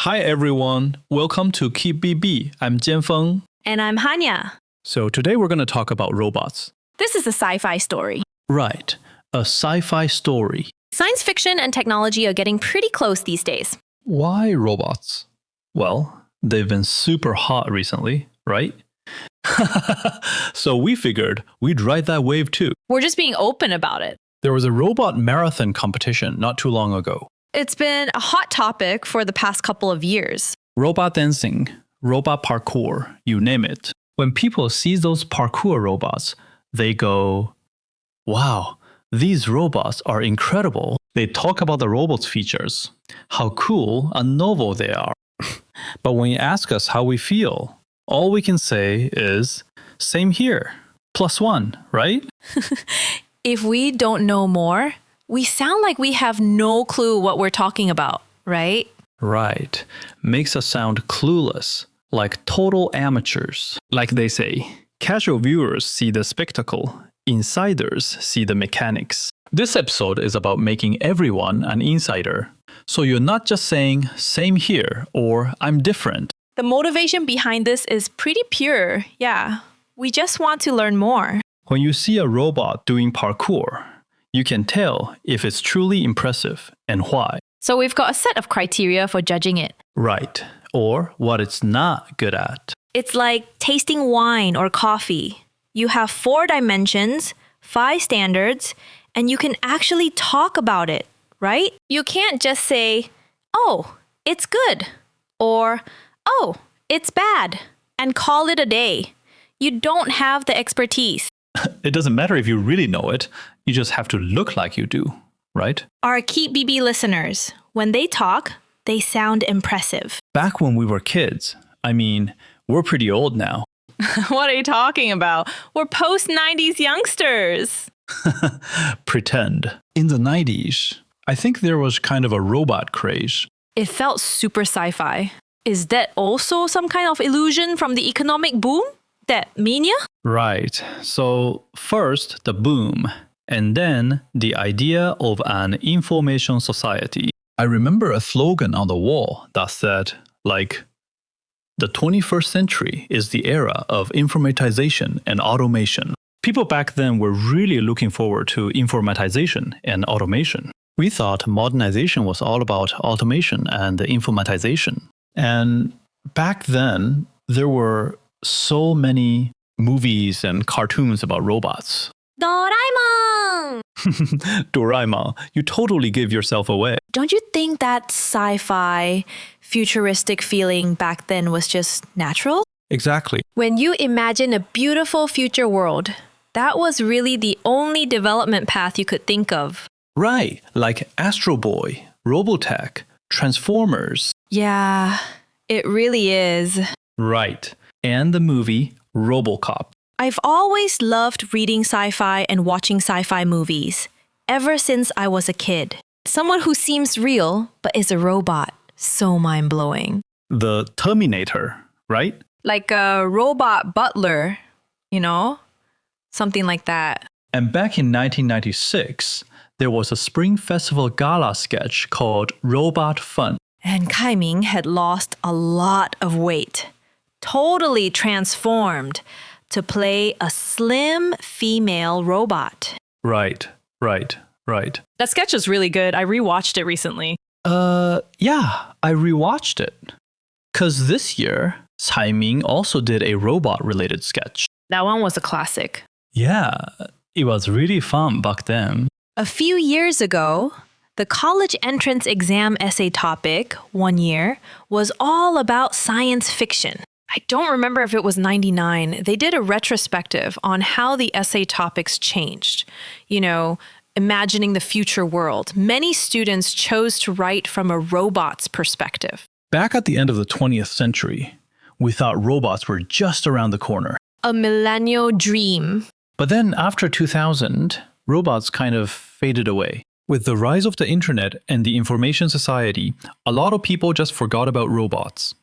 Hi everyone, welcome to Keep BB. I'm Jianfeng. And I'm Hanya. So today we're going to talk about robots. This is a sci-fi story. Right, a sci-fi story. Science fiction and technology are getting pretty close these days. Why robots? Well, they've been super hot recently, right? So we figured we'd ride that wave too. We're just being open about it. There was a robot marathon competition not too long ago. It's been a hot topic for the past couple of years. Robot dancing, robot parkour, you name it. When people see those parkour robots, they go, wow, these robots are incredible. They talk about the robot's features, how cool and novel they are. But when you ask us how we feel, all we can say is, same here, +1, right? If we don't know more, we sound like we have no clue what we're talking about, right? Right. Makes us sound clueless, like total amateurs. Like they say, casual viewers see the spectacle, insiders see the mechanics. This episode is about making everyone an insider. So you're not just saying, same here, or I'm different. The motivation behind this is pretty pure. Yeah, we just want to learn more. When you see a robot doing parkour, you can tell if it's truly impressive and why. So we've got a set of criteria for judging it. Right. Or what it's not good at. It's like tasting wine or coffee. You have 4 dimensions, 5 standards, and you can actually talk about it, right? You can't just say, oh, it's good, or oh, it's bad, and call it a day. You don't have the expertise. It doesn't matter if you really know it. You just have to look like you do, right? Our Keep BB listeners, when they talk, they sound impressive. Back when we were kids, I mean, we're pretty old now. What are you talking about? We're post-90s youngsters. Pretend. In the 90s, I think there was kind of a robot craze. It felt super sci-fi. Is that also some kind of illusion from the economic boom? That mania? Right. So first, the boom, and then the idea of an information society. I remember a slogan on the wall that said, like, the 21st century is the era of informatization and automation. People back then were really looking forward to informatization and automation. We thought modernization was all about automation and informatization. And back then, there were so many movies and cartoons about robots. Doraemon! Doraemon, you totally give yourself away. Don't you think that sci-fi, futuristic feeling back then was just natural? Exactly. When you imagine a beautiful future world, that was really the only development path you could think of. Right, like Astro Boy, Robotech, Transformers. Yeah, it really is. Right. And the movie RoboCop. I've always loved reading sci-fi and watching sci-fi movies, ever since I was a kid. Someone who seems real, but is a robot. So mind-blowing. The Terminator, right? Like a robot butler, you know? Something like that. And back in 1996, there was a Spring Festival gala sketch called Robot Fun. And Kaiming had lost a lot of weight. Totally transformed to play a slim female robot. Right. That sketch is really good. I rewatched it recently. Yeah, I rewatched it. 'Cause this year, Tsai Ming also did a robot-related sketch. That one was a classic. Yeah, it was really fun back then. A few years ago, the college entrance exam essay topic, one year, was all about science fiction. I don't remember if it was 99. They did a retrospective on how the essay topics changed. You know, imagining the future world. Many students chose to write from a robot's perspective. Back at the end of the 20th century, we thought robots were just around the corner. A millennial dream. But then after 2000, robots kind of faded away. With the rise of the internet and the information society, a lot of people just forgot about robots.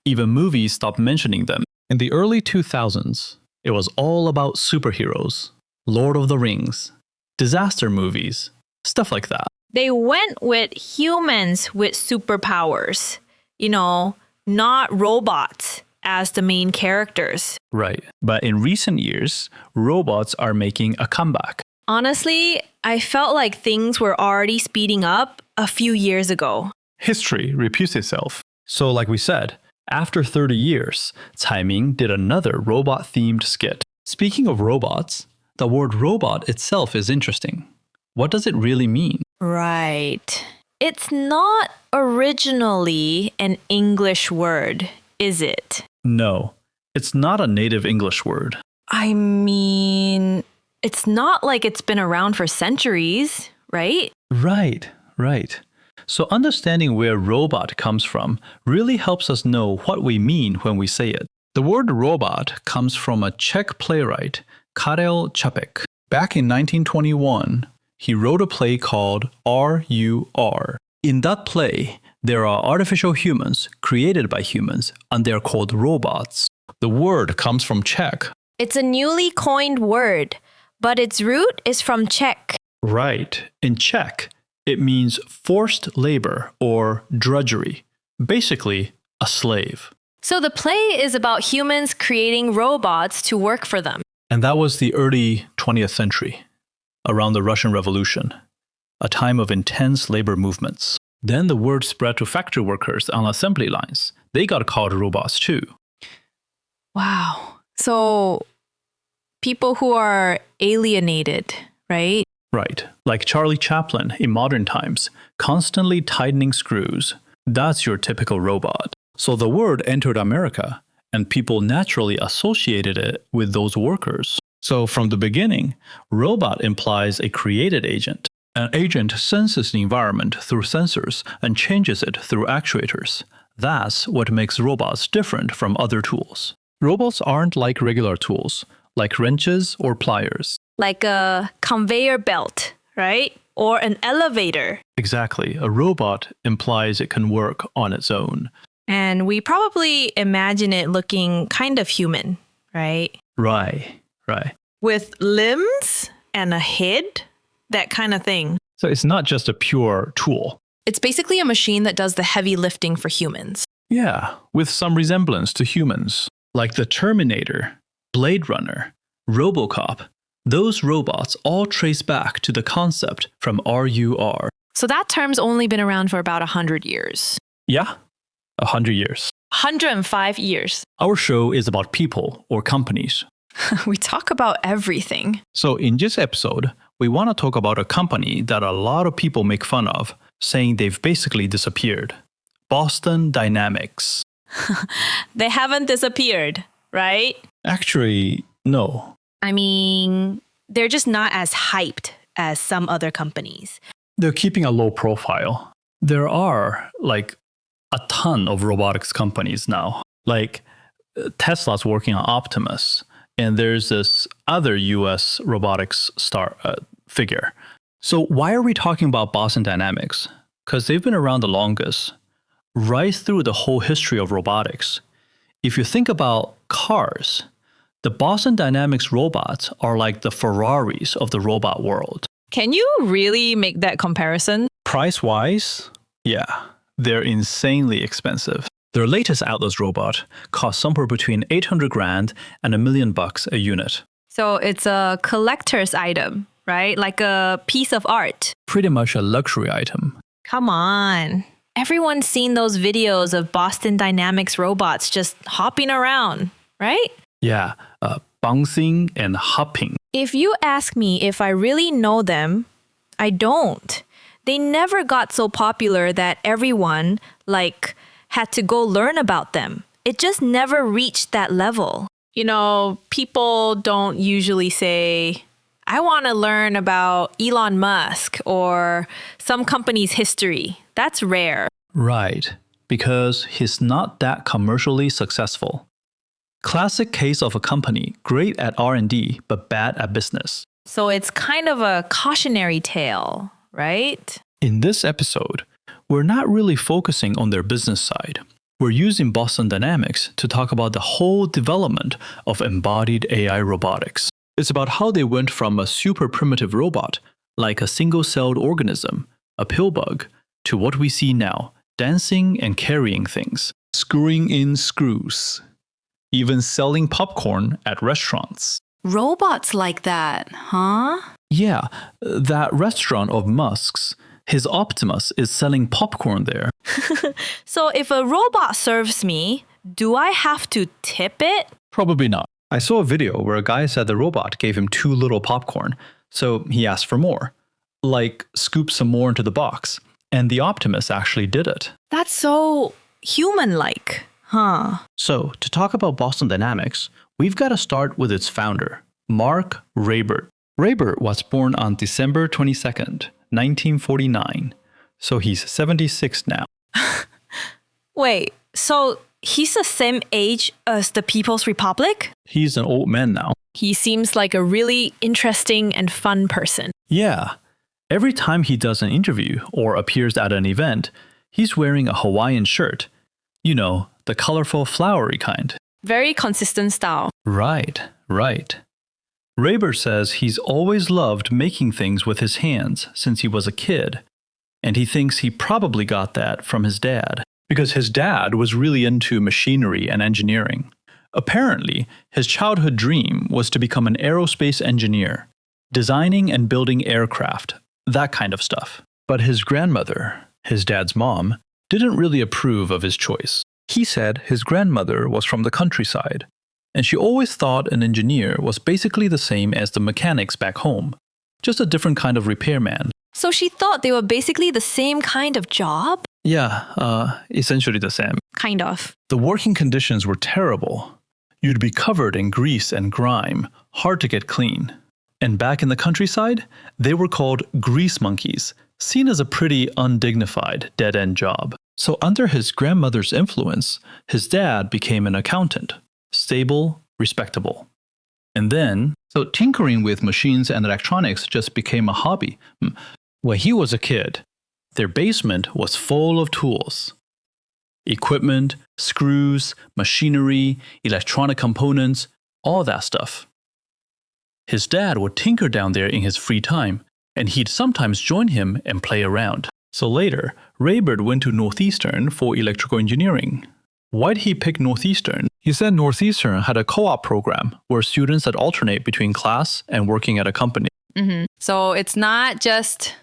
Even movies stopped mentioning them. In the early 2000s, it was all about superheroes, Lord of the Rings, disaster movies, stuff like that. They went with humans with superpowers. not robots as the main characters. Right. But in recent years, robots are making a comeback. Honestly, I felt like things were already speeding up a few years ago. History repeats itself. So like we said, after 30 years, Cai Ming did another robot-themed skit. Speaking of robots, the word robot itself is interesting. What does it really mean? Right. It's not originally an English word, is it? No, it's not a native English word. I mean, it's not like it's been around for centuries, right? Right. So understanding where robot comes from really helps us know what we mean when we say it. The word robot comes from a Czech playwright, Karel Čapek. Back in 1921, he wrote a play called R.U.R. In that play, there are artificial humans created by humans, and they're called robots. The word comes from Czech. It's a newly coined word, but its root is from Czech. Right. In Czech, it means forced labor or drudgery. Basically, a slave. So the play is about humans creating robots to work for them. And that was the early 20th century, around the Russian Revolution, a time of intense labor movements. Then the word spread to factory workers on assembly lines. They got called robots too. Wow. So people who are alienated, right? Right, like Charlie Chaplin in modern times, constantly tightening screws. That's your typical robot. So the word entered America, and people naturally associated it with those workers. So from the beginning, robot implies a created agent. An agent senses the environment through sensors and changes it through actuators. That's what makes robots different from other tools. Robots aren't like regular tools, like wrenches or pliers. Like a conveyor belt, right? Or an elevator. Exactly. A robot implies it can work on its own. And we probably imagine it looking kind of human, right? Right. With limbs and a head, that kind of thing. So it's not just a pure tool. It's basically a machine that does the heavy lifting for humans. Yeah, with some resemblance to humans. Like the Terminator, Blade Runner, RoboCop. Those robots all trace back to the concept from RUR. So that term's only been around for about 100 years. Yeah, 100 years. 105 years. Our show is about people or companies. We talk about everything. So in this episode, we want to talk about a company that a lot of people make fun of, saying they've basically disappeared. Boston Dynamics. They haven't disappeared, right? Actually, no. I mean, they're just not as hyped as some other companies. They're keeping a low profile. There are like a ton of robotics companies now. Like Tesla's working on Optimus, and there's this other US robotics figure. So why are we talking about Boston Dynamics? Because they've been around the longest, right through the whole history of robotics. If you think about cars, the Boston Dynamics robots are like the Ferraris of the robot world. Can you really make that comparison? Price-wise, yeah, they're insanely expensive. Their latest Atlas robot costs somewhere between 800 grand and $1 million a unit. So it's a collector's item, right? Like a piece of art. Pretty much a luxury item. Come on. Everyone's seen those videos of Boston Dynamics robots just hopping around, right? Yeah, bouncing and hopping. If you ask me if I really know them, I don't. They never got so popular that everyone, had to go learn about them. It just never reached that level. You know, people don't usually say, I want to learn about Elon Musk or some company's history. That's rare. Right, because he's not that commercially successful. Classic case of a company great at R&D but bad at business. So it's kind of a cautionary tale, right? In this episode, we're not really focusing on their business side. We're using Boston Dynamics to talk about the whole development of embodied AI robotics. It's about how they went from a super primitive robot, like a single-celled organism, a pill bug, to what we see now, dancing and carrying things, screwing in screws, even selling popcorn at restaurants. Robots like that, huh? Yeah, that restaurant of Musk's, his Optimus is selling popcorn there. So if a robot serves me, do I have to tip it? Probably not. I saw a video where a guy said the robot gave him too little popcorn, so he asked for more. Like, scoop some more into the box. And the Optimus actually did it. That's so human-like, huh? So, to talk about Boston Dynamics, we've got to start with its founder, Mark Raybert. Raybert was born on December 22nd, 1949. So he's 76 now. Wait, so he's the same age as the People's Republic? He's an old man now. He seems like a really interesting and fun person. Yeah. Every time he does an interview or appears at an event, he's wearing a Hawaiian shirt. You know, the colorful, flowery kind. Very consistent style. Right. Raybert says he's always loved making things with his hands since he was a kid. And he thinks he probably got that from his dad, because his dad was really into machinery and engineering. Apparently, his childhood dream was to become an aerospace engineer, designing and building aircraft, that kind of stuff. But his grandmother, his dad's mom, didn't really approve of his choice. He said his grandmother was from the countryside, and she always thought an engineer was basically the same as the mechanics back home, just a different kind of repairman. So she thought they were basically the same kind of job? Yeah, essentially the same. Kind of. The working conditions were terrible. You'd be covered in grease and grime, hard to get clean. And back in the countryside, they were called grease monkeys, seen as a pretty undignified dead-end job. So under his grandmother's influence, his dad became an accountant. Stable, respectable. And then, so tinkering with machines and electronics just became a hobby. When he was a kid, their basement was full of tools. Equipment, screws, machinery, electronic components, all that stuff. His dad would tinker down there in his free time, and he'd sometimes join him and play around. So later, Raybert went to Northeastern for electrical engineering. Why'd he pick Northeastern? He said Northeastern had a co-op program where students had alternate between class and working at a company. Mm-hmm. So it's not just,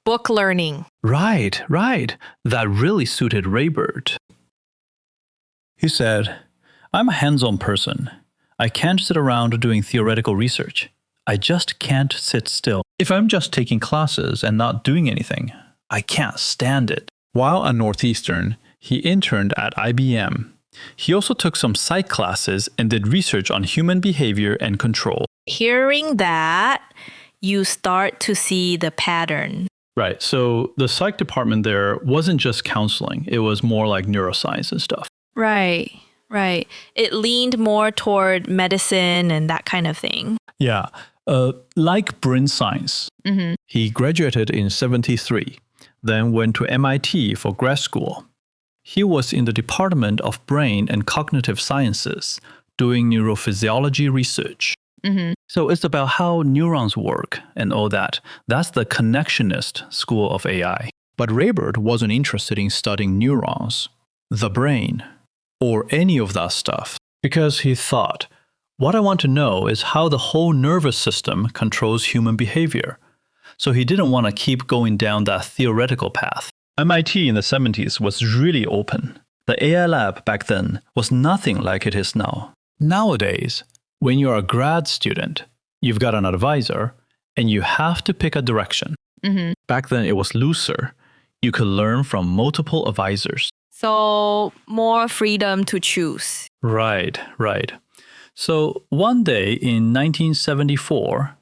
book learning. Right. That really suited Raybert. He said, I'm a hands-on person. I can't sit around doing theoretical research. I just can't sit still. If I'm just taking classes and not doing anything, I can't stand it. While at Northeastern, he interned at IBM. He also took some psych classes and did research on human behavior and control. Hearing that, you start to see the pattern. Right, so the psych department there wasn't just counseling. It was more like neuroscience and stuff. Right. It leaned more toward medicine and that kind of thing. Yeah, like brain science. Mm-hmm. He graduated in 1973, then went to MIT for grad school. He was in the Department of Brain and Cognitive Sciences, doing neurophysiology research. Mm-hmm. So it's about how neurons work and all that. That's the connectionist school of AI. But Raybert wasn't interested in studying neurons, the brain, or any of that stuff, because he thought, what I want to know is how the whole nervous system controls human behavior. So he didn't want to keep going down that theoretical path. MIT in the 70s was really open. The AI lab back then was nothing like it is now. Nowadays, when you're a grad student, you've got an advisor, and you have to pick a direction. Mm-hmm. Back then, it was looser. You could learn from multiple advisors. So more freedom to choose. Right. So one day in 1974,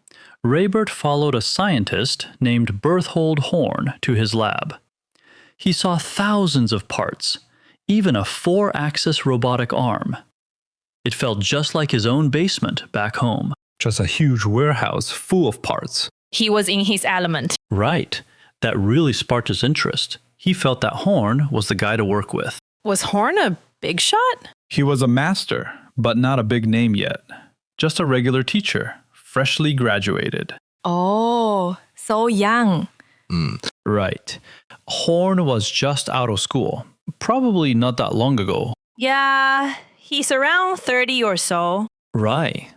Raybert followed a scientist named Berthold Horn to his lab. He saw thousands of parts, even a 4-axis robotic arm. It felt just like his own basement back home. Just a huge warehouse full of parts. He was in his element. Right. That really sparked his interest. He felt that Horn was the guy to work with. Was Horn a big shot? He was a master, but not a big name yet. Just a regular teacher, freshly graduated. Oh, so young. Right. Horn was just out of school, probably not that long ago. Yeah, he's around 30 or so. Right.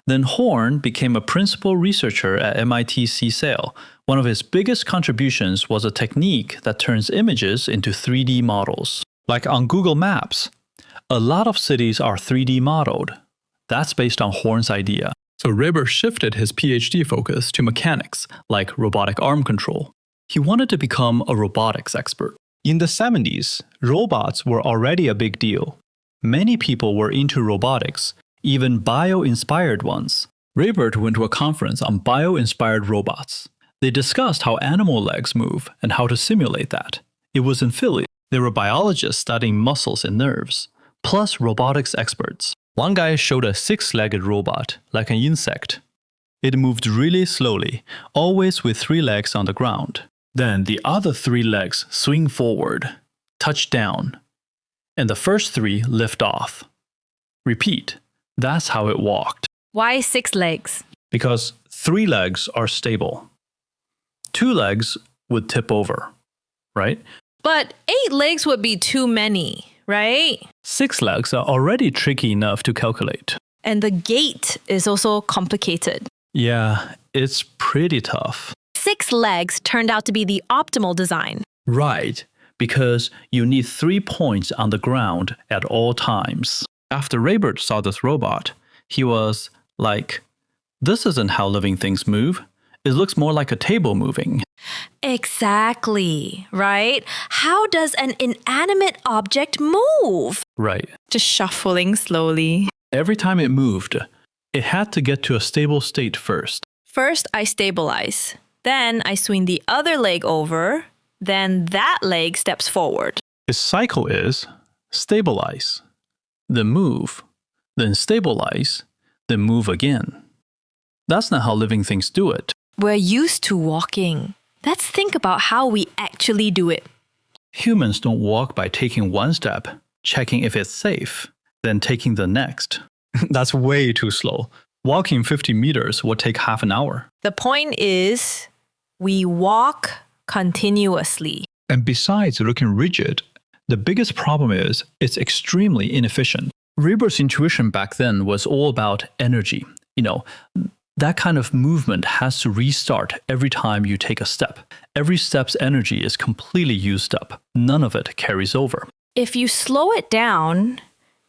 Then Horn became a principal researcher at MIT CSAIL. One of his biggest contributions was a technique that turns images into 3D models. Like on Google Maps, a lot of cities are 3D modeled. That's based on Horn's idea. So Reber shifted his PhD focus to mechanics, like robotic arm control. He wanted to become a robotics expert. In the 70s, robots were already a big deal. Many people were into robotics, even bio-inspired ones. Reber went to a conference on bio-inspired robots. They discussed how animal legs move and how to simulate that. It was in Philly. There were biologists studying muscles and nerves, plus robotics experts. One guy showed a 6-legged robot, like an insect. It moved really slowly, always with 3 legs on the ground. Then the other 3 legs swing forward, touch down, and the first 3 lift off. Repeat. That's how it walked. Why 6 legs? Because 3 legs are stable. 2 legs would tip over, right? But 8 legs would be too many, right? 6 legs are already tricky enough to calculate. And the gait is also complicated. Yeah, it's pretty tough. 6 legs turned out to be the optimal design. Right, because you need 3 points on the ground at all times. After Reber saw this robot, he was like, this isn't how living things move. It looks more like a table moving. Exactly, right? How does an inanimate object move? Right. Just shuffling slowly. Every time it moved, it had to get to a stable state first. First, I stabilize. Then I swing the other leg over. Then that leg steps forward. Its cycle is stabilize, then move, then stabilize, then move again. That's not how living things do it. We're used to walking. Let's think about how we actually do it. Humans don't walk by taking 1 step, checking if it's safe, then taking the next. That's way too slow. Walking 50 meters would take half an hour. The point is, we walk continuously. And besides looking rigid, the biggest problem is it's extremely inefficient. Reber's intuition back then was all about energy. That kind of movement has to restart every time you take a step. Every step's energy is completely used up. None of it carries over. If you slow it down,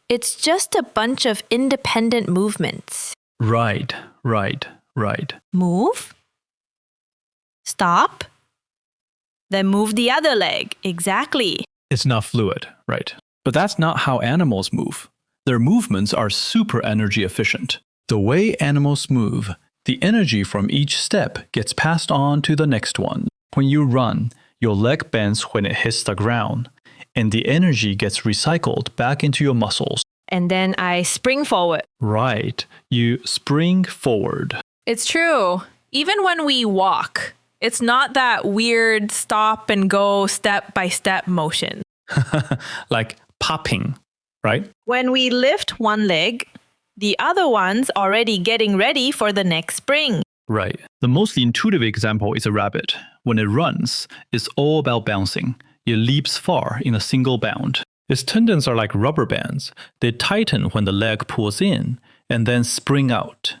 it's just a bunch of independent movements. Right. Move. Stop. Then move the other leg. Exactly. It's not fluid, right? But that's not how animals move. Their movements are super energy efficient. The way animals move, the energy from each step gets passed on to the next one. When you run, your leg bends when it hits the ground, and the energy gets recycled back into your muscles. And then I spring forward. Right, you spring forward. It's true. Even when we walk, it's not that weird stop and go step-by-step motion. Like popping, right? When we lift one leg, the other one's already getting ready for the next spring. Right. The most intuitive example is a rabbit. When it runs, it's all about bouncing. It leaps far in a single bound. Its tendons are like rubber bands. They tighten when the leg pulls in and then spring out.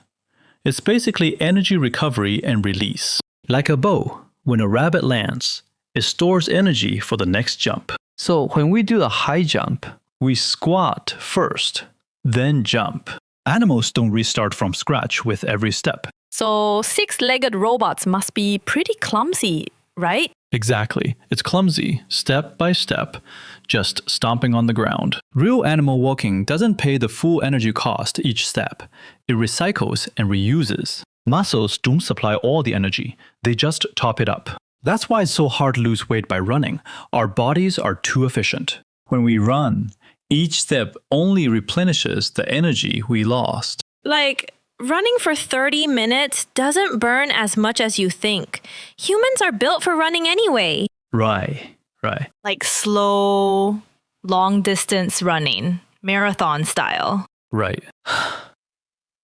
It's basically energy recovery and release. Like a bow, when a rabbit lands, it stores energy for the next jump. So when we do the high jump, we squat first, then jump. Animals don't restart from scratch with every step. So 6-legged robots must be pretty clumsy, right? Exactly. It's clumsy, step by step, just stomping on the ground. Real animal walking doesn't pay the full energy cost each step. It recycles and reuses. Muscles don't supply all the energy. They just top it up. That's why it's so hard to lose weight by running. Our bodies are too efficient. When we run, each step only replenishes the energy we lost. Like, running for 30 minutes doesn't burn as much as you think. Humans are built for running anyway. Right. Like slow, long-distance running, marathon style. Right.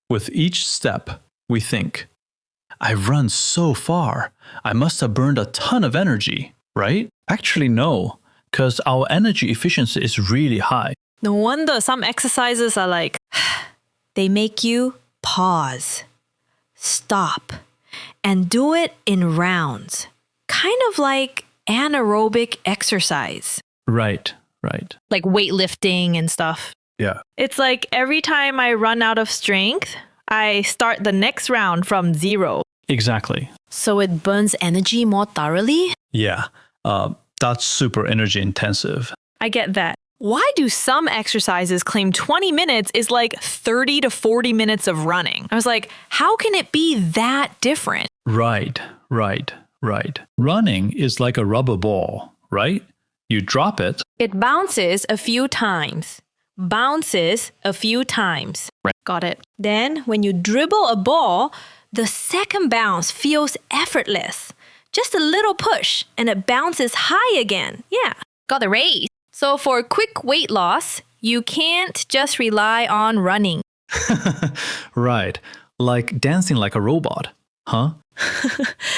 With each step, we think, I run so far. I must have burned a ton of energy, right? Actually, no, because our energy efficiency is really high. No wonder some exercises are like, they make you pause, stop, and do it in rounds. Kind of like anaerobic exercise. Right. Like weightlifting and stuff. Yeah. It's like every time I run out of strength, I start the next round from 0. Exactly. So it burns energy more thoroughly? Yeah. That's super energy intensive. I get that. Why do some exercises claim 20 minutes is like 30 to 40 minutes of running? I was like, how can it be that different? Right. Running is like a rubber ball, right? You drop it. It bounces a few times. Right. Got it. Then when you dribble a ball, the second bounce feels effortless. Just a little push and it bounces high again. Yeah, got the raise. So for quick weight loss, you can't just rely on running. Right. Like dancing like a robot, huh?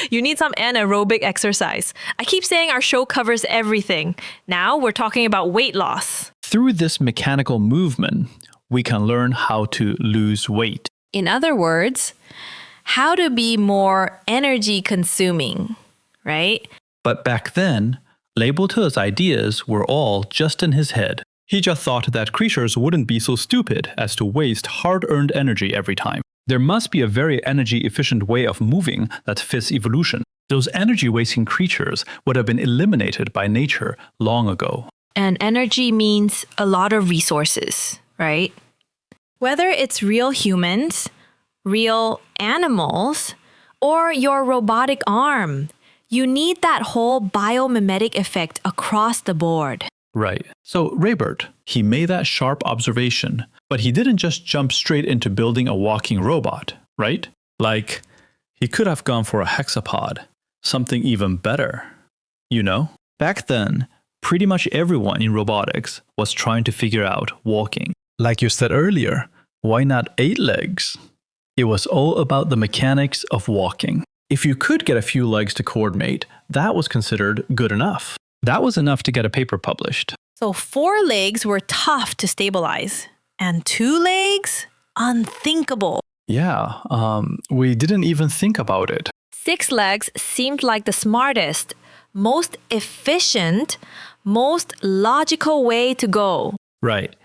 You need some anaerobic exercise. I keep saying our show covers everything. Now we're talking about weight loss. Through this mechanical movement, we can learn how to lose weight. In other words, how to be more energy consuming, right? But back then, Leibote's ideas were all just in his head. He just thought that creatures wouldn't be so stupid as to waste hard-earned energy every time. There must be a very energy-efficient way of moving that fits evolution. Those energy-wasting creatures would have been eliminated by nature long ago. And energy means a lot of resources, right? Whether it's real humans, real animals, or your robotic arm, you need that whole biomimetic effect across the board. Right. So Raybert, he made that sharp observation, but he didn't just jump straight into building a walking robot, right? Like, he could have gone for a hexapod, something even better. You know? Back then, pretty much everyone in robotics was trying to figure out walking. Like you said earlier, why not 8 legs? It was all about the mechanics of walking. If you could get a few legs to coordinate, that was considered good enough. That was enough to get a paper published. So 4 legs were tough to stabilize, and 2 legs? Unthinkable. Yeah, we didn't even think about it. 6 legs seemed like the smartest, most efficient, most logical way to go. Right.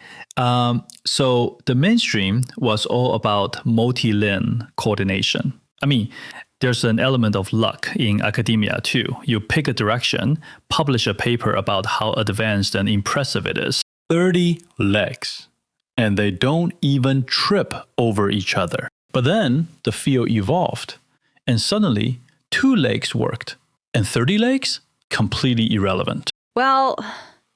So the mainstream was all about multi-limb coordination. I mean, there's an element of luck in academia too. You pick a direction, publish a paper about how advanced and impressive it is. 30 legs. And they don't even trip over each other. But then the field evolved. And suddenly, 2 legs worked. And 30 legs? Completely irrelevant. Well,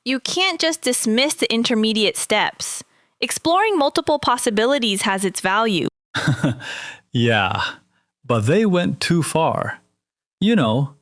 you can't just dismiss the intermediate steps. Exploring multiple possibilities has its value. Yeah. But they went too far. You know,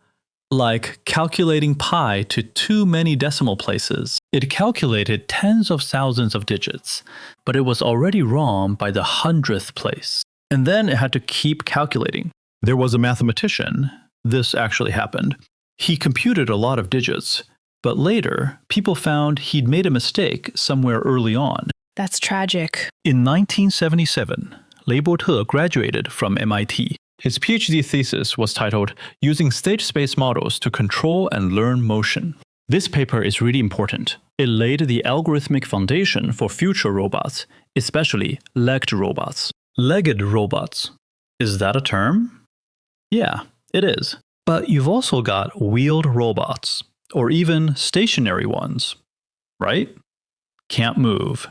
like calculating pi to too many decimal places. It calculated tens of thousands of digits, but it was already wrong by the 100th place. And then it had to keep calculating. There was a mathematician. This actually happened. He computed a lot of digits, but later people found he'd made a mistake somewhere early on. That's tragic. In 1977, Leibote graduated from MIT. His PhD thesis was titled Using State Space Models to Control and Learn Motion. This paper is really important. It laid the algorithmic foundation for future robots, especially legged robots. Legged robots. Is that a term? Yeah, it is. But you've also got wheeled robots, or even stationary ones, right? Can't move.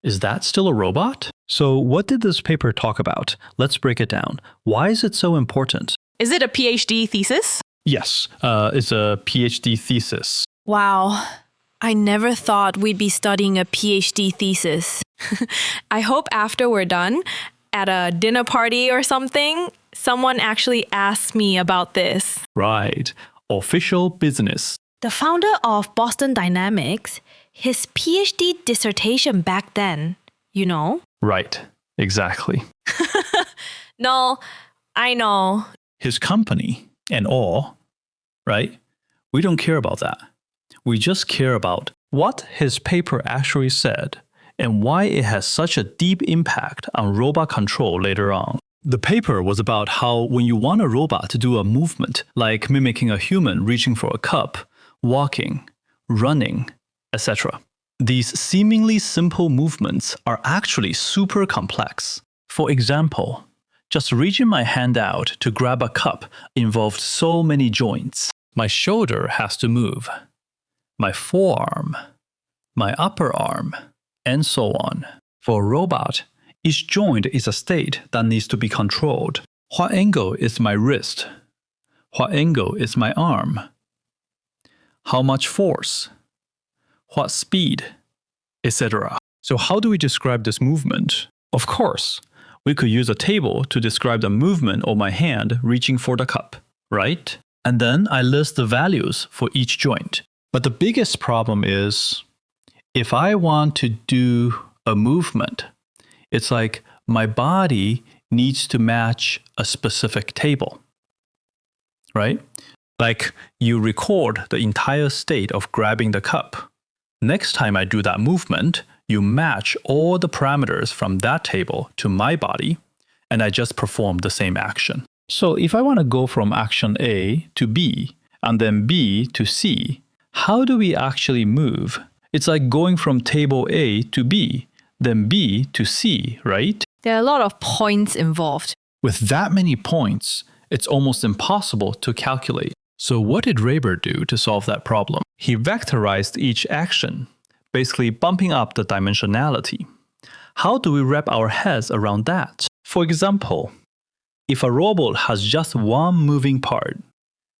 Is that still a robot? So what did this paper talk about? Let's break it down. Why is it so important? Is it a PhD thesis? Yes, it's a PhD thesis. Wow. I never thought we'd be studying a PhD thesis. I hope after we're done, at a dinner party or something, someone actually asks me about this. Right. Official business. The founder of Boston Dynamics, his PhD dissertation back then, you know? Right. Exactly. No, I know. his company, and all, right? We don't care about that. We just care about what his paper actually said and why it has such a deep impact on robot control later on. The paper was about how when you want a robot to do a movement, like mimicking a human reaching for a cup, walking, running, etc., these seemingly simple movements are actually super complex. For example, just reaching my hand out to grab a cup involved so many joints. My shoulder has to move, my forearm, my upper arm, and so on. For a robot, each joint is a state that needs to be controlled. What angle is my wrist? What angle is my arm? How much force? What speed? Etc. So how do we describe this movement? Of course, we could use a table to describe the movement of my hand reaching for the cup, right? And then I list the values for each joint. But the biggest problem is, if I want to do a movement, it's like my body needs to match a specific table, right? Like you record the entire state of grabbing the cup. Next time I do that movement, you match all the parameters from that table to my body, and I just perform the same action. So if I want to go from action A to B, and then B to C, how do we actually move? It's like going from table A to B, then B to C, right? There are a lot of points involved. With that many points, it's almost impossible to calculate. So what did Raber do to solve that problem? He vectorized each action, basically bumping up the dimensionality. How do we wrap our heads around that? For example, if a robot has just one moving part,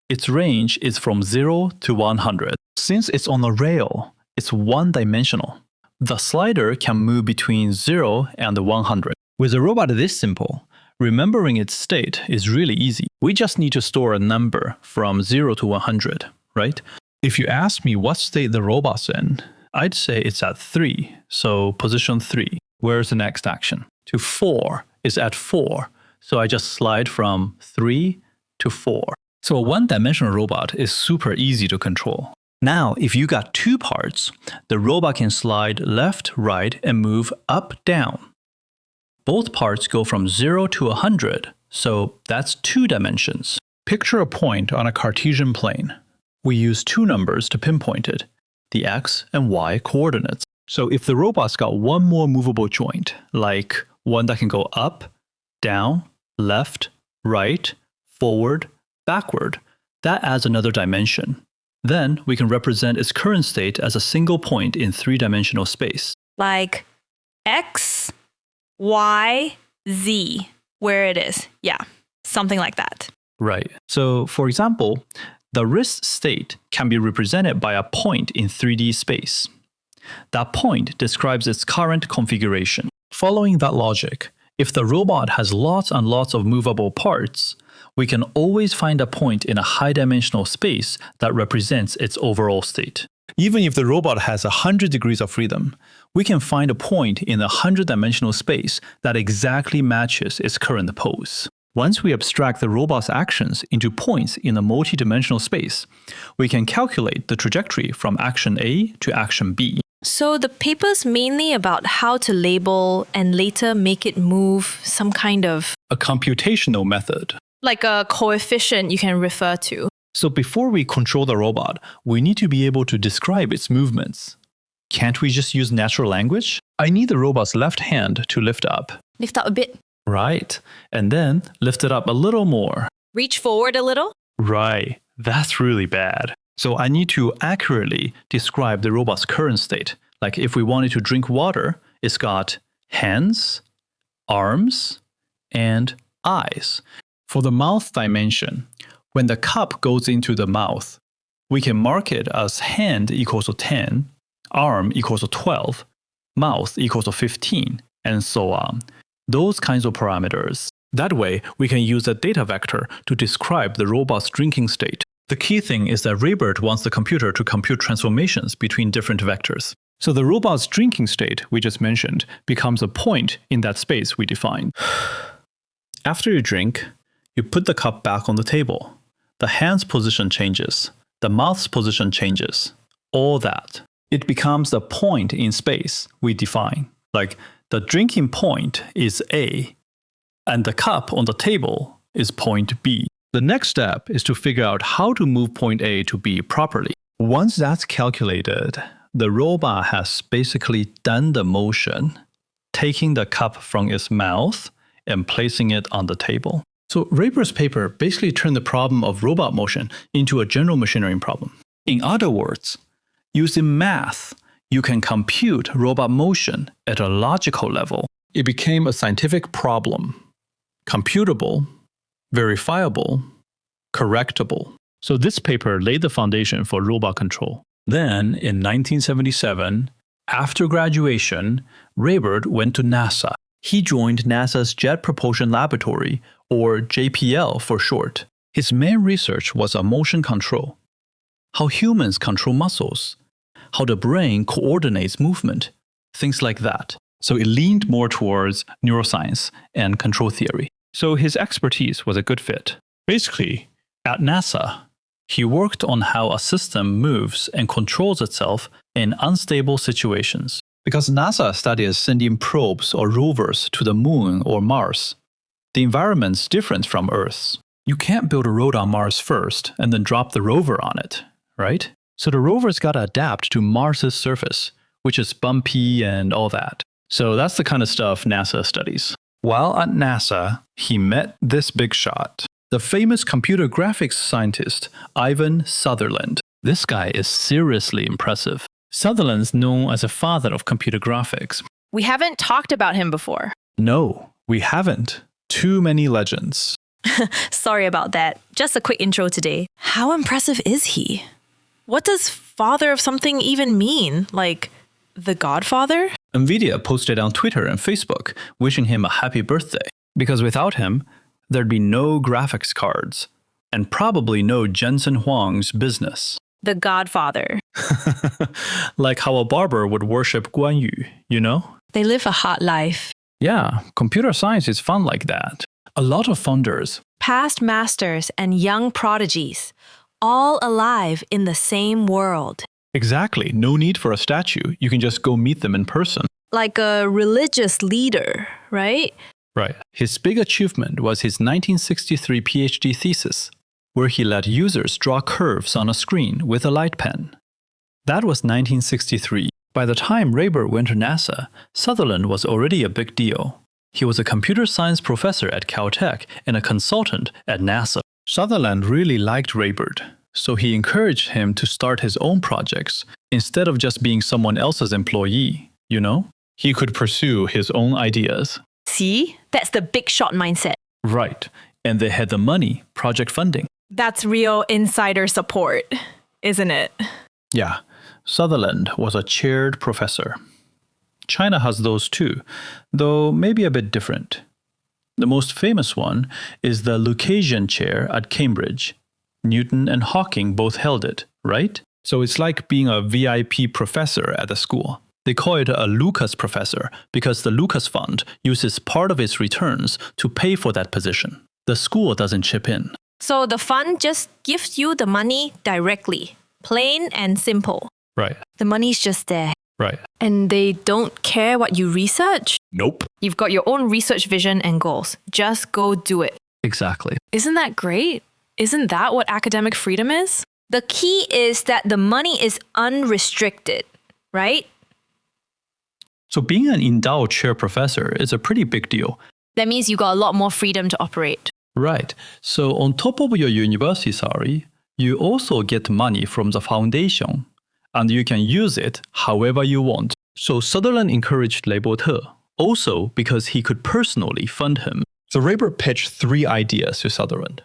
its range is from 0 to 100. Since it's on a rail, it's one-dimensional. The slider can move between 0 and 100. With a robot this simple, remembering its state is really easy. We just need to store a number from 0 to 100, right? If you ask me what state the robot's in, I'd say it's at 3, so position 3. Where's the next action? To 4 is at 4, so I just slide from 3 to 4. So a one-dimensional robot is super easy to control. Now, if you got two parts, the robot can slide left, right, and move up, down. Both parts go from 0 to 100, so that's 2 dimensions. Picture a point on a Cartesian plane. We use 2 numbers to pinpoint it, the x and y coordinates. So if the robot's got one more movable joint, like one that can go up, down, left, right, forward, backward, that adds another dimension. Then we can represent its current state as a single point in 3-dimensional space. Like X, Y, Z, where it is. Yeah, something like that. Right. So for example, the wrist state can be represented by a point in 3D space. That point describes its current configuration. Following that logic, if the robot has lots and lots of movable parts, we can always find a point in a high-dimensional space that represents its overall state. Even if the robot has 100 degrees of freedom, we can find a point in a 100-dimensional space that exactly matches its current pose. Once we abstract the robot's actions into points in a multi-dimensional space, we can calculate the trajectory from action A to action B. So the paper's mainly about how to label and later make it move some kind of... A computational method. Like a coefficient you can refer to. So before we control the robot, we need to be able to describe its movements. Can't we just use natural language? I need the robot's left hand to lift up. Lift up a bit. Right. And then lift it up a little more. Reach forward a little. Right. That's really bad. So I need to accurately describe the robot's current state. Like if we wanted to drink water, it's got hands, arms, and eyes. For the mouth dimension, when the cup goes into the mouth, we can mark it as hand equals to 10, arm equals to 12, mouth equals to 15, and so on. Those kinds of parameters. That way, we can use a data vector to describe the robot's drinking state. The key thing is that Raber wants the computer to compute transformations between different vectors. So the robot's drinking state we just mentioned becomes a point in that space we defined. After you drink, You put the cup back on the table. The hand's position changes. The mouth's position changes. All that. It becomes the point in space we define. Like the drinking point is A, and the cup on the table is point B. The next step is to figure out how to move point A to B properly. Once that's calculated, the robot has basically done the motion, taking the cup from its mouth and placing it on the table. So Raber's paper basically turned the problem of robot motion into a general machinery problem. In other words, using math, you can compute robot motion at a logical level. It became a scientific problem. Computable, verifiable, correctable. So this paper laid the foundation for robot control. Then, in 1977, after graduation, Raber went to NASA. He joined NASA's Jet Propulsion Laboratory, or JPL for short. His main research was on motion control. How humans control muscles. How the brain coordinates movement. Things like that. So it leaned more towards neuroscience and control theory. So his expertise was a good fit. Basically, at NASA, he worked on how a system moves and controls itself in unstable situations. Because NASA studies sending probes or rovers to the moon or Mars. The environment's different from Earth's. You can't build a road on Mars first and then drop the rover on it, right? So the rover's got to adapt to Mars's surface, which is bumpy and all that. So that's the kind of stuff NASA studies. While at NASA, he met this big shot, the famous computer graphics scientist Ivan Sutherland. This guy is seriously impressive. Sutherland's known as a father of computer graphics. We haven't talked about him before. No, we haven't. Too many legends. Sorry about that. Just a quick intro today. How impressive is he? What does father of something even mean? Like, the Godfather? NVIDIA posted on Twitter and Facebook wishing him a happy birthday. Because without him, there'd be no graphics cards. And probably no Jensen Huang's business. The Godfather. Like how a barber would worship Guan Yu, you know? They live a hot life. Yeah, computer science is fun like that. A lot of founders. Past masters and young prodigies, all alive in the same world. Exactly. No need for a statue. You can just go meet them in person. Like a religious leader, right? Right. His big achievement was his 1963 PhD thesis, where he let users draw curves on a screen with a light pen. That was 1963. By the time Raber went to NASA, Sutherland was already a big deal. He was a computer science professor at Caltech and a consultant at NASA. Sutherland really liked Raber, so he encouraged him to start his own projects instead of just being someone else's employee, you know? He could pursue his own ideas. See? That's the big shot mindset. Right. And they had the money, project funding. That's real insider support, isn't it? Yeah. Sutherland was a chaired professor. China has those too, though maybe a bit different. The most famous one is the Lucasian chair at Cambridge. Newton and Hawking both held it, right? So it's like being a VIP professor at the school. They call it a Lucas professor because the Lucas Fund uses part of its returns to pay for that position. The school doesn't chip in. So the fund just gives you the money directly, plain and simple. Right. The money's just there. Right. And they don't care what you research? Nope. You've got your own research vision and goals. Just go do it. Exactly. Isn't that great? Isn't that what academic freedom is? The key is that the money is unrestricted, right? So being an endowed chair professor is a pretty big deal. That means you got a lot more freedom to operate. Right. So on top of your university salary, you also get money from the foundation, and you can use it however you want. So Sutherland encouraged Leibote, also because he could personally fund him. So Raber pitched 3 ideas to Sutherland.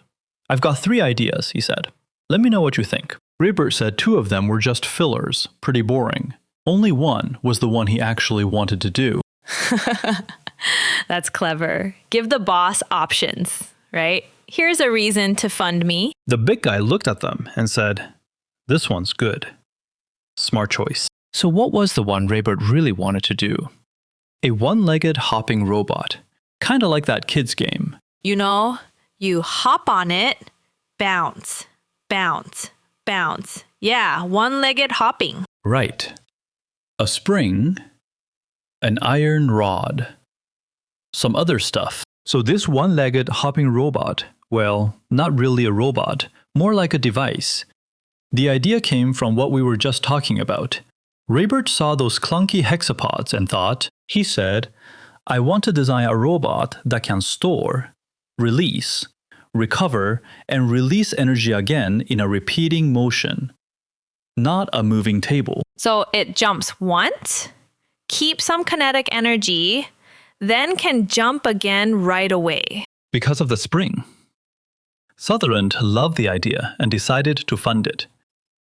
I've got 3 ideas, he said. Let me know what you think. Raber said 2 of them were just fillers, pretty boring. Only one was the one he actually wanted to do. That's clever. Give the boss options, right? Here's a reason to fund me. The big guy looked at them and said, "This one's good." Smart choice. So what was the one Raber really wanted to do? A one-legged hopping robot, kind of like that kid's game. You know, You hop on it, bounce, bounce, bounce. Yeah, one-legged hopping. Right. A spring, an iron rod, some other stuff. So this one-legged hopping robot, well, not really a robot, more like a device. The idea came from what we were just talking about. Raybert saw those clunky hexapods and thought, he said, I want to design a robot that can store, release, recover, and release energy again in a repeating motion. Not a moving table. So it jumps once, keeps some kinetic energy, then can jump again right away. Because of the spring. Sutherland loved the idea and decided to fund it.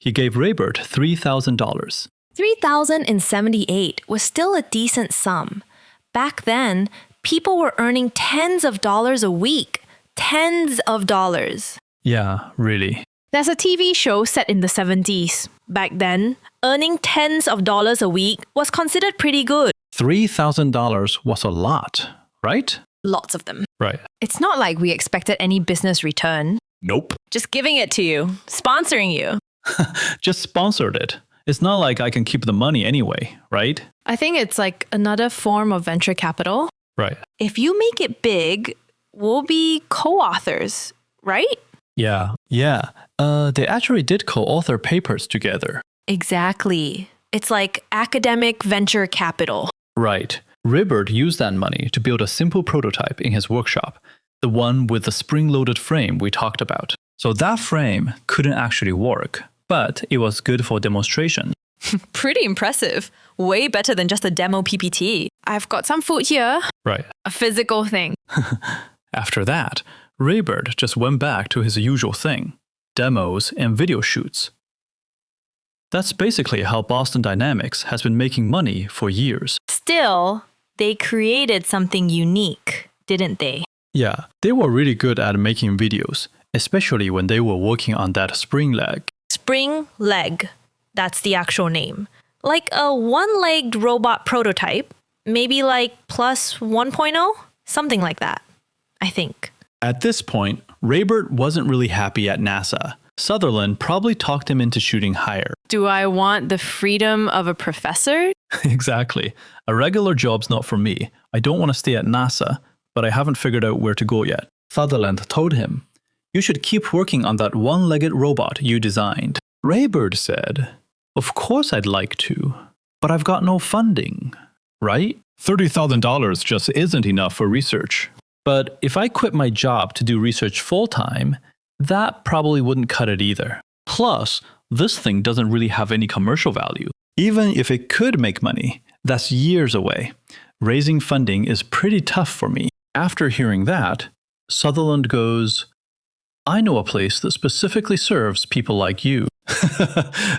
He gave Raybert $3,000. $3,078 was still a decent sum. Back then, people were earning tens of dollars a week. Tens of dollars. Yeah, really. There's a TV show set in the 70s. Back then, earning tens of dollars a week was considered pretty good. $3,000 was a lot, right? Lots of them. Right. It's not like we expected any business return. Nope. Just giving it to you, sponsoring you. Just sponsored it. It's not like I can keep the money anyway, right? I think it's like another form of venture capital. Right. If you make it big, we'll be co-authors, right? Yeah. They actually did co-author papers together. Exactly. It's like academic venture capital. Right. Raybert used that money to build a simple prototype in his workshop, the one with the spring-loaded frame we talked about. So that frame couldn't actually work, but it was good for demonstration. Pretty impressive. Way better than just a demo PPT. I've got some food here. Right. A physical thing. After that, Raybert just went back to his usual thing, demos and video shoots. That's basically how Boston Dynamics has been making money for years. Still, they created something unique, didn't they? Yeah, they were really good at making videos, especially when they were working on that spring leg. Spring leg. That's the actual name. Like a one-legged robot prototype, maybe like plus 1.0? Something like that, I think. At this point, Raybert wasn't really happy at NASA. Sutherland probably talked him into shooting higher. Do I want the freedom of a professor? Exactly. A regular job's not for me. I don't want to stay at NASA, but I haven't figured out where to go yet. Sutherland told him, you should keep working on that one-legged robot you designed. Raybert said, of course I'd like to, but I've got no funding, right? $30,000 just isn't enough for research. But if I quit my job to do research full-time, that probably wouldn't cut it either. Plus, this thing doesn't really have any commercial value. Even if it could make money, that's years away. Raising funding is pretty tough for me. After hearing that, Sutherland goes, I know a place that specifically serves people like you.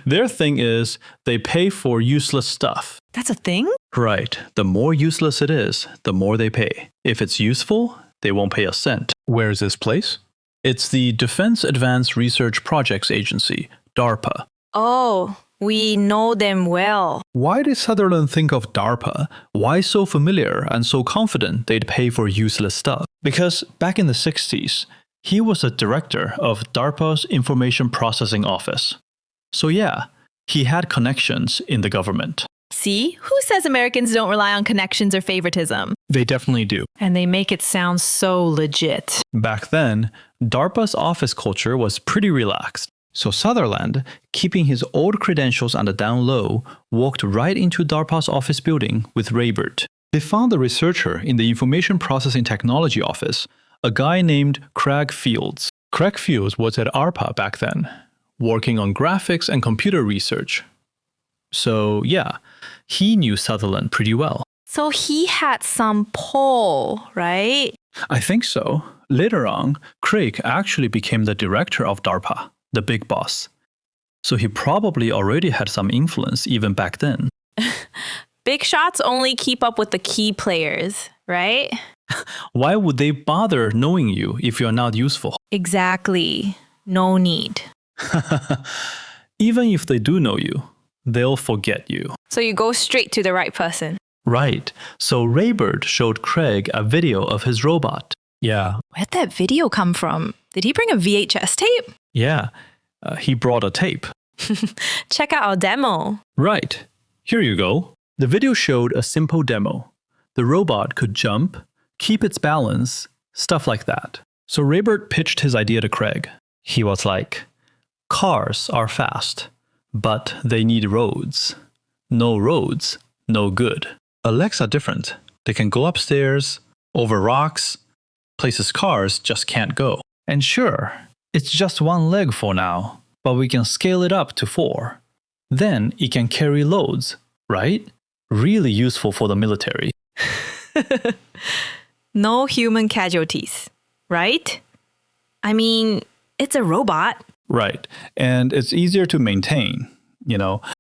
Their thing is, they pay for useless stuff. That's a thing? Right. The more useless it is, the more they pay. If it's useful, they won't pay a cent. Where's this place? It's the Defense Advanced Research Projects Agency, DARPA. Oh, we know them well. Why did Sutherland think of DARPA? Why so familiar and so confident they'd pay for useless stuff? Because back in the 60s, he was a director of DARPA's Information Processing Office. So yeah, he had connections in the government. See? Who says Americans don't rely on connections or favoritism? They definitely do. And they make it sound so legit. Back then, DARPA's office culture was pretty relaxed. So Sutherland, keeping his old credentials on the down low, walked right into DARPA's office building with Raybert. They found the researcher in the Information Processing Technology office, a guy named Craig Fields. Craig Fields was at ARPA back then, working on graphics and computer research. So yeah, he knew Sutherland pretty well. So he had some pull, right? I think so. Later on, Craig actually became the director of DARPA, the big boss. So he probably already had some influence even back then. Big shots only keep up with the key players, right? Why would they bother knowing you if you're not useful? Exactly. No need. Even if they do know you, they'll forget you. So you go straight to the right person. Right. So Raybert showed Craig a video of his robot. Yeah. Where'd that video come from? Did he bring a VHS tape? Yeah. He brought a tape. Check out our demo. Right. Here you go. The video showed a simple demo. The robot could jump, keep its balance, stuff like that. So Raybert pitched his idea to Craig. He was like, cars are fast, but they need roads. No roads, no good. Legs are different. They can go upstairs, over rocks, places cars just can't go. And sure, it's just one leg for now, but we can scale it up to 4. Then it can carry loads, right? Really useful for the military. No human casualties, right? I mean, it's a robot. Right. And it's easier to maintain,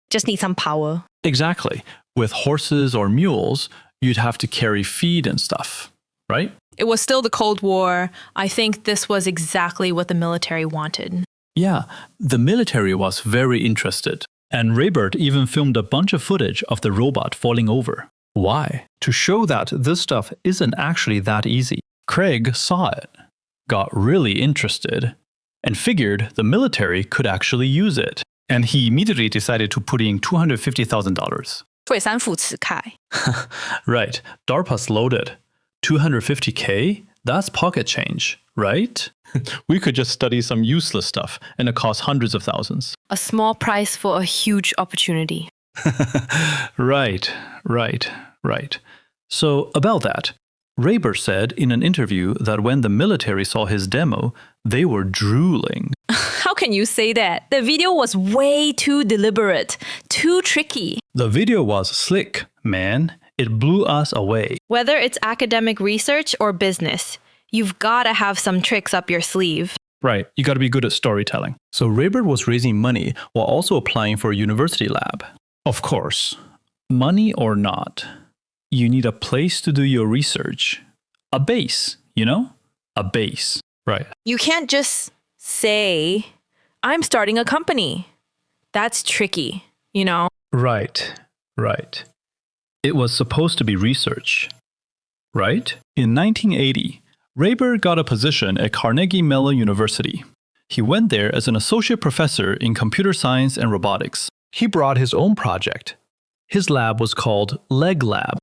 Just need some power. Exactly. With horses or mules, you'd have to carry feed and stuff, right? It was still the Cold War. I think this was exactly what the military wanted. Yeah, the military was very interested. And Raybert even filmed a bunch of footage of the robot falling over. Why? To show that this stuff isn't actually that easy. Craig saw it, got really interested, and figured the military could actually use it. And he immediately decided to put in $250,000. 退3副词凯. Right, DARPA's loaded. $250K? That's pocket change, right? We could just study some useless stuff and it costs hundreds of thousands. A small price for a huge opportunity. Right. So about that, Raybert said in an interview that when the military saw his demo, they were drooling. How can you say that? The video was way too deliberate, too tricky. The video was slick, man. It blew us away. Whether it's academic research or business, you've got to have some tricks up your sleeve. Right, you got to be good at storytelling. So Raybert was raising money while also applying for a university lab. Of course, money or not, you need a place to do your research. A base, A base. Right. You can't just say, I'm starting a company. That's tricky, Right. It was supposed to be research, right? In 1980, Raybert got a position at Carnegie Mellon University. He went there as an associate professor in computer science and robotics. He brought his own project. His lab was called Leg Lab.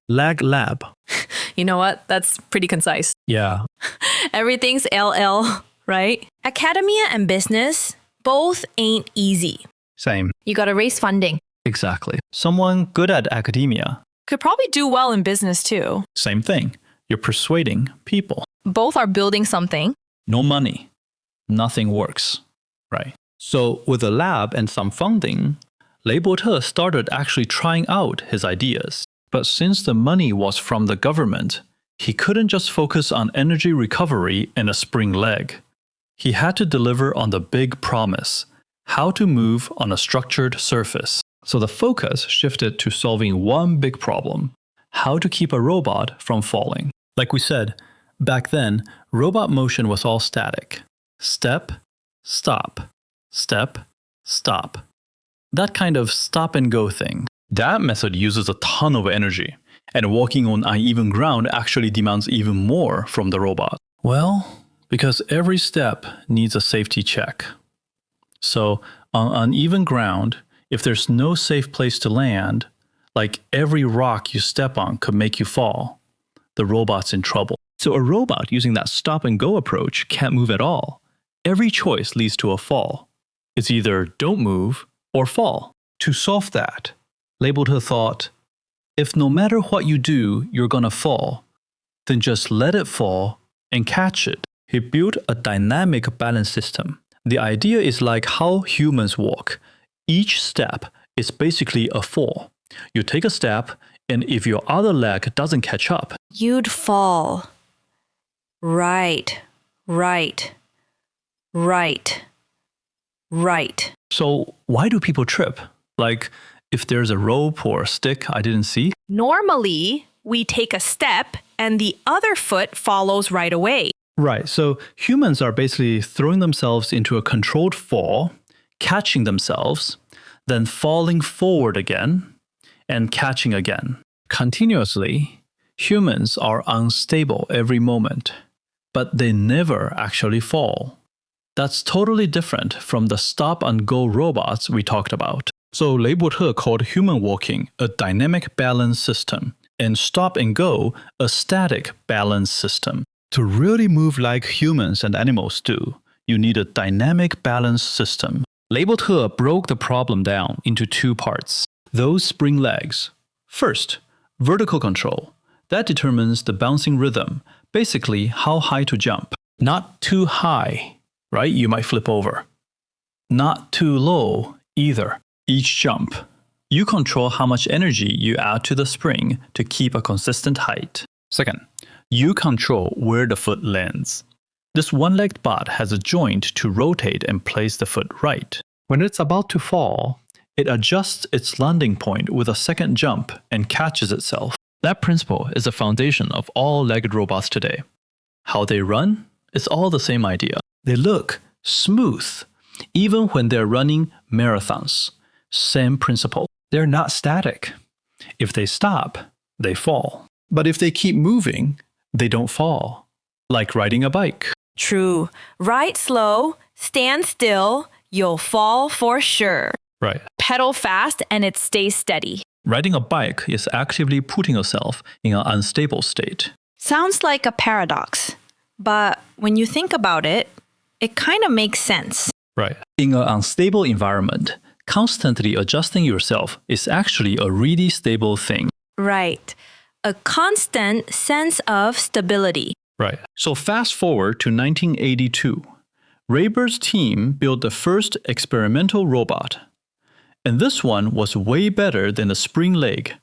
Leg Lab. You know what? That's pretty concise. Yeah. Everything's LL, right? Academia and business, both ain't easy. Same. You gotta raise funding. Exactly. Someone good at academia. Could probably do well in business too. Same thing. You're persuading people. Both are building something. No money. Nothing works. Right. So with a lab and some funding, Lei Bo-te started actually trying out his ideas. But since the money was from the government, he couldn't just focus on energy recovery and a spring leg. He had to deliver on the big promise, how to move on a structured surface. So the focus shifted to solving one big problem, how to keep a robot from falling. Like we said, back then, robot motion was all static. Step, stop, step, stop. That kind of stop and go thing. That method uses a ton of energy, and walking on uneven ground actually demands even more from the robot. Well, because every step needs a safety check. So on uneven ground, if there's no safe place to land, like every rock you step on could make you fall, the robot's in trouble. So a robot using that stop and go approach can't move at all. Every choice leads to a fall. It's either don't move or fall. To solve that, Lei Bo-te thought, if no matter what you do, you're gonna fall, then just let it fall and catch it. He built a dynamic balance system. The idea is like how humans walk. Each step is basically a fall. You take a step, and if your other leg doesn't catch up, You'd fall. Right. So why do people trip? Like, if there's a rope or a stick I didn't see? Normally, we take a step and the other foot follows right away. Right, so humans are basically throwing themselves into a controlled fall, catching themselves, then falling forward again, and catching again. Continuously, Humans are unstable every moment, but they never actually fall. That's totally different from the stop-and-go robots we talked about. So Lei Bo-te called human walking a dynamic balance system, and stop-and-go a static balance system. To really move like humans and animals do, you need a dynamic balance system. Lei Bo-te broke the problem down into two parts. Those spring legs. First, vertical control. That determines the bouncing rhythm, basically how high to jump. Not too high, right? You might flip over. Not too low either. Each jump, you control how much energy you add to the spring to keep a consistent height. Second, you control where the foot lands. This one-legged bot has a joint to rotate and place the foot right. When it's about to fall, it adjusts its landing point with a second jump and catches itself. That principle is the foundation of all legged robots today. How they run? It's all the same idea. They look smooth, even when they're running marathons. Same principle. They're not static. If they stop, they fall. But if they keep moving, they don't fall. Like riding a bike. True. Ride slow, stand still, you'll fall for sure. Right. Pedal fast and it stays steady. Riding a bike is actively putting yourself in an unstable state. Sounds like a paradox, but when you think about it, it kind of makes sense. Right. In an unstable environment, constantly adjusting yourself is actually a really stable thing. Right. A constant sense of stability. Right. So fast forward to 1982. Raybird's team built the first experimental robot. And this one was way better than the spring leg.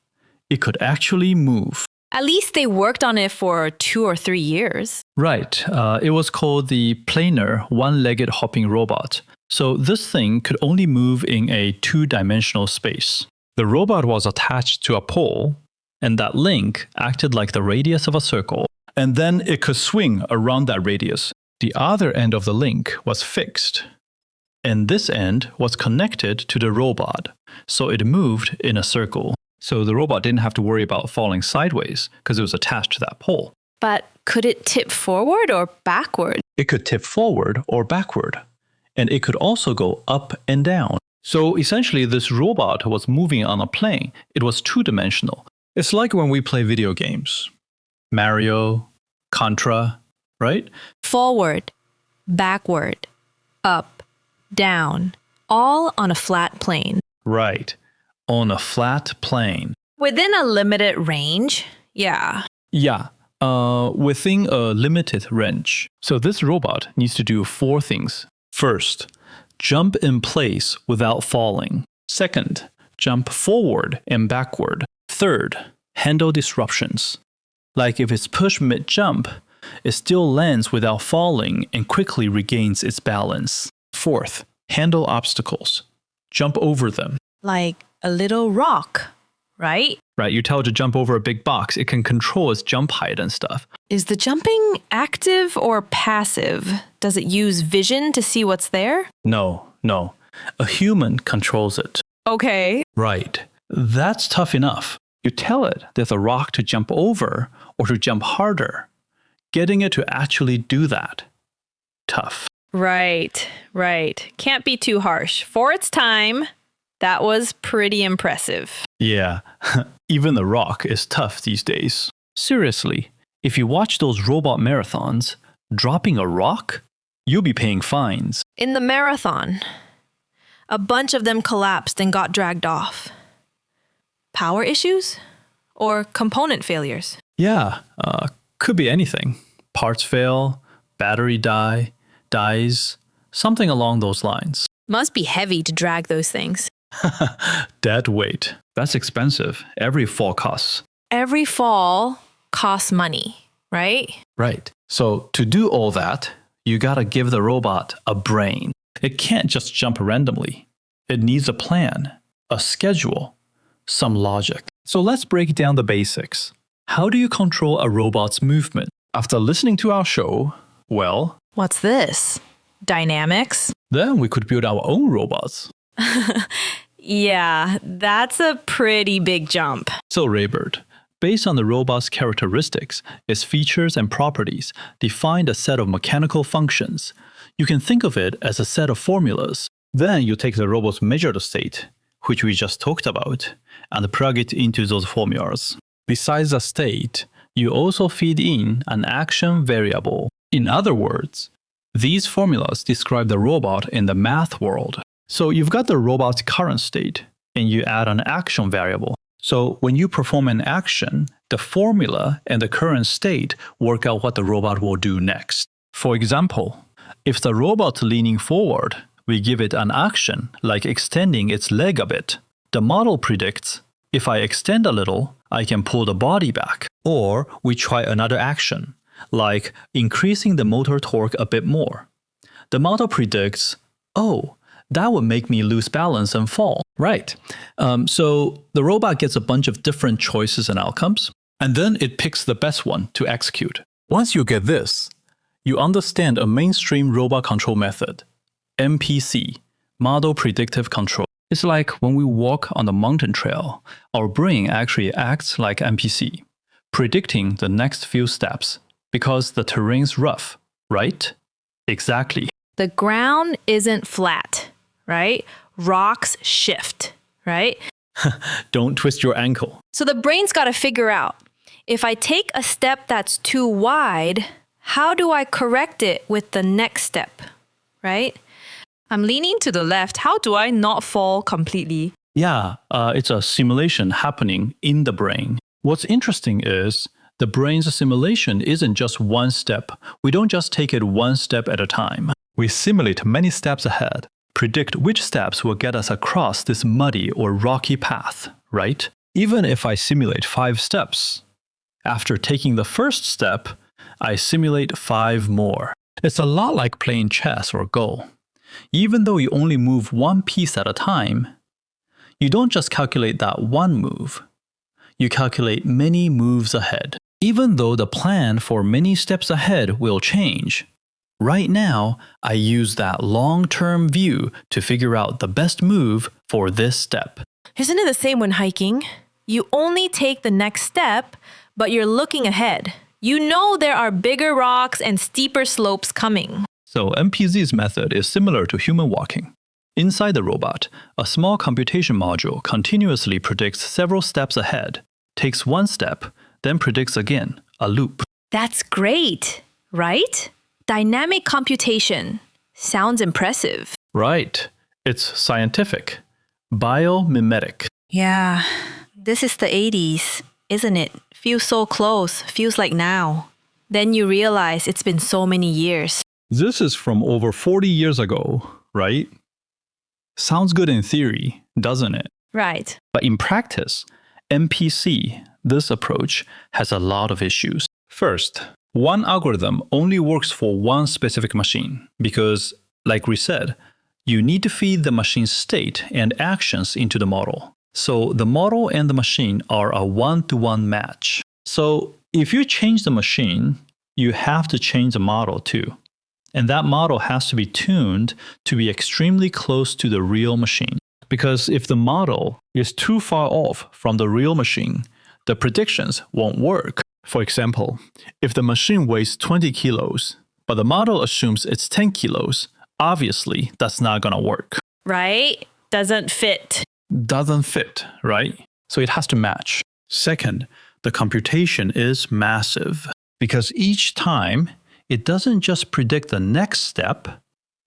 It could actually move. At least they worked on it for 2 or 3 years. Right. It was called the planar one-legged hopping robot. So this thing could only move in a two-dimensional space. The robot was attached to a pole, and that link acted like the radius of a circle. And then it could swing around that radius. The other end of the link was fixed. And this end was connected to the robot, so it moved in a circle. So the robot didn't have to worry about falling sideways because it was attached to that pole. But could it tip forward or backward? It could tip forward or backward. And it could also go up and down. So essentially, this robot was moving on a plane. It was two-dimensional. It's like when we play video games. Mario, Contra, right? Forward, backward, up, down, all on a flat plane. Right. On a flat plane. Within a limited range? Yeah. Yeah. Within a limited range. So this robot needs to do 4 things. First, jump in place without falling. Second, jump forward and backward. Third, handle disruptions. Like if it's pushed mid-jump, it still lands without falling and quickly regains its balance. Fourth, handle obstacles. Jump over them. Like a little rock, right? Right, you tell it to jump over a big box. It can control its jump height and stuff. Is the jumping active or passive? Does it use vision to see what's there? No. A human controls it. Okay. Right. That's tough enough. You tell it there's a rock to jump over or to jump harder. Getting it to actually do that. Tough. Right. Can't be too harsh. For its time, that was pretty impressive. Yeah, even the rock is tough these days. Seriously, if you watch those robot marathons, dropping a rock, you'll be paying fines. In the marathon, a bunch of them collapsed and got dragged off. Power issues? Or component failures? Yeah, could be anything. Parts fail, battery dies, something along those lines. Must be heavy to drag those things. Dead weight. That's expensive. Every fall costs. Every fall costs money, right? Right. So to do all that, you gotta give the robot a brain. It can't just jump randomly. It needs a plan, a schedule, some logic. So let's break down the basics. How do you control a robot's movement? After listening to our show, well, What's this? Dynamics? then we could build our own robots. Yeah, that's a pretty big jump. So Raybird, based on the robot's characteristics, its features and properties, define a set of mechanical functions. You can think of it as a set of formulas. Then you take the robot's measured state, which we just talked about, and plug it into those formulas. Besides the state, you also feed in an action variable. In other words, these formulas describe the robot in the math world. So you've got the robot's current state, and you add an action variable. So when you perform an action, the formula and the current state work out what the robot will do next. For example, if the robot's leaning forward, we give it an action like extending its leg a bit. The model predicts, if I extend a little, I can pull the body back. Or we try another action, like increasing the motor torque a bit more. The model predicts, oh, that would make me lose balance and fall. Right. So the robot gets a bunch of different choices and outcomes, and then it picks the best one to execute. Once you get this, you understand a mainstream robot control method, MPC, Model Predictive Control. It's like when we walk on the mountain trail, our brain actually acts like MPC, predicting the next few steps because the terrain's rough, right? Exactly. The ground isn't flat, right? Rocks shift, right? Don't twist your ankle. So the brain's got to figure out, if I take a step that's too wide, how do I correct it with the next step, right? I'm leaning to the left. How do I not fall completely? Yeah, it's a simulation happening in the brain. What's interesting is the brain's simulation isn't just one step. We don't just take it one step at a time. We simulate many steps ahead, predict which steps will get us across this muddy or rocky path, right? Even if I simulate 5 steps, after taking the first step, I simulate 5 more. It's a lot like playing chess or Go. Even though you only move one piece at a time, you don't just calculate that one move. You calculate many moves ahead. Even though the plan for many steps ahead will change, right now, I use that long-term view to figure out the best move for this step. Isn't it the same when hiking? You only take the next step, but you're looking ahead. You know there are bigger rocks and steeper slopes coming. So MPZ's method is similar to human walking. Inside the robot, a small computation module continuously predicts several steps ahead, takes one step, then predicts again, a loop. That's great, right? Dynamic computation. Sounds impressive. Right. It's scientific. Biomimetic. Yeah, this is the 80s, isn't it? Feels so close, feels like now. Then you realize it's been so many years. This is from over 40 years ago, right? Sounds good in theory, doesn't it? Right. But in practice, MPC, this approach, has a lot of issues. First, one algorithm only works for one specific machine because, like we said, you need to feed the machine's state and actions into the model. So the model and the machine are a one-to-one match. So if you change the machine, you have to change the model too. And that model has to be tuned to be extremely close to the real machine. Because if the model is too far off from the real machine, the predictions won't work. For example, if the machine weighs 20 kilos, but the model assumes it's 10 kilos, obviously that's not going to work. Right? Doesn't fit. Doesn't fit, right? So it has to match. Second, the computation is massive because each time it doesn't just predict the next step,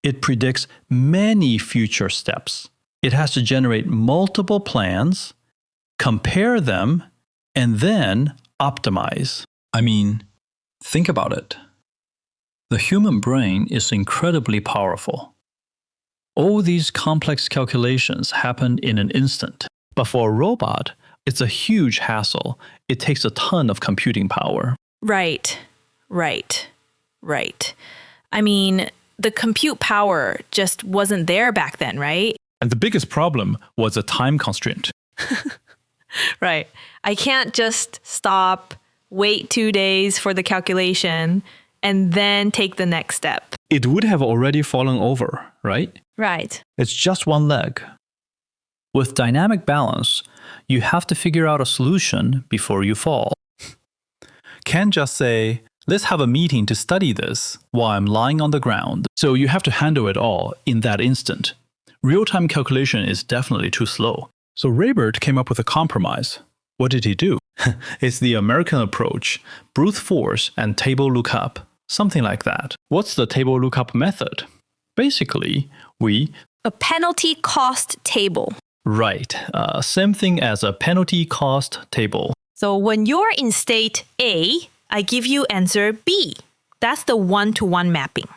it predicts many future steps. It has to generate multiple plans, compare them, and then optimize. I mean, think about it. The human brain is incredibly powerful. All these complex calculations happen in an instant. But for a robot, it's a huge hassle. It takes a ton of computing power. Right. I mean, the compute power just wasn't there back then, right? And the biggest problem was a time constraint. Right. I can't just stop, wait 2 days for the calculation, and then take the next step. It would have already fallen over, right? Right. It's just one leg. With dynamic balance, you have to figure out a solution before you fall. Can't just say, let's have a meeting to study this while I'm lying on the ground. So you have to handle it all in that instant. Real-time calculation is definitely too slow. So Raybert came up with a compromise. What did he do? It's the American approach, brute force and table lookup, something like that. What's the table lookup method? Basically, a penalty cost table. Right, same thing as a penalty cost table. So when you're in state A, I give you answer B. That's the one-to-one mapping,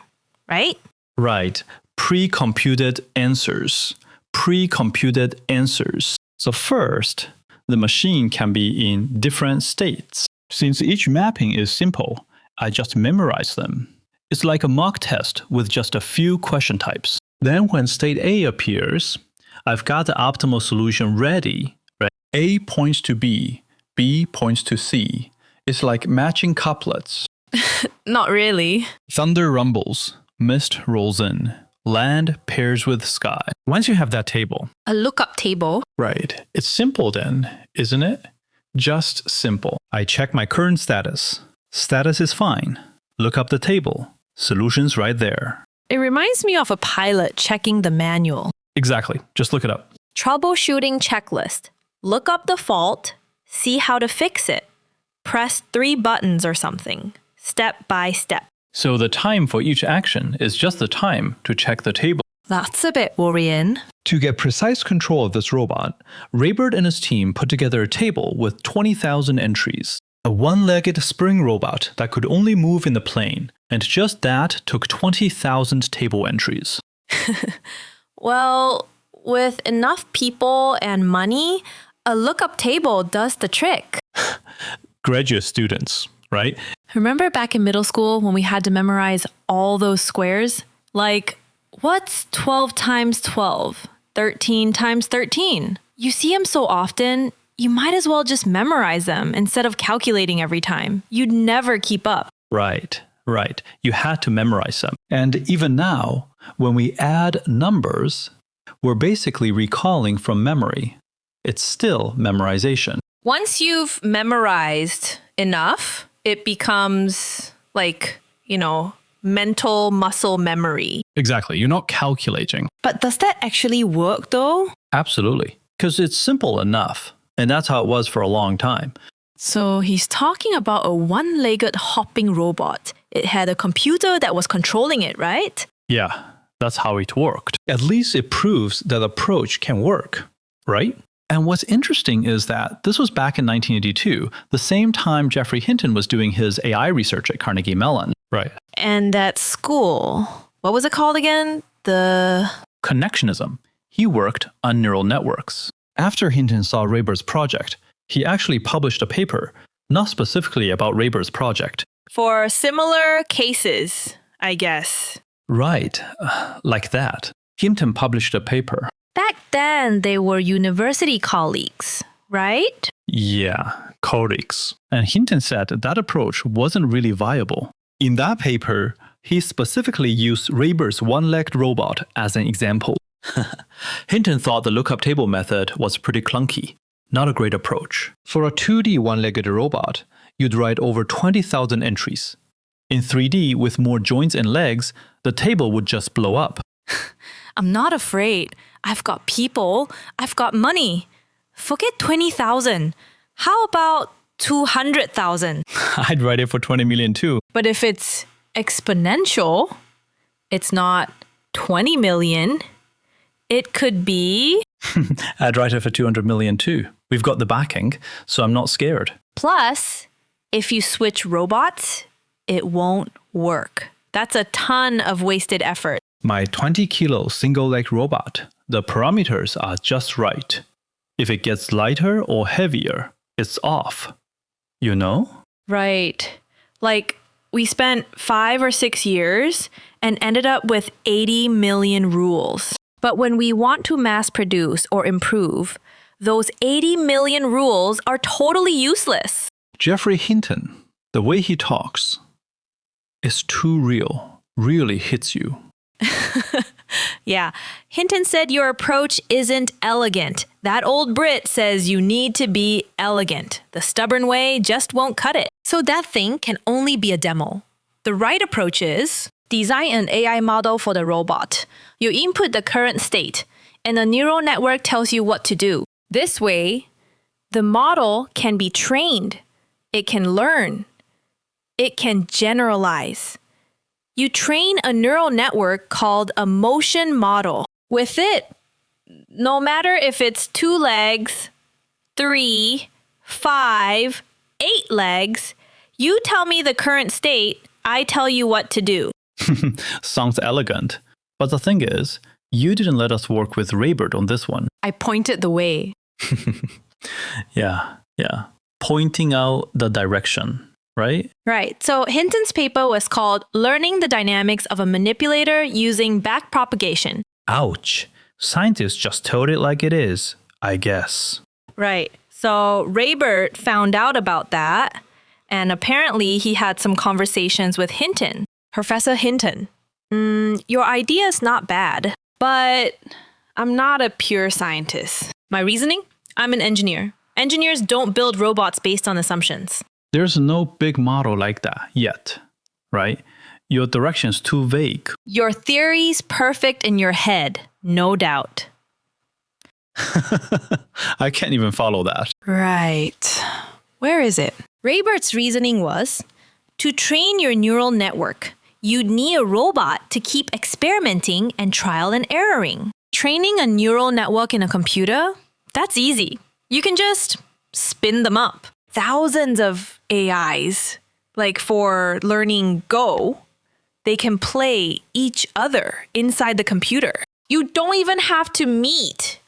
right? Right, pre-computed answers. Pre-computed answers. So first, the machine can be in different states. Since each mapping is simple, I just memorize them. It's like a mock test with just a few question types. Then when state A appears, I've got the optimal solution ready. Right? A points to B, B points to C. It's like matching couplets. Not really. Thunder rumbles, mist rolls in, land pairs with sky. Once you have that table. A lookup table. Right. It's simple then, isn't it? Just simple. I check my current status. Status is fine. Look up the table. Solution's right there. It reminds me of a pilot checking the manual. Exactly. Just look it up. Troubleshooting checklist. Look up the fault, see how to fix it. Press 3 buttons or something, step by step. So the time for each action is just the time to check the table. That's a bit worrying. To get precise control of this robot, Raybert and his team put together a table with 20,000 entries. A one-legged spring robot that could only move in the plane, and just that took 20,000 table entries. Well, with enough people and money, a lookup table does the trick. Graduate students, right? Remember back in middle school when we had to memorize all those squares? Like, what's 12 times 12? 13 times 13? You see them so often, you might as well just memorize them instead of calculating every time. You'd never keep up. Right. You had to memorize them. And even now, when we add numbers, we're basically recalling from memory. It's still memorization. Once you've memorized enough, it becomes like, mental muscle memory. Exactly. You're not calculating. But does that actually work though? Absolutely. Because it's simple enough. And that's how it was for a long time. So he's talking about a one-legged hopping robot. It had a computer that was controlling it, right? Yeah, that's how it worked. At least it proves that approach can work, right? And what's interesting is that this was back in 1982, the same time Geoffrey Hinton was doing his AI research at Carnegie Mellon. Right. And at school, what was it called again? The connectionism. He worked on neural networks. After Hinton saw Rayber's project, he actually published a paper, not specifically about Rayber's project. For similar cases, I guess. Right, like that. Hinton published a paper. Back then, they were university colleagues, right? Yeah, colleagues. And Hinton said that approach wasn't really viable. In that paper, he specifically used Rayber's one-legged robot as an example. Hinton thought the lookup table method was pretty clunky, not a great approach. For a 2D one-legged robot, you'd write over 20,000 entries. In 3D, with more joints and legs, the table would just blow up. I'm not afraid. I've got people. I've got money. Forget 20,000. How about 200,000? I'd write it for 20 million too. But if it's exponential, it's not 20 million. It could be... I'd write it for 200 million too. We've got the backing, so I'm not scared. Plus, if you switch robots, it won't work. That's a ton of wasted effort. My 20-kilo single-leg robot, the parameters are just right. If it gets lighter or heavier, it's off. You know? Right. Like, we spent 5 or 6 years and ended up with 80 million rules. But when we want to mass produce or improve, those 80 million rules are totally useless. Geoffrey Hinton, the way he talks is too real, really hits you. Yeah. Hinton said your approach isn't elegant. That old Brit says you need to be elegant. The stubborn way just won't cut it. So that thing can only be a demo. The right approach is design an AI model for the robot. You input the current state, and the neural network tells you what to do. This way, the model can be trained. It can learn. It can generalize. You train a neural network called a motion model. With it, no matter if it's 2 legs, 3, 5, 8 legs, you tell me the current state, I tell you what to do. Sounds elegant. But the thing is, you didn't let us work with Raybird on this one. I pointed the way. Yeah. Pointing out the direction, right? Right. So Hinton's paper was called Learning the Dynamics of a Manipulator Using Backpropagation. Ouch. Scientists just told it like it is, I guess. Right. So Raybird found out about that, and apparently he had some conversations with Hinton. Professor Hinton, your idea is not bad, but I'm not a pure scientist. My reasoning? I'm an engineer. Engineers don't build robots based on assumptions. There's no big model like that yet, right? Your direction's too vague. Your theory's perfect in your head, no doubt. I can't even follow that. Right. Where is it? Raybird's reasoning was, to train your neural network, you'd need a robot to keep experimenting and trial and erroring. Training a neural network in a computer? That's easy. You can just spin them up. Thousands of AIs, like for learning Go, they can play each other inside the computer. You don't even have to meet,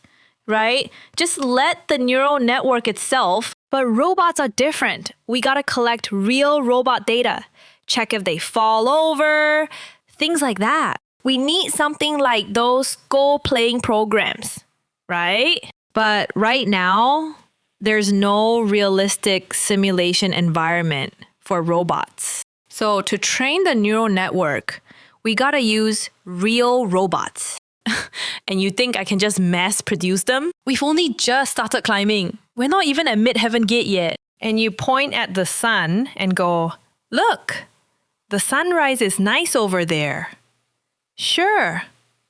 right? Just let the neural network itself. But robots are different. We gotta collect real robot data. Check if they fall over, things like that. We need something like those Go playing programs, right? But right now, there's no realistic simulation environment for robots. So to train the neural network, we gotta use real robots. And you think I can just mass produce them? We've only just started climbing. We're not even at Mid-Heaven Gate yet. And you point at the sun and go, look, the sunrise is nice over there. Sure,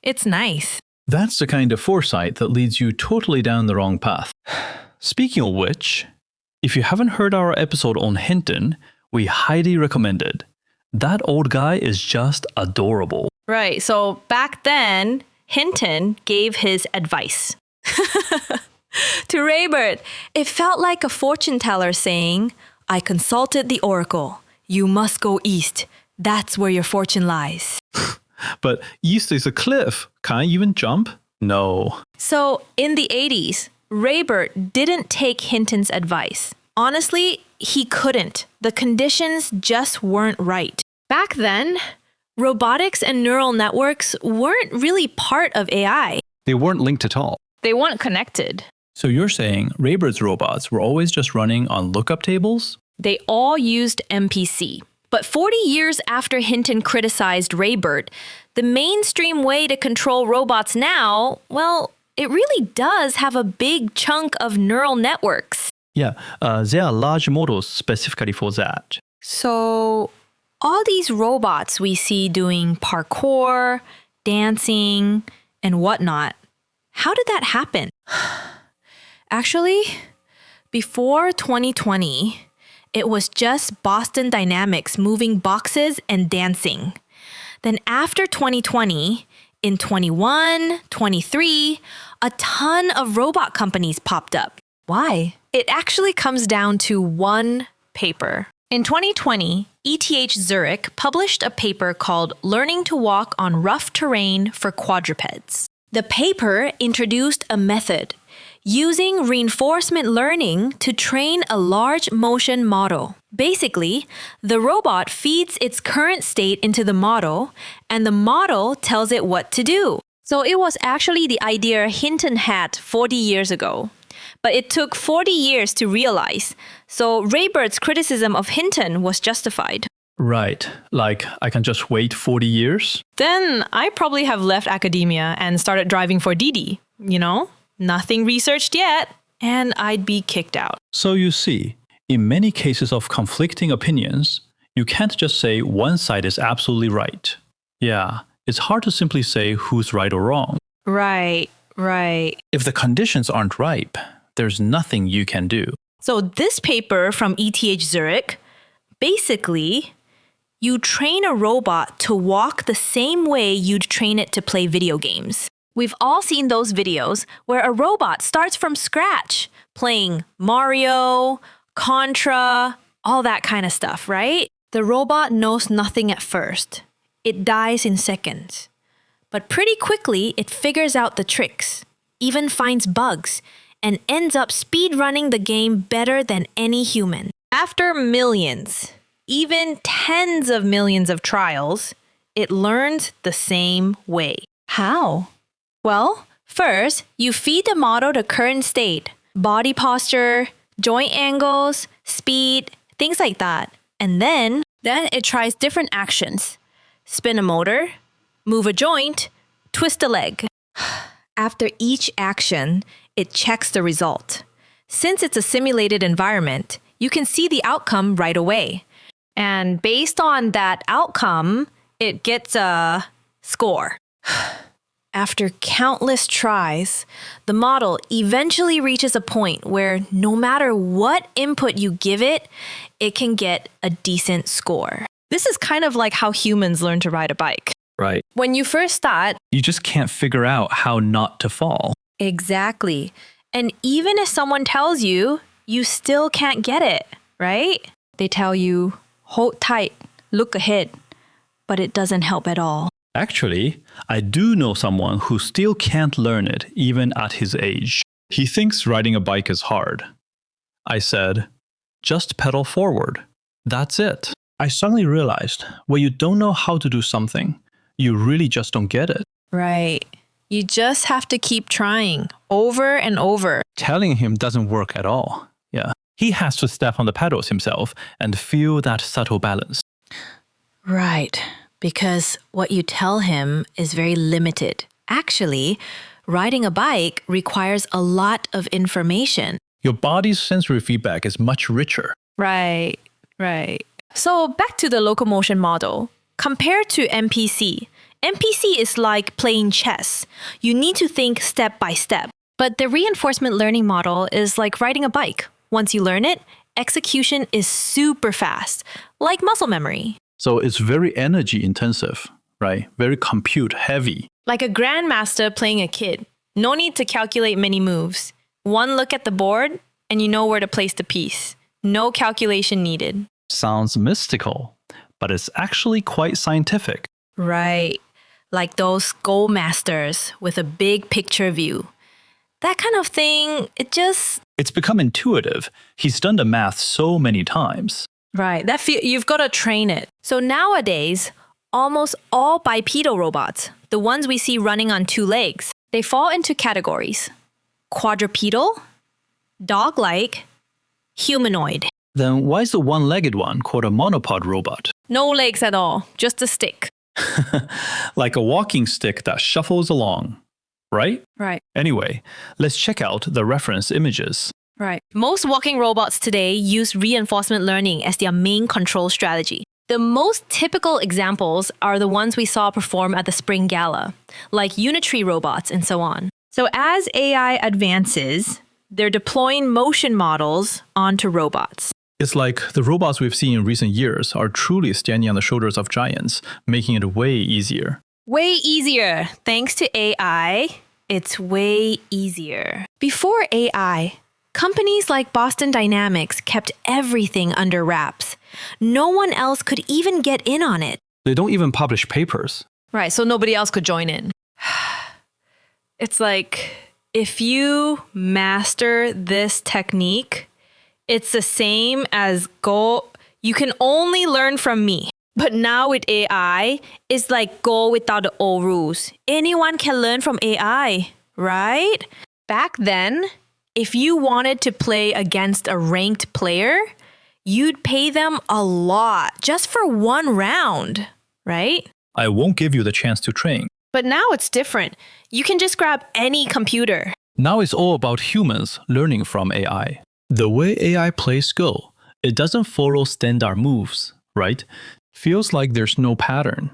it's nice. That's the kind of foresight that leads you totally down the wrong path. Speaking of which, if you haven't heard our episode on Hinton, we highly recommend it. That old guy is just adorable. Right, so back then, Hinton gave his advice. To Raybird, it felt like a fortune teller saying, I consulted the oracle. You must go east. That's where your fortune lies. But east is a cliff. Can't I even jump? No. So in the 80s, Raybird didn't take Hinton's advice. Honestly, he couldn't. The conditions just weren't right. Back then, robotics and neural networks weren't really part of AI. They weren't linked at all. They weren't connected. So you're saying Raybird's robots were always just running on lookup tables? They all used MPC. But 40 years after Hinton criticized Raybird, the mainstream way to control robots now, well, it really does have a big chunk of neural networks. Yeah, there are large models specifically for that. So all these robots we see doing parkour, dancing, and whatnot, how did that happen? Actually, before 2020, it was just Boston Dynamics moving boxes and dancing. Then after 2020, in 21, 23, a ton of robot companies popped up. Why? It actually comes down to one paper. In 2020, ETH Zurich published a paper called Learning to Walk on Rough Terrain for Quadrupeds. The paper introduced a method using reinforcement learning to train a large motion model. Basically, the robot feeds its current state into the model, and the model tells it what to do. So it was actually the idea Hinton had 40 years ago. But it took 40 years to realize, so Raybird's criticism of Hinton was justified. Right. Like I can just wait 40 years? Then I probably have left academia and started driving for Didi. Nothing researched yet, and I'd be kicked out. So you see, in many cases of conflicting opinions, you can't just say one side is absolutely right. Yeah, it's hard to simply say who's right or wrong. Right. If the conditions aren't ripe, there's nothing you can do. So this paper from ETH Zurich, basically, you train a robot to walk the same way you'd train it to play video games. We've all seen those videos where a robot starts from scratch, playing Mario, Contra, all that kind of stuff, right? The robot knows nothing at first. It dies in seconds. But pretty quickly, it figures out the tricks, even finds bugs, and ends up speedrunning the game better than any human. After millions, even tens of millions of trials, it learns the same way. How? Well, first, you feed the model the current state, body posture, joint angles, speed, things like that. And then it tries different actions. Spin a motor, move a joint, twist a leg. After each action, it checks the result. Since it's a simulated environment, you can see the outcome right away. And based on that outcome, it gets a score. After countless tries, the model eventually reaches a point where no matter what input you give it, it can get a decent score. This is kind of like how humans learn to ride a bike. Right. When you first start, You just can't figure out how not to fall. exactly. And even if someone tells you, you still can't get it, right? They tell you, hold tight, look ahead, but it doesn't help at all. Actually, I do know someone who still can't learn it even at his age. He thinks riding a bike is hard. I said, just pedal forward. That's it. I suddenly realized when you don't know how to do something, you really just don't get it. Right. You just have to keep trying over and over. Telling him doesn't work at all. Yeah. He has to step on the pedals himself and feel that subtle balance. Right. Because what you tell him is very limited. Actually, riding a bike requires a lot of information. Your body's sensory feedback is much richer. Right. So back to the locomotion model. Compared to MPC, MPC is like playing chess. You need to think step by step. But the reinforcement learning model is like riding a bike. Once you learn it, execution is super fast, like muscle memory. So it's very energy intensive, right? Very compute heavy. Like a grandmaster playing a kid. No need to calculate many moves. One look at the board, and you know where to place the piece. No calculation needed. Sounds mystical, but it's actually quite scientific. Right. Like those Go masters with a big picture view. That kind of thing, It's become intuitive. He's done the math so many times. Right. You've got to train it. So nowadays, almost all bipedal robots, the ones we see running on two legs, they fall into categories: quadrupedal, dog-like, humanoid. Then why is the one-legged one called a monopod robot? No legs at all, just a stick. Like a walking stick that shuffles along, right? Right. Anyway, let's check out the reference images. Right. Most walking robots today use reinforcement learning as their main control strategy. The most typical examples are the ones we saw perform at the Spring Gala, like unitary robots and so on. So as AI advances, they're deploying motion models onto robots. It's like the robots we've seen in recent years are truly standing on the shoulders of giants, making it way easier. Way easier. Thanks to AI, it's way easier. Before AI, companies like Boston Dynamics kept everything under wraps. No one else could even get in on it. They don't even publish papers. Right, so nobody else could join in. It's like, if you master this technique, it's the same as go. You can only learn from me. But now with AI, it's like go without the old rules. Anyone can learn from AI, right? Back then, if you wanted to play against a ranked player, you'd pay them a lot just for one round, right? I won't give you the chance to train. But now it's different. You can just grab any computer. Now it's all about humans learning from AI. The way AI plays Go, it doesn't follow standard moves, right? Feels like there's no pattern.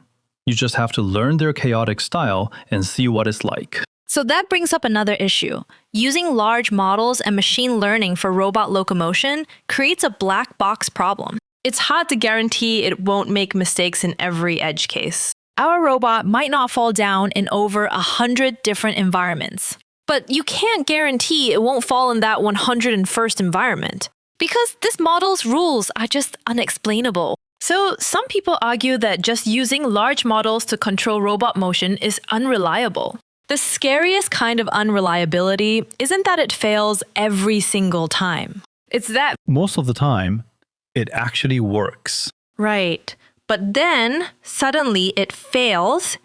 You just have to learn their chaotic style and see what it's like. So that brings up another issue. Using large models and machine learning for robot locomotion creates a black box problem. It's hard to guarantee it won't make mistakes in every edge case. Our robot might not fall down in over 100 different environments. But you can't guarantee it won't fall in that 101st environment. Because this model's rules are just unexplainable. So some people argue that just using large models to control robot motion is unreliable. The scariest kind of unreliability isn't that it fails every single time. It's that Most of the time, it actually works. right. But then suddenly it fails,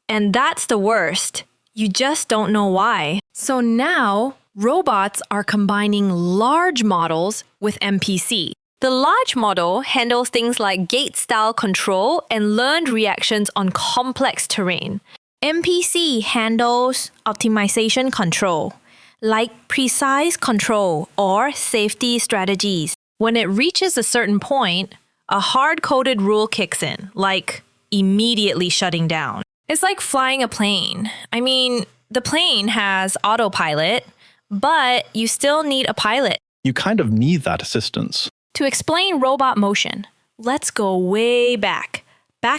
and that's the worst. You just don't know why. So now robots are combining large models with MPC. The large model handles things like gate-style control and learned reactions on complex terrain. MPC handles optimization control, like precise control or safety strategies. When it reaches a certain point, a hard-coded rule kicks in, like immediately shutting down. It's like flying a plane. I mean, the plane has autopilot, but you still need a pilot. You kind of need that assistance. To explain robot motion, let's go way back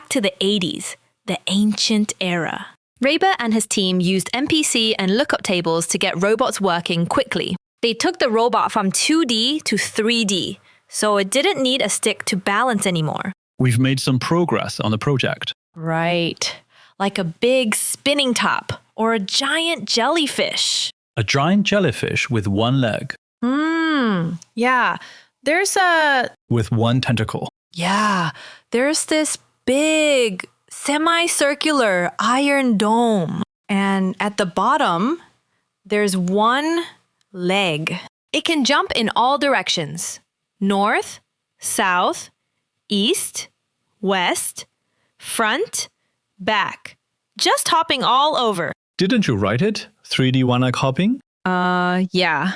to the 80s, the ancient era. Raber and his team used MPC and lookup tables to get robots working quickly. They took the robot from 2D to 3D, so it didn't need a stick to balance anymore. We've made some progress on the project. Right, like a big spinning top or a giant jellyfish. A giant jellyfish with one leg. Yeah. With one tentacle. Yeah, there's this big semicircular iron dome. And at the bottom, there's one leg. It can jump in all directions. North, south, east, west, front, back. Just hopping all over. Didn't you write it? 3D one-leg hopping? Yeah.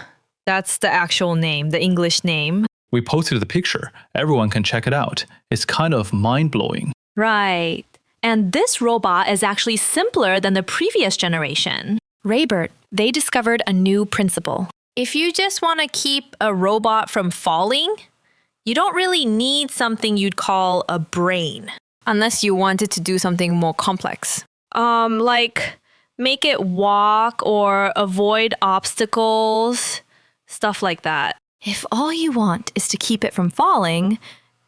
That's the actual name, the English name. We posted the picture. Everyone can check it out. It's kind of mind-blowing. Right. And this robot is actually simpler than the previous generation. Raybert, they discovered a new principle. If you just want to keep a robot from falling, you don't really need something you'd call a brain, unless you wanted to do something more complex. Like make it walk or avoid obstacles, stuff like that. If all you want is to keep it from falling,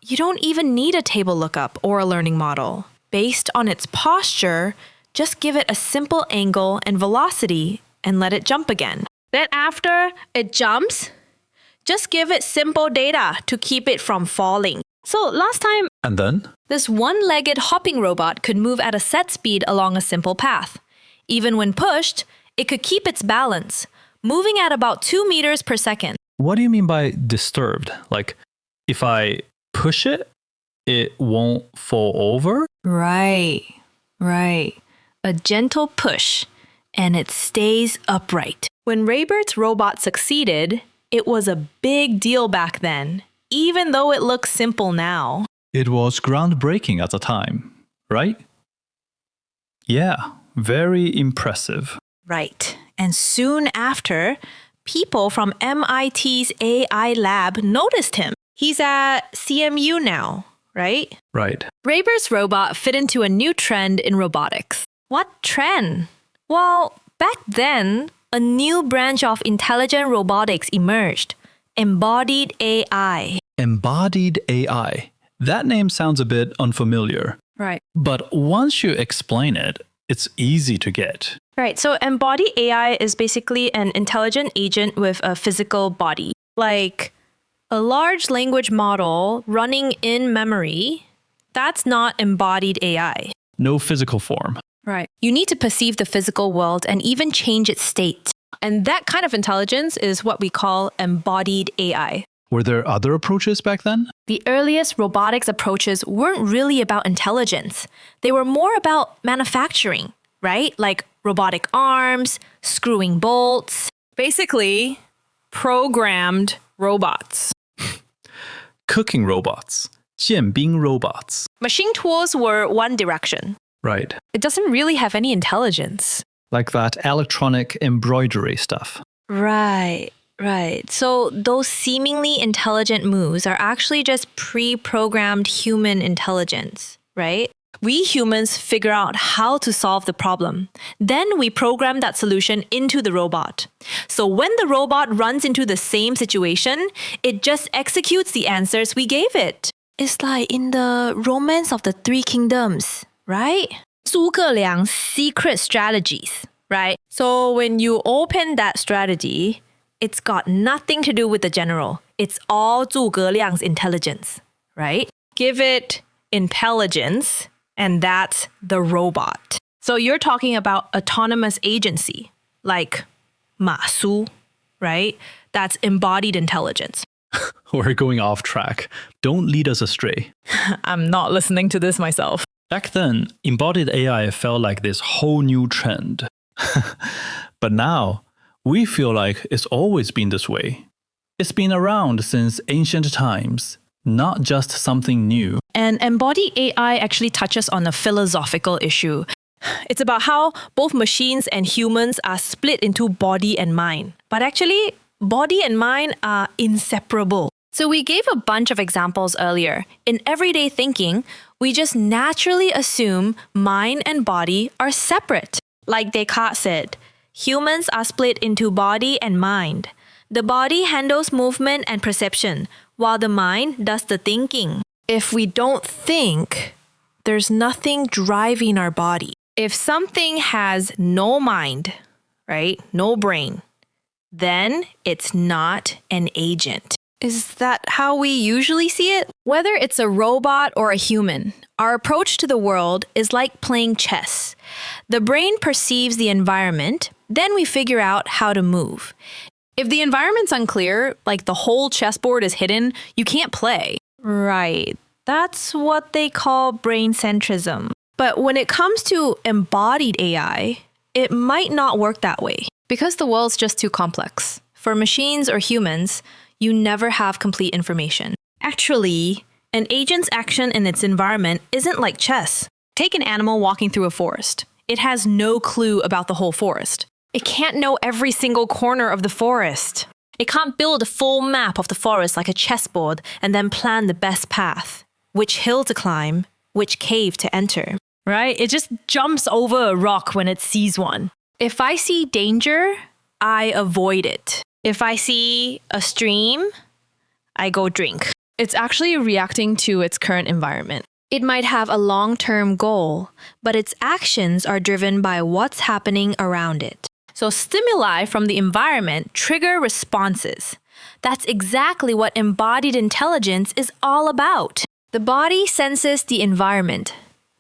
you don't even need a table lookup or a learning model. Based on its posture, just give it a simple angle and velocity and let it jump again. Then after it jumps, just give it simple data to keep it from falling. So last time, And then? this one-legged hopping robot could move at a set speed along a simple path. Even when pushed, it could keep its balance, moving at about 2 meters per second. What do you mean by disturbed? Like, if I push it, it won't fall over? Right. A gentle push, and it stays upright. When Raybert's robot succeeded, it was a big deal back then, even though it looks simple now. It was groundbreaking at the time, right? Yeah, very impressive. Right. And soon after, people from MIT's AI lab noticed him. He's at CMU now, right? Right. Rayber's robot fit into a new trend in robotics. What trend? Well, back then, a new branch of intelligent robotics emerged. Embodied AI. Embodied AI. That name sounds a bit unfamiliar. Right. But once you explain it, it's easy to get. Right. So embodied AI is basically an intelligent agent with a physical body. Like a large language model running in memory, that's not embodied AI. No physical form. Right. You need to perceive the physical world and even change its state. And that kind of intelligence is what we call embodied AI. Were there other approaches back then? The earliest robotics approaches weren't really about intelligence. They were more about manufacturing, right? Like robotic arms, screwing bolts. Basically, programmed robots. Cooking robots, 煎饼 robots. Machine tools were one direction. Right. It doesn't really have any intelligence. Like that electronic embroidery stuff. Right. So those seemingly intelligent moves are actually just pre-programmed human intelligence, right? We humans figure out how to solve the problem. Then we program that solution into the robot. So when the robot runs into the same situation, it just executes the answers we gave it. It's like in the Romance of the Three Kingdoms, right? 诸葛亮 secret strategies, right? So when you open that strategy, it's got nothing to do with the general. It's all 诸葛亮's intelligence, right? Give it intelligence, and that's the robot. So you're talking about autonomous agency, like 马苏, right? That's embodied intelligence. We're going off track. Don't lead us astray. I'm not listening to this myself. Back then, embodied AI felt like this whole new trend. But now, we feel like it's always been this way. It's been around since ancient times, not just something new. And embodied AI actually touches on a philosophical issue. It's about how both machines and humans are split into body and mind. But actually, body and mind are inseparable. So we gave a bunch of examples earlier. In everyday thinking, we just naturally assume mind and body are separate. Like Descartes said, humans are split into body and mind. The body handles movement and perception, while the mind does the thinking. If we don't think, there's nothing driving our body. If something has no mind, right, no brain, then it's not an agent. Is that how we usually see it? Whether it's a robot or a human, our approach to the world is like playing chess. The brain perceives the environment, then we figure out how to move. If the environment's unclear, like the whole chessboard is hidden, you can't play. Right. That's what they call brain centrism. But when it comes to embodied AI, it might not work that way because the world's just too complex. For machines or humans, you never have complete information. Actually, an agent's action in its environment isn't like chess. Take an animal walking through a forest. It has no clue about the whole forest. It can't know every single corner of the forest. It can't build a full map of the forest like a chessboard and then plan the best path, which hill to climb, which cave to enter. Right? It just jumps over a rock when it sees one. If I see danger, I avoid it. If I see a stream, I go drink. It's actually reacting to its current environment. It might have a long-term goal, but its actions are driven by what's happening around it. So stimuli from the environment trigger responses. That's exactly what embodied intelligence is all about. The body senses the environment.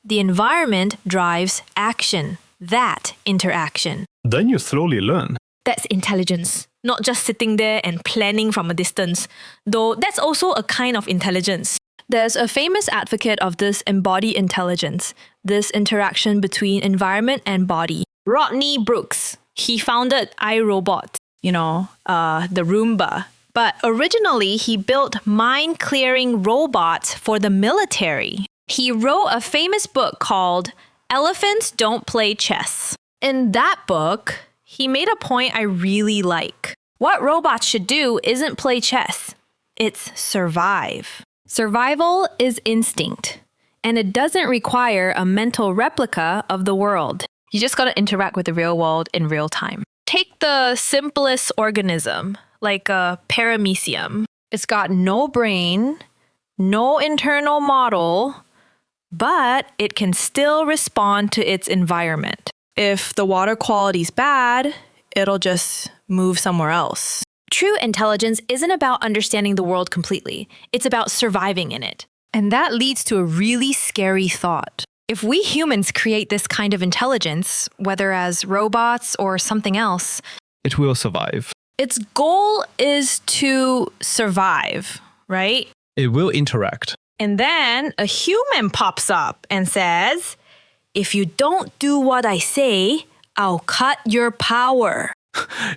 The environment drives action. That interaction. Then you slowly learn. That's intelligence. Not just sitting there and planning from a distance, though that's also a kind of intelligence. There's a famous advocate of this embodied intelligence, this interaction between environment and body. Rodney Brooks. He founded iRobot, the Roomba. But originally, he built mind-clearing robots for the military. He wrote a famous book called Elephants Don't Play Chess. In that book, he made a point I really like. What robots should do isn't play chess. It's survive. Survival is instinct, and it doesn't require a mental replica of the world. You just gotta interact with the real world in real time. Take the simplest organism, like a paramecium. It's got no brain, no internal model, but it can still respond to its environment. If the water quality's bad, it'll just move somewhere else. True intelligence isn't about understanding the world completely. It's about surviving in it. And that leads to a really scary thought. If we humans create this kind of intelligence, whether as robots or something else, It will survive. Its goal is to survive, right? It will interact. And then a human pops up and says, if you don't do what I say, I'll cut your power.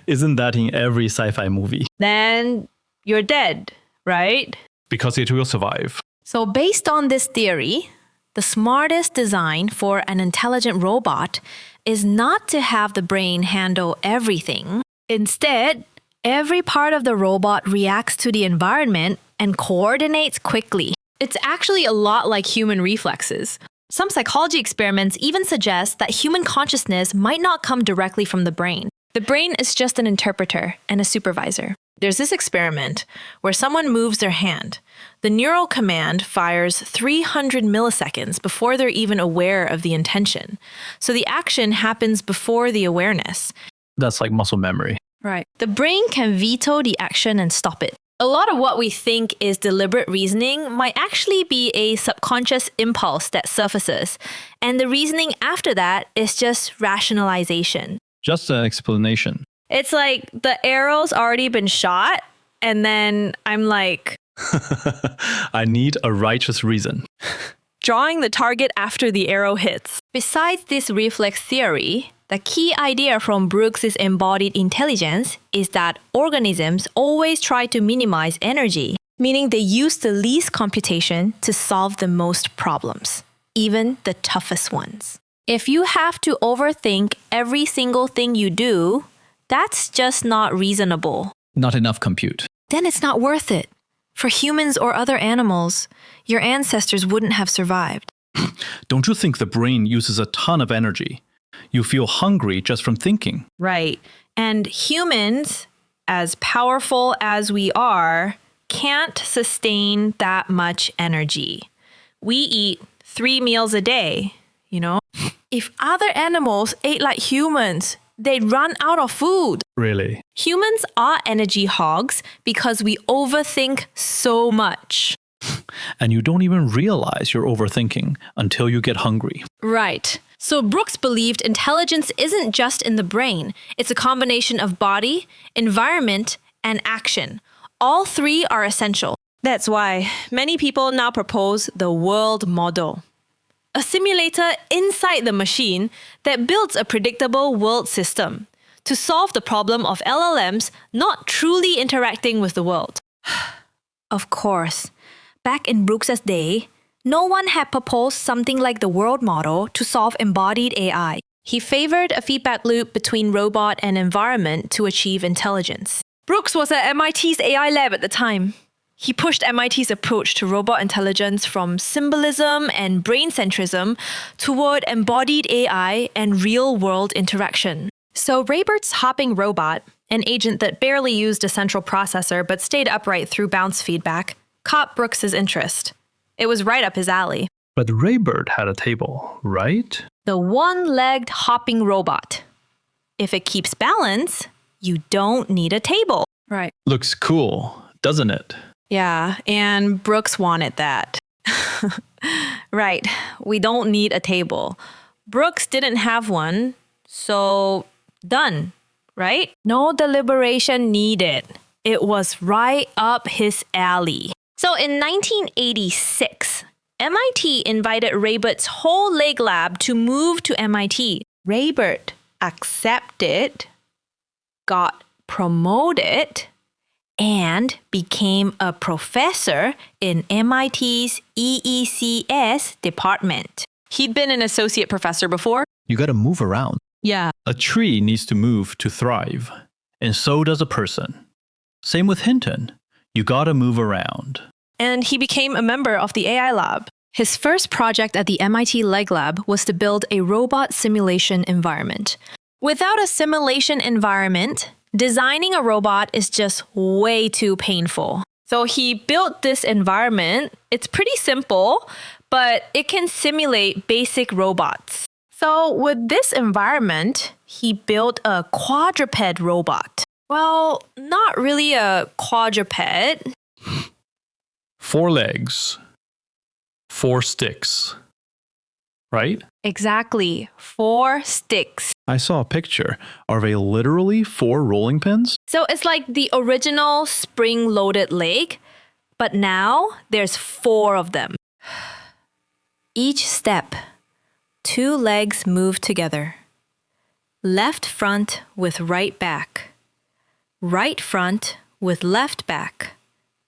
Isn't that in every sci-fi movie? Then you're dead, right? Because it will survive. So based on this theory, the smartest design for an intelligent robot is not to have the brain handle everything. Instead, every part of the robot reacts to the environment and coordinates quickly. It's actually a lot like human reflexes. Some psychology experiments even suggest that human consciousness might not come directly from the brain. The brain is just an interpreter and a supervisor. There's this experiment where someone moves their hand. The neural command fires 300 milliseconds before they're even aware of the intention. So the action happens before the awareness. That's like muscle memory. Right. The brain can veto the action and stop it. A lot of what we think is deliberate reasoning might actually be a subconscious impulse that surfaces, and the reasoning after that is just rationalization. Just an explanation. It's like the arrow's already been shot, and then I'm like, I need a righteous reason. drawing the target after the arrow hits. Besides this reflex theory, the key idea from Brooks's embodied intelligence is that organisms always try to minimize energy, meaning they use the least computation to solve the most problems, even the toughest ones. If you have to overthink every single thing you do, that's just not reasonable. Not enough compute. Then it's not worth it. For humans or other animals, your ancestors wouldn't have survived. Don't you think the brain uses a ton of energy? You feel hungry just from thinking. Right. And humans, as powerful as we are, can't sustain that much energy. We eat 3 meals a day, you know? If other animals ate like humans, they'd run out of food. Really? Humans are energy hogs because we overthink so much. And you don't even realize you're overthinking until you get hungry. Right. So Brooks believed intelligence isn't just in the brain. It's a combination of body, environment, and action. All three are essential. That's why many people now propose the world model, a simulator inside the machine that builds a predictable world system to solve the problem of LLMs not truly interacting with the world. Of course, back in Brooks's day, no one had proposed something like the world model to solve embodied AI. He favored a feedback loop between robot and environment to achieve intelligence. Brooks was at MIT's AI lab at the time. He pushed MIT's approach to robot intelligence from symbolism and brain-centrism toward embodied AI and real-world interaction. So Raybert's hopping robot, an agent that barely used a central processor but stayed upright through bounce feedback, caught Brooks's interest. It was right up his alley. But Raybird had a table, right? The one-legged hopping robot. If it keeps balance, you don't need a table. Right. Looks cool, doesn't it? Yeah, and Brooks wanted that. Right, we don't need a table. Brooks didn't have one, so done, right? No deliberation needed. It was right up his alley. So in 1986, MIT invited Raybert's whole leg lab to move to MIT. Raybert accepted, got promoted, and became a professor in MIT's EECS department. He'd been an associate professor before. You gotta move around. Yeah. A tree needs to move to thrive, and so does a person. Same with Hinton. You gotta move around. And he became a member of the AI lab. His first project at the MIT Leg Lab was to build a robot simulation environment. Without a simulation environment, designing a robot is just way too painful. So he built this environment. It's pretty simple, but it can simulate basic robots. So with this environment, he built a quadruped robot. Well, not really a quadruped. 4 legs, 4 sticks, right? Exactly, 4 sticks. I saw a picture. Are they literally 4 rolling pins? So it's like the original spring-loaded leg, but now there's 4 of them. Each step, 2 legs move together. Left front with right back. Right front with left back.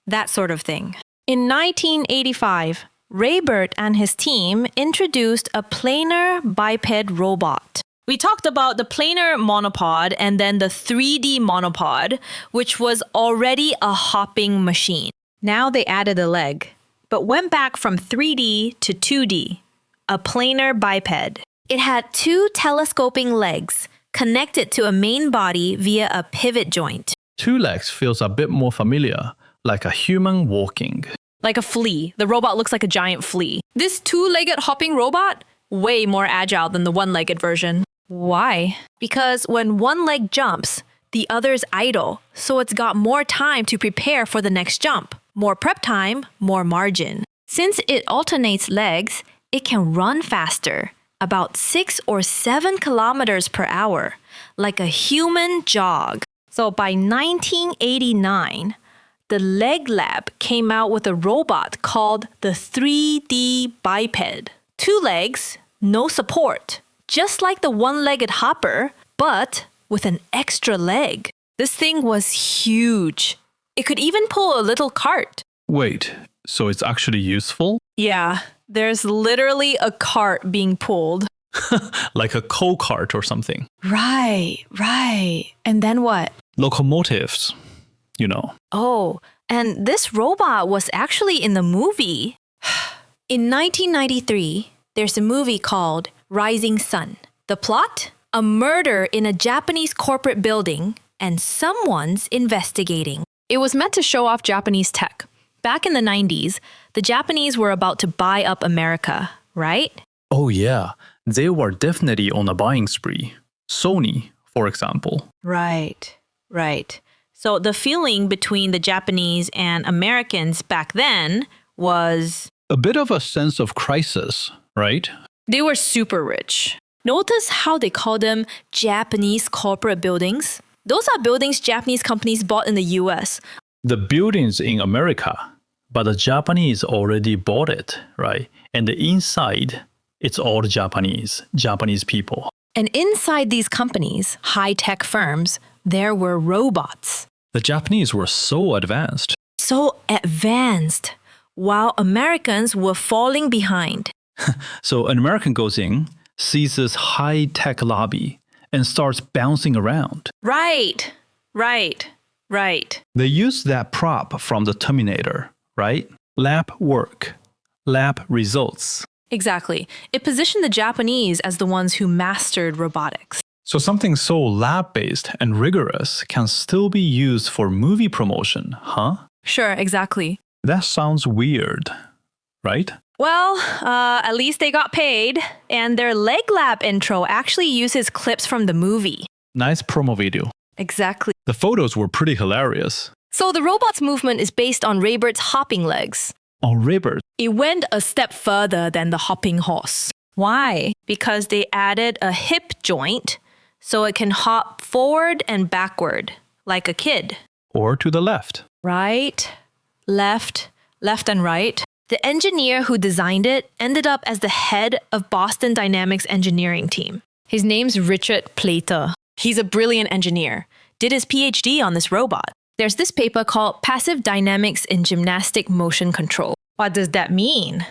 That sort of thing. In 1985, Raybert and his team introduced a planar biped robot. We talked about the planar monopod and then the 3D monopod, which was already a hopping machine. Now they added a leg, but went back from 3D to 2D, a planar biped. It had 2 telescoping legs connected to a main body via a pivot joint. 2 legs feels a bit more familiar, like a human walking. Like a flea. The robot looks like a giant flea. This 2-legged hopping robot, way more agile than the 1-legged version. Why? Because when one leg jumps, the other's idle, so it's got more time to prepare for the next jump. More prep time, more margin. Since it alternates legs, it can run faster, about 6 or 7 kilometers per hour, like a human jog. So by 1989, the Leg Lab came out with a robot called the 3D biped. 2 legs, no support. Just like the 1-legged hopper, but with an extra leg. This thing was huge. It could even pull a little cart. Wait, so it's actually useful? Yeah, there's literally a cart being pulled. Like a coal cart or something. Right. And then what? Locomotives, you know. Oh, and this robot was actually in the movie. In 1993, there's a movie called Rising Sun. The plot? A murder in a Japanese corporate building, and someone's investigating. It was meant to show off Japanese tech. Back in the 90s, the Japanese were about to buy up America, right? Oh yeah, they were definitely on a buying spree. Sony, for example. Right. So the feeling between the Japanese and Americans back then was A bit of a sense of crisis, right? they were super rich. Notice how they call them Japanese corporate buildings? Those are buildings Japanese companies bought in the US. The buildings in America, but the Japanese already bought it, right? And the inside, it's all Japanese people. And inside these companies, high-tech firms, there were robots. The Japanese were so advanced. So advanced, while Americans were falling behind. So an American goes in, sees this high-tech lobby, and starts bouncing around. Right. They use that prop from the Terminator, right? Lab work, lab results. Exactly. It positioned the Japanese as the ones who mastered robotics. So something so lab-based and rigorous can still be used for movie promotion, huh? Sure, exactly. That sounds weird, right? Well, at least they got paid. And their Leg Lab intro actually uses clips from the movie. Nice promo video. Exactly. The photos were pretty hilarious. So the robot's movement is based on Raybert's hopping legs. On Raybert, It went a step further than the hopping horse. Why? Because they added a hip joint so it can hop forward and backward, like a kid. or to the left. Right, left and right. The engineer who designed it ended up as the head of Boston Dynamics engineering team. His name's Richard Plater. He's a brilliant engineer. Did his PhD on this robot. There's this paper called Passive Dynamics in Gymnastic Motion Control. What does that mean?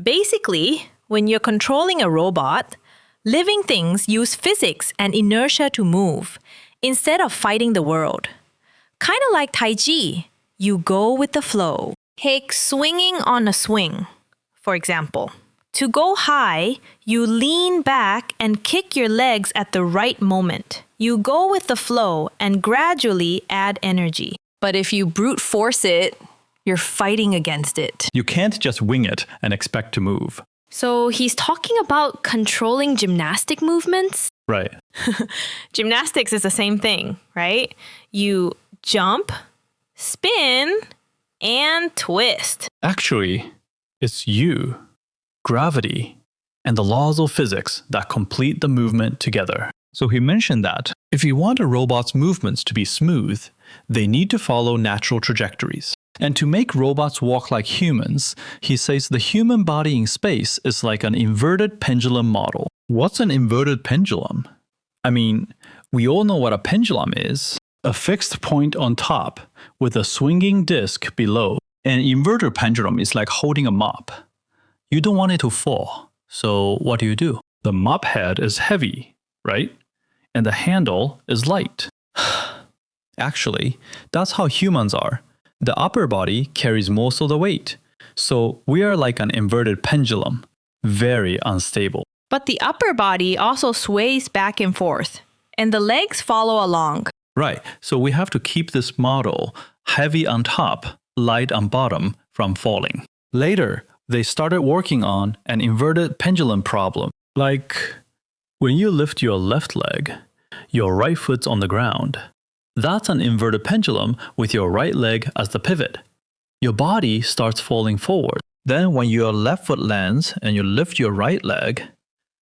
Basically, when you're controlling a robot, living things use physics and inertia to move instead of fighting the world. Kind of like Tai Chi, you go with the flow. Take swinging on a swing, for example. To go high, you lean back and kick your legs at the right moment. You go with the flow and gradually add energy. But if you brute force it, you're fighting against it. You can't just wing it and expect to move. So he's talking about controlling gymnastic movements. Right. Gymnastics is the same thing, right? You jump, spin, and twist. Actually, it's you, gravity, and the laws of physics that complete the movement together. So he mentioned that if you want a robot's movements to be smooth, they need to follow natural trajectories. And to make robots walk like humans, he says the human body in space is like an inverted pendulum model. What's an inverted pendulum? I mean, we all know what a pendulum is. A fixed point on top with a swinging disc below. An inverted pendulum is like holding a mop. You don't want it to fall. So what do? The mop head is heavy, right? And the handle is light. Actually, that's how humans are. The upper body carries most of the weight. So we are like an inverted pendulum, very unstable. But the upper body also sways back and forth, and the legs follow along. Right, so we have to keep this model heavy on top, light on bottom from falling. Later, they started working on an inverted pendulum problem. Like, when you lift your left leg, your right foot's on the ground. That's an inverted pendulum with your right leg as the pivot. Your body starts falling forward. Then when your left foot lands and you lift your right leg,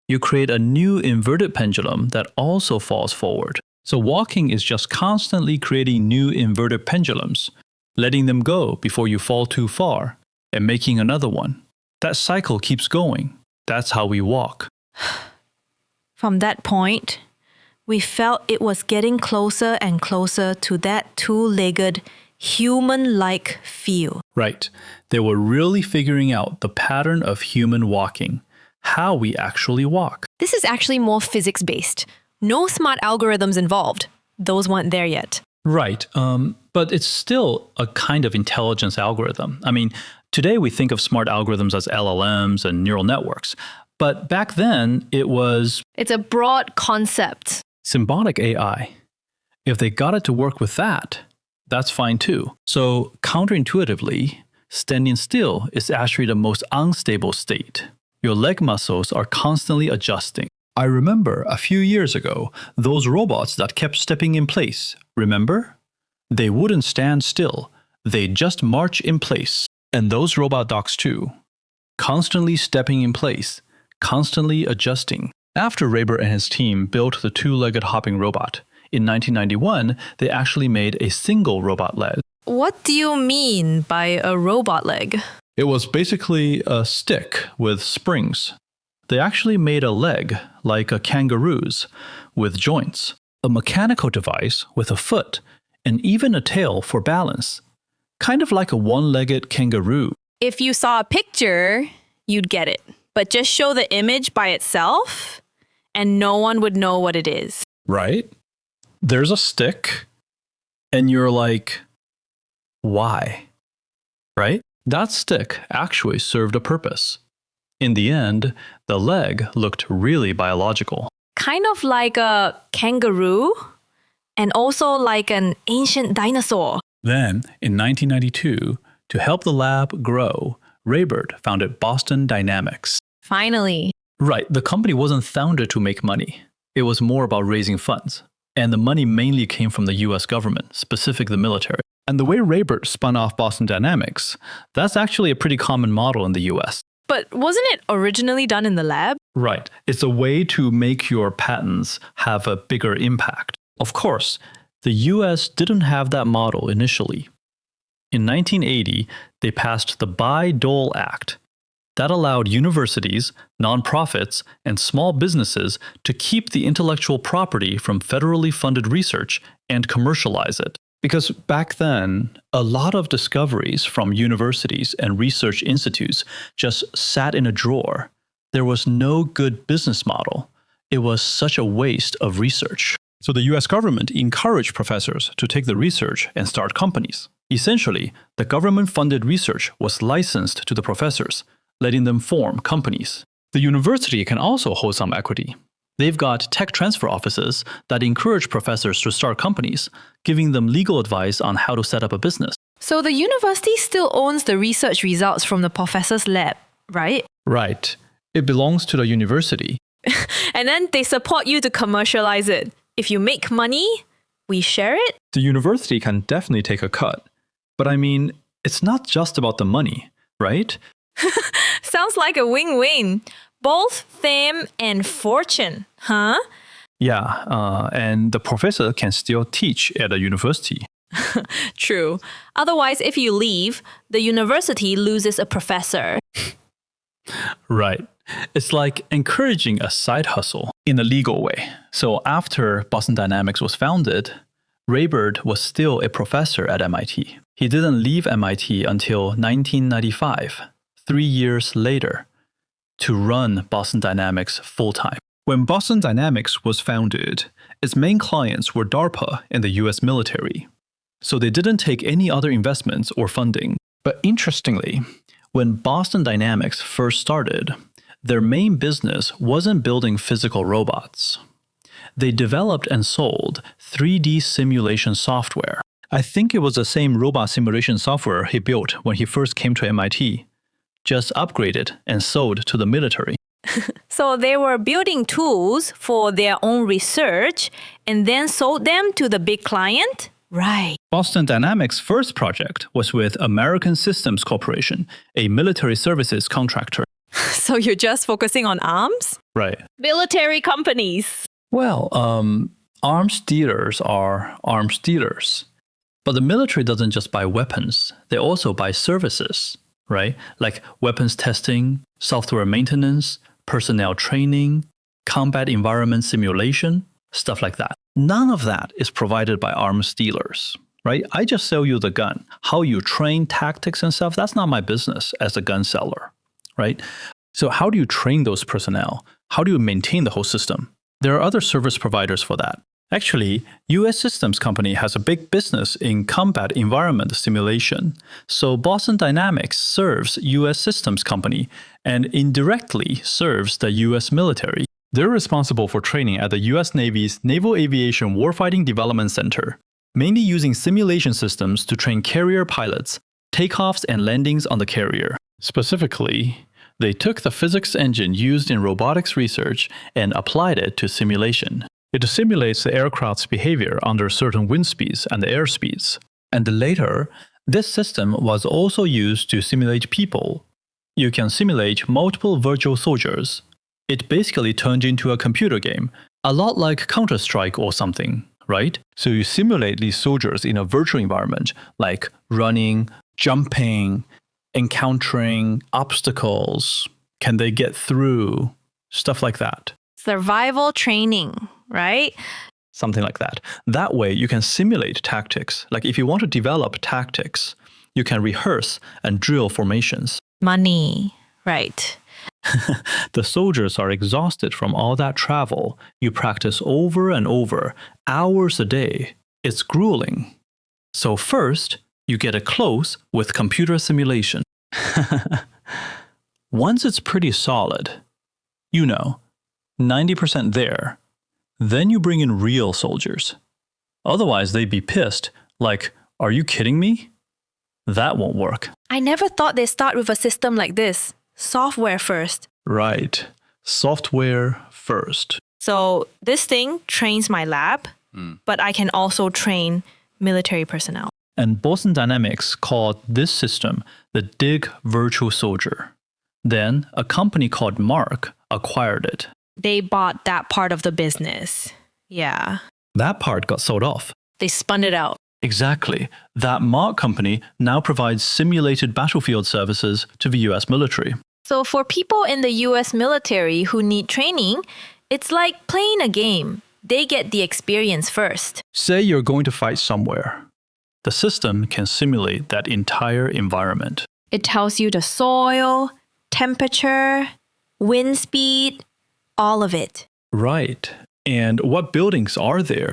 you create a new inverted pendulum that also falls forward. So walking is just constantly creating new inverted pendulums, letting them go before you fall too far, and making another one. That cycle keeps going. That's how we walk. From that point, we felt it was getting closer and closer to that two-legged, human-like feel. Right. They were really figuring out the pattern of human walking, how we actually walk. This is actually more physics-based. No smart algorithms involved. Those weren't there yet. Right. But it's still a kind of intelligence algorithm. I mean, today we think of smart algorithms as LLMs and neural networks. But back then, It's a broad concept. Symbolic AI. If they got it to work with that, that's fine too. So counterintuitively, standing still is actually the most unstable state. Your leg muscles are constantly adjusting. I remember a few years ago, those robots that kept stepping in place, remember? They wouldn't stand still. They'd just march in place. And those robot dogs too. Constantly stepping in place, constantly adjusting. After Raber and his team built the two-legged hopping robot, in 1991, they actually made a single robot leg. What do you mean by a robot leg? It was basically a stick with springs. They actually made a leg, like a kangaroo's, with joints, a mechanical device with a foot, and even a tail for balance. Kind of like a one-legged kangaroo. If you saw a picture, you'd get it. But just show the image by itself, and no one would know what it is. Right? There's a stick, and you're like, why? Right? That stick actually served a purpose. In the end, the leg looked really biological. Kind of like a kangaroo, and also like an ancient dinosaur. Then, in 1992, to help the lab grow, Raybert founded Boston Dynamics. Finally. Right, the company wasn't founded to make money. It was more about raising funds. And the money mainly came from the US government, specifically the military. And the way Raybert spun off Boston Dynamics, that's actually a pretty common model in the US. But wasn't it originally done in the lab? Right. It's a way to make your patents have a bigger impact. Of course, the US didn't have that model initially. In 1980, they passed the Bayh-Dole Act. That allowed universities, nonprofits, and small businesses to keep the intellectual property from federally funded research and commercialize it. Because back then, a lot of discoveries from universities and research institutes just sat in a drawer. There was no good business model. It was such a waste of research. So the US government encouraged professors to take the research and start companies. Essentially, the government-funded research was licensed to the professors, letting them form companies. The university can also hold some equity. They've got tech transfer offices that encourage professors to start companies, giving them legal advice on how to set up a business. So the university still owns the research results from the professor's lab, right? Right. It belongs to the university. And then they support you to commercialize it. If you make money, we share it? The university can definitely take a cut. But I mean, it's not just about the money, right? Sounds like a win-win. Both fame and fortune, huh? Yeah, and the professor can still teach at a university. True. Otherwise, if you leave, the university loses a professor. Right. It's like encouraging a side hustle in a legal way. So after Boston Dynamics was founded, Raybird was still a professor at MIT. He didn't leave MIT until 1995, 3 years later, to run Boston Dynamics full-time. When Boston Dynamics was founded, its main clients were DARPA and the US military. So they didn't take any other investments or funding. But interestingly, when Boston Dynamics first started, their main business wasn't building physical robots. They developed and sold 3D simulation software. I think it was the same robot simulation software he built when he first came to MIT, just upgraded and sold to the military. So they were building tools for their own research and then sold them to the big client? Right. Boston Dynamics' first project was with American Systems Corporation, a military services contractor. So you're just focusing on arms? Right. Military companies. Well, arms dealers are arms dealers. But the military doesn't just buy weapons, they also buy services, right? Like weapons testing, software maintenance, personnel training, combat environment simulation, stuff like that. None of that is provided by arms dealers, right? I just sell you the gun. How you train tactics and stuff, that's not my business as a gun seller, right? So how do you train those personnel? How do you maintain the whole system? There are other service providers for that. Actually, US Systems Company has a big business in combat environment simulation. So Boston Dynamics serves US Systems Company and indirectly serves the US military. They're responsible for training at the US Navy's Naval Aviation Warfighting Development Center, mainly using simulation systems to train carrier pilots, takeoffs and landings on the carrier. Specifically, they took the physics engine used in robotics research and applied it to simulation. It simulates the aircraft's behavior under certain wind speeds and air speeds. And later, this system was also used to simulate people. You can simulate multiple virtual soldiers. It basically turned into a computer game, a lot like Counter-Strike or something, right? So you simulate these soldiers in a virtual environment, like running, jumping, encountering obstacles. Can they get through? Stuff like that. Survival training, right? Something like that. That way, you can simulate tactics. Like if you want to develop tactics, you can rehearse and drill formations. Money, right. The soldiers are exhausted from all that travel. You practice over and over, hours a day. It's grueling. So first, you get a close with computer simulation. Once it's pretty solid, 90% there, then you bring in real soldiers. Otherwise, they'd be pissed, like, are you kidding me? That won't work. I never thought they'd start with a system like this. Software first. Right. Software first. So this thing trains my lab, but I can also train military personnel. And Boston Dynamics called this system the DIG Virtual Soldier. Then a company called Mark acquired it. They bought that part of the business. Yeah. That part got sold off. They spun it out. Exactly. That Mark company now provides simulated battlefield services to the US military. So for people in the US military who need training, it's like playing a game. They get the experience first. Say you're going to fight somewhere. The system can simulate that entire environment. It tells you the soil, temperature, wind speed, all of it. Right. And what buildings are there?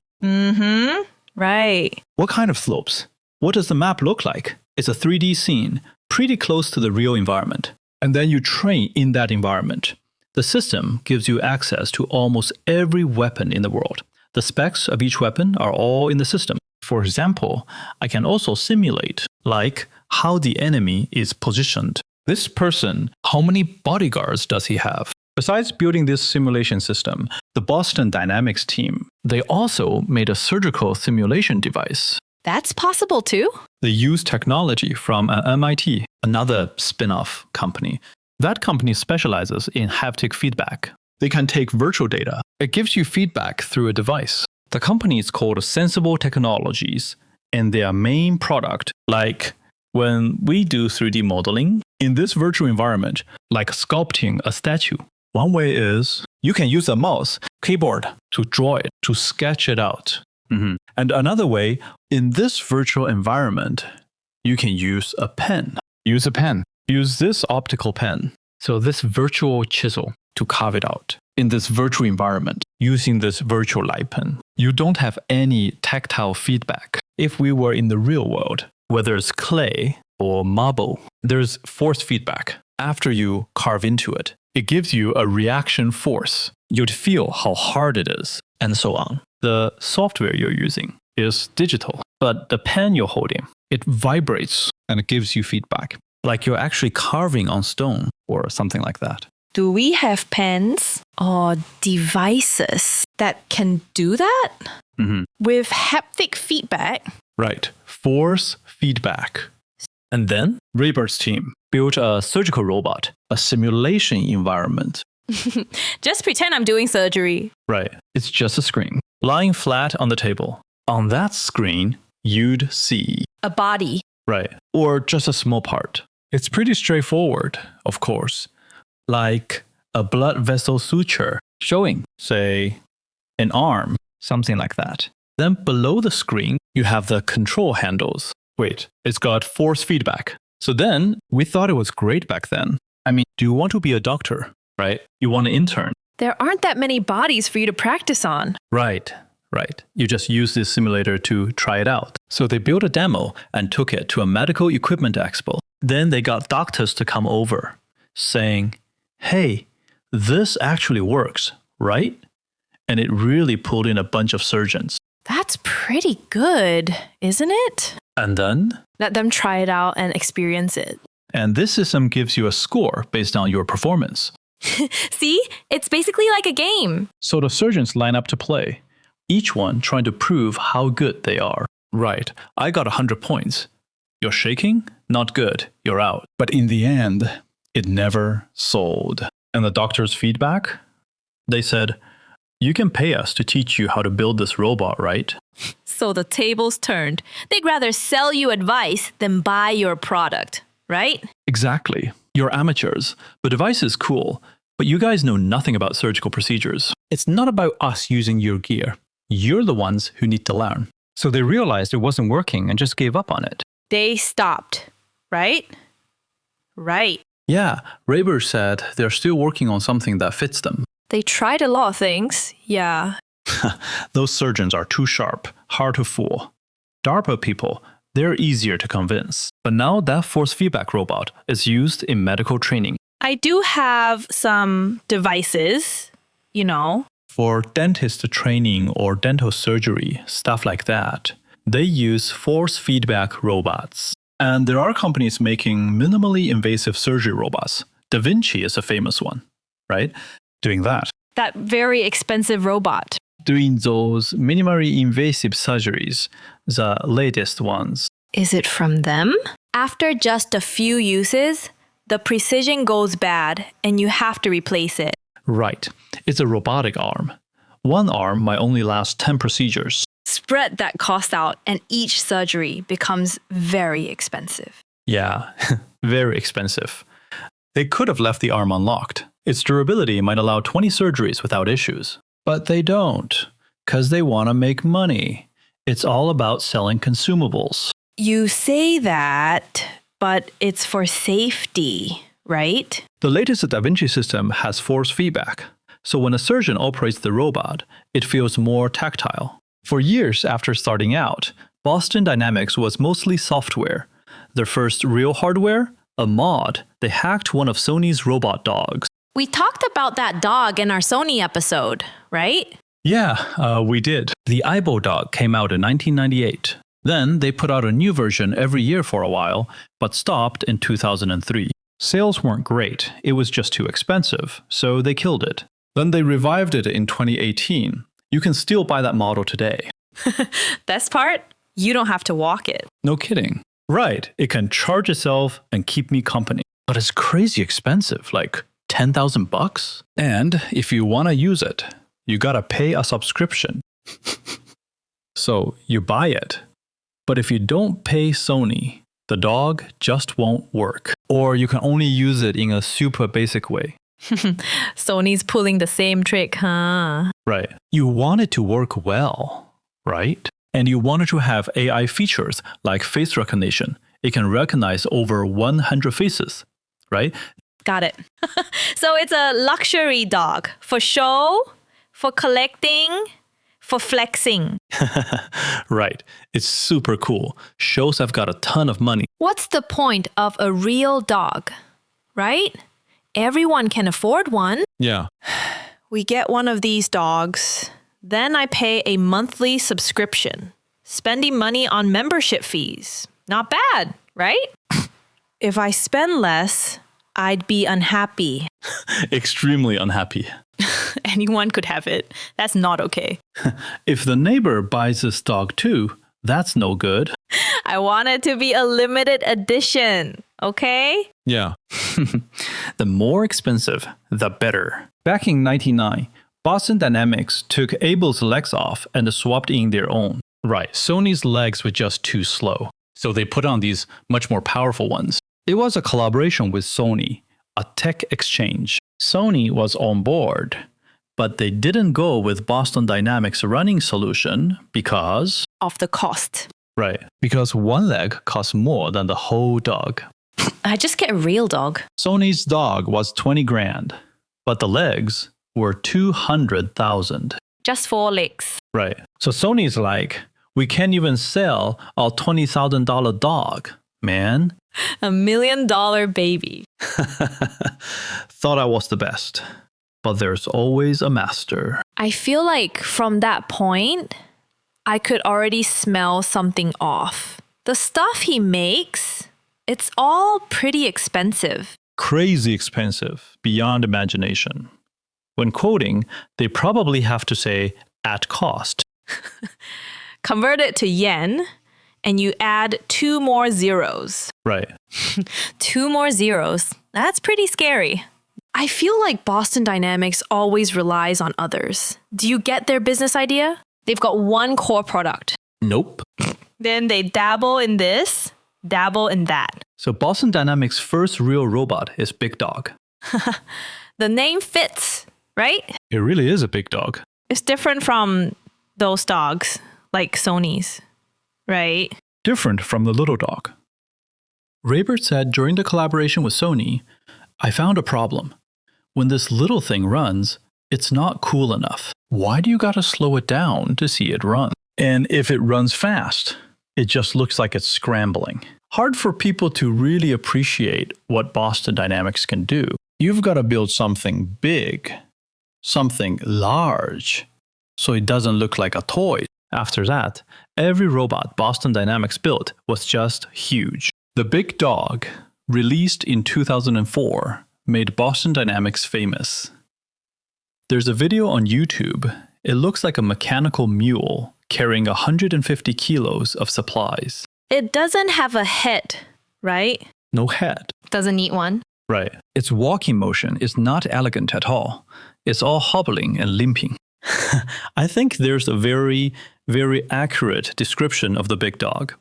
Right. What kind of slopes? What does the map look like? It's a 3D scene, pretty close to the real environment. And then you train in that environment. The system gives you access to almost every weapon in the world. The specs of each weapon are all in the system. For example, I can also simulate, like, how the enemy is positioned. This person, how many bodyguards does he have? Besides building this simulation system, the Boston Dynamics team, they also made a surgical simulation device. That's possible too? They use technology from MIT, another spin-off company. That company specializes in haptic feedback. They can take virtual data. It gives you feedback through a device. The company is called Sensible Technologies, and their main product, like when we do 3D modeling in this virtual environment, like sculpting a statue, one way is you can use a mouse, keyboard to draw it, to sketch it out. And another way, in this virtual environment, you can use a pen. Use a pen. Use this optical pen. So this virtual chisel to carve it out. In this virtual environment, using this virtual light pen, you don't have any tactile feedback. If we were in the real world, whether it's clay or marble, there's force feedback. After you carve into it, it gives you a reaction force. You'd feel how hard it is, and so on. The software you're using is digital, but the pen you're holding, it vibrates and it gives you feedback, like you're actually carving on stone or something like that. Do we have pens or devices that can do that? With haptic feedback? Right, force feedback. And then Raybert's team built a surgical robot, a simulation environment. Just pretend I'm doing surgery. Right, it's just a screen, lying flat on the table. On that screen, you'd see a body. Right, or just a small part. It's pretty straightforward, of course. Like a blood vessel suture showing, say, an arm, something like that. Then below the screen, you have the control handles. Wait, it's got force feedback. So then, we thought it was great back then. I mean, do you want to be a doctor, right? You want to intern. There aren't that many bodies for you to practice on. Right. You just use this simulator to try it out. So they built a demo and took it to a medical equipment expo. Then they got doctors to come over, saying, hey, this actually works, right? And it really pulled in a bunch of surgeons. That's pretty good, isn't it? And then? Let them try it out and experience it. And this system gives you a score based on your performance. See? It's basically like a game. So the surgeons line up to play, each one trying to prove how good they are. Right, I got 100 points. You're shaking? Not good. You're out. But in the end, it never sold. And the doctor's feedback? They said, you can pay us to teach you how to build this robot, right? So the tables turned. They'd rather sell you advice than buy your product, right? Exactly. You're amateurs. The device is cool, but you guys know nothing about surgical procedures. It's not about us using your gear. You're the ones who need to learn. So they realized it wasn't working and just gave up on it. They stopped, right? Right. Yeah, Raber said they're still working on something that fits them. They tried a lot of things, yeah. Those surgeons are too sharp, hard to fool. DARPA people, they're easier to convince. But now that force feedback robot is used in medical training. I do have some devices, For dentist training or dental surgery, stuff like that, they use force feedback robots. And there are companies making minimally invasive surgery robots. Da Vinci is a famous one, right? Doing that. That very expensive robot. Doing those minimally invasive surgeries, the latest ones. Is it from them? After just a few uses, the precision goes bad and you have to replace it. Right. It's a robotic arm. One arm might only last 10 procedures. Spread that cost out and each surgery becomes very expensive. Yeah, very expensive. They could have left the arm unlocked. Its durability might allow 20 surgeries without issues. But they don't, because they want to make money. It's all about selling consumables. You say that, but it's for safety, right? The latest Da Vinci system has force feedback. So when a surgeon operates the robot, it feels more tactile. For years after starting out, Boston Dynamics was mostly software. Their first real hardware? A mod. They hacked one of Sony's robot dogs. We talked about that dog in our Sony episode, right? Yeah, we did. The Aibo dog came out in 1998. Then they put out a new version every year for a while, but stopped in 2003. Sales weren't great. It was just too expensive, so they killed it. Then they revived it in 2018. You can still buy that model today. Best part? You don't have to walk it. No kidding. Right, it can charge itself and keep me company. But it's crazy expensive, like $10,000? And if you want to use it, you gotta pay a subscription. So you buy it. But if you don't pay Sony, the dog just won't work. Or you can only use it in a super basic way. Sony's pulling the same trick, huh? Right. You want it to work well, right? And you want it to have AI features like face recognition. It can recognize over 100 faces, right? Got it. So it's a luxury dog for show, for collecting, for flexing. Right. It's super cool. Shows have got a ton of money. What's the point of a real dog, right? Everyone can afford one. Yeah. We get one of these dogs, then I pay a monthly subscription, spending money on membership fees. Not bad, right? If I spend less, I'd be unhappy. Extremely unhappy. Anyone could have it. That's not okay. If the neighbor buys this dog too, that's no good. I want it to be a limited edition, okay? Yeah. The more expensive, the better. Back in 1999, Boston Dynamics took Abel's legs off and swapped in their own. Right, Sony's legs were just too slow, so they put on these much more powerful ones. It was a collaboration with Sony, a tech exchange. Sony was on board, but they didn't go with Boston Dynamics' running solution because... Of the cost. Right, because one leg costs more than the whole dog. I just get a real dog. Sony's dog was 20 grand, but the legs were 200,000. Just 4 legs. Right. So Sony's like, we can't even sell our $20,000 dog, man. $1 million baby. Thought I was the best. But there's always a master. I feel like from that point, I could already smell something off. The stuff he makes, it's all pretty expensive. Crazy expensive, beyond imagination. When quoting, they probably have to say, at cost. Convert it to yen, and you add 2 more zeros. Right. 2 more zeros. That's pretty scary. I feel like Boston Dynamics always relies on others. Do you get their business idea? They've got one core product. Nope. Then they dabble in this, dabble in that. So Boston Dynamics' first real robot is Big Dog. The name fits, right? It really is a big dog. It's different from those dogs, like Sony's, right? Different from the little dog. Raybert said during the collaboration with Sony, I found a problem. When this little thing runs, it's not cool enough. Why do you gotta slow it down to see it run? And if it runs fast, it just looks like it's scrambling. Hard for people to really appreciate what Boston Dynamics can do. You've got to build something big, something large, so it doesn't look like a toy. After that, every robot Boston Dynamics built was just huge. The Big Dog, released in 2004, made Boston Dynamics famous. There's a video on YouTube. It looks like a mechanical mule carrying 150 kilos of supplies. It doesn't have a head, right? No head. Doesn't need one. Right. Its walking motion is not elegant at all. It's all hobbling and limping. I think there's a very, very accurate description of the Big Dog.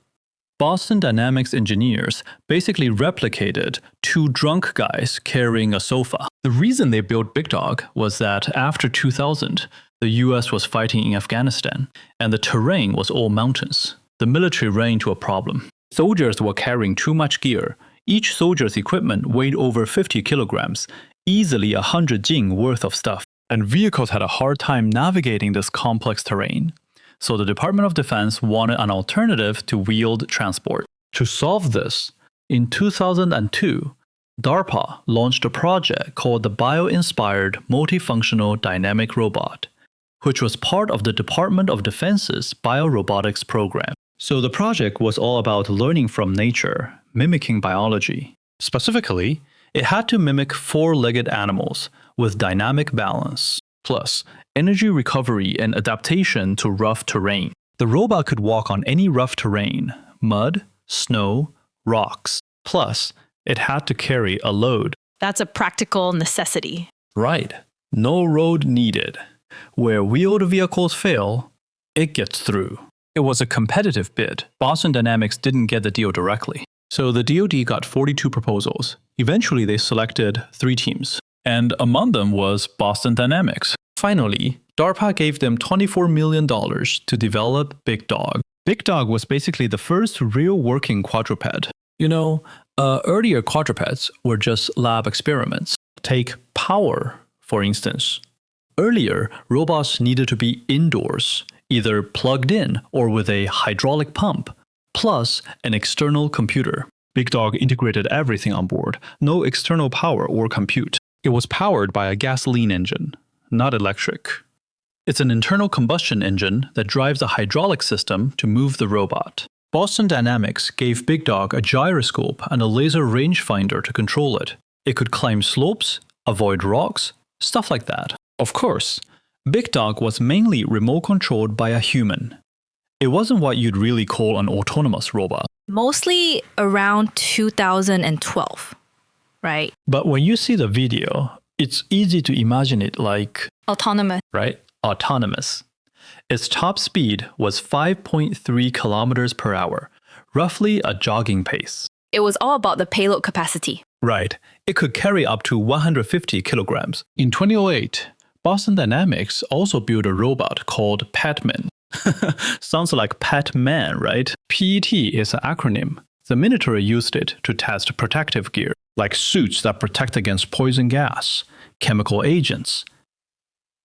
Boston Dynamics engineers basically replicated 2 drunk guys carrying a sofa. The reason they built Big Dog was that after 2000, the US was fighting in Afghanistan, and the terrain was all mountains. The military ran into a problem. Soldiers were carrying too much gear. Each soldier's equipment weighed over 50 kilograms, easily 100 jing worth of stuff. And vehicles had a hard time navigating this complex terrain. So the Department of Defense wanted an alternative to wheeled transport. To solve this, in 2002, DARPA launched a project called the Bio-Inspired Multifunctional Dynamic Robot, which was part of the Department of Defense's Bio-Robotics program. So the project was all about learning from nature, mimicking biology. Specifically, it had to mimic 4-legged animals with dynamic balance, plus energy recovery and adaptation to rough terrain. The robot could walk on any rough terrain, mud, snow, rocks. Plus, it had to carry a load. That's a practical necessity. Right. No road needed. Where wheeled vehicles fail, it gets through. It was a competitive bid. Boston Dynamics didn't get the deal directly. So the DoD got 42 proposals. Eventually, they selected 3 teams. And among them was Boston Dynamics. Finally, DARPA gave them $24 million to develop Big Dog. Big Dog was basically the first real working quadruped. You know, earlier quadrupeds were just lab experiments. Take power, for instance. Earlier, robots needed to be indoors, either plugged in or with a hydraulic pump, plus an external computer. Big Dog integrated everything on board, no external power or compute. It was powered by a gasoline engine, not electric. It's an internal combustion engine that drives a hydraulic system to move the robot. Boston Dynamics gave Big Dog a gyroscope and a laser rangefinder to control it. It could climb slopes, avoid rocks, stuff like that. Of course, Big Dog was mainly remote controlled by a human. It wasn't what you'd really call an autonomous robot. Mostly around 2012, right? But when you see the video, it's easy to imagine it like... Autonomous. Right? Autonomous. Its top speed was 5.3 kilometers per hour, roughly a jogging pace. It was all about the payload capacity. Right. It could carry up to 150 kilograms. In 2008, Boston Dynamics also built a robot called Patman. Sounds like Pat-Man, right? PET is an acronym. The military used it to test protective gear, like suits that protect against poison gas, chemical agents,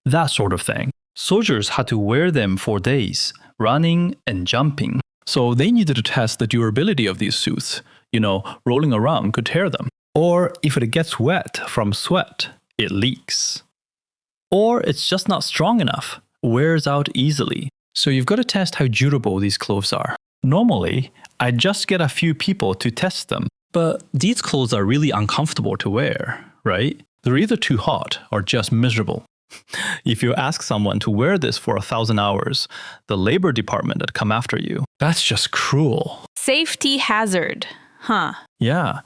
that sort of thing. Soldiers had to wear them for days, running and jumping. So they needed to test the durability of these suits. You know, rolling around could tear them. Or if it gets wet from sweat, it leaks. Or it's just not strong enough, wears out easily. So you've got to test how durable these clothes are. Normally, I just get a few people to test them. But these clothes are really uncomfortable to wear, right? They're either too hot or just miserable. If you ask someone to wear this for 1,000 hours, the labor department would come after you. That's just cruel. Safety hazard, huh? Yeah,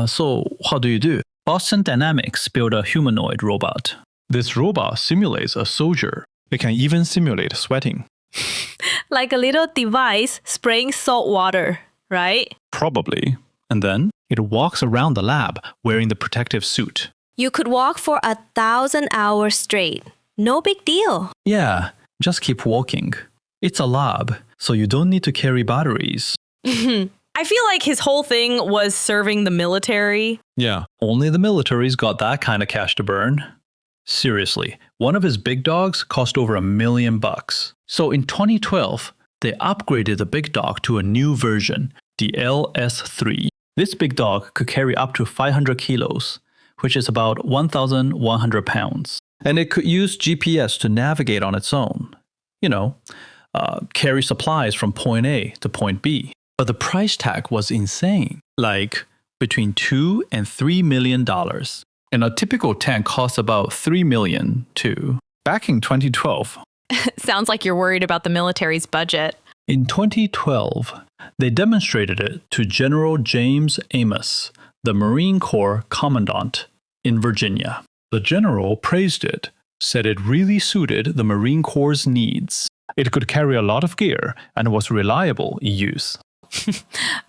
so how do you do? Boston Dynamics built a humanoid robot. This robot simulates a soldier. It can even simulate sweating. Like a little device spraying salt water, right? Probably. And then it walks around the lab wearing the protective suit. You could walk for 1,000 hours straight. No big deal. Yeah, just keep walking. It's a lab, so you don't need to carry batteries. I feel like his whole thing was serving the military. Yeah, only the military's got that kind of cash to burn. Seriously, one of his big dogs cost over $1 million. So in 2012, they upgraded the big dog to a new version, the LS3. This big dog could carry up to 500 kilos, which is about 1,100 pounds. And it could use GPS to navigate on its own. You know, carry supplies from point A to point B. But the price tag was insane, like between $2 and $3 million. And a typical tank costs about $3 million too. Back in 2012. Sounds like you're worried about the military's budget. In 2012, they demonstrated it to General James Amos, the Marine Corps Commandant in Virginia. The general praised it, said it really suited the Marine Corps' needs. It could carry a lot of gear and was reliable in use.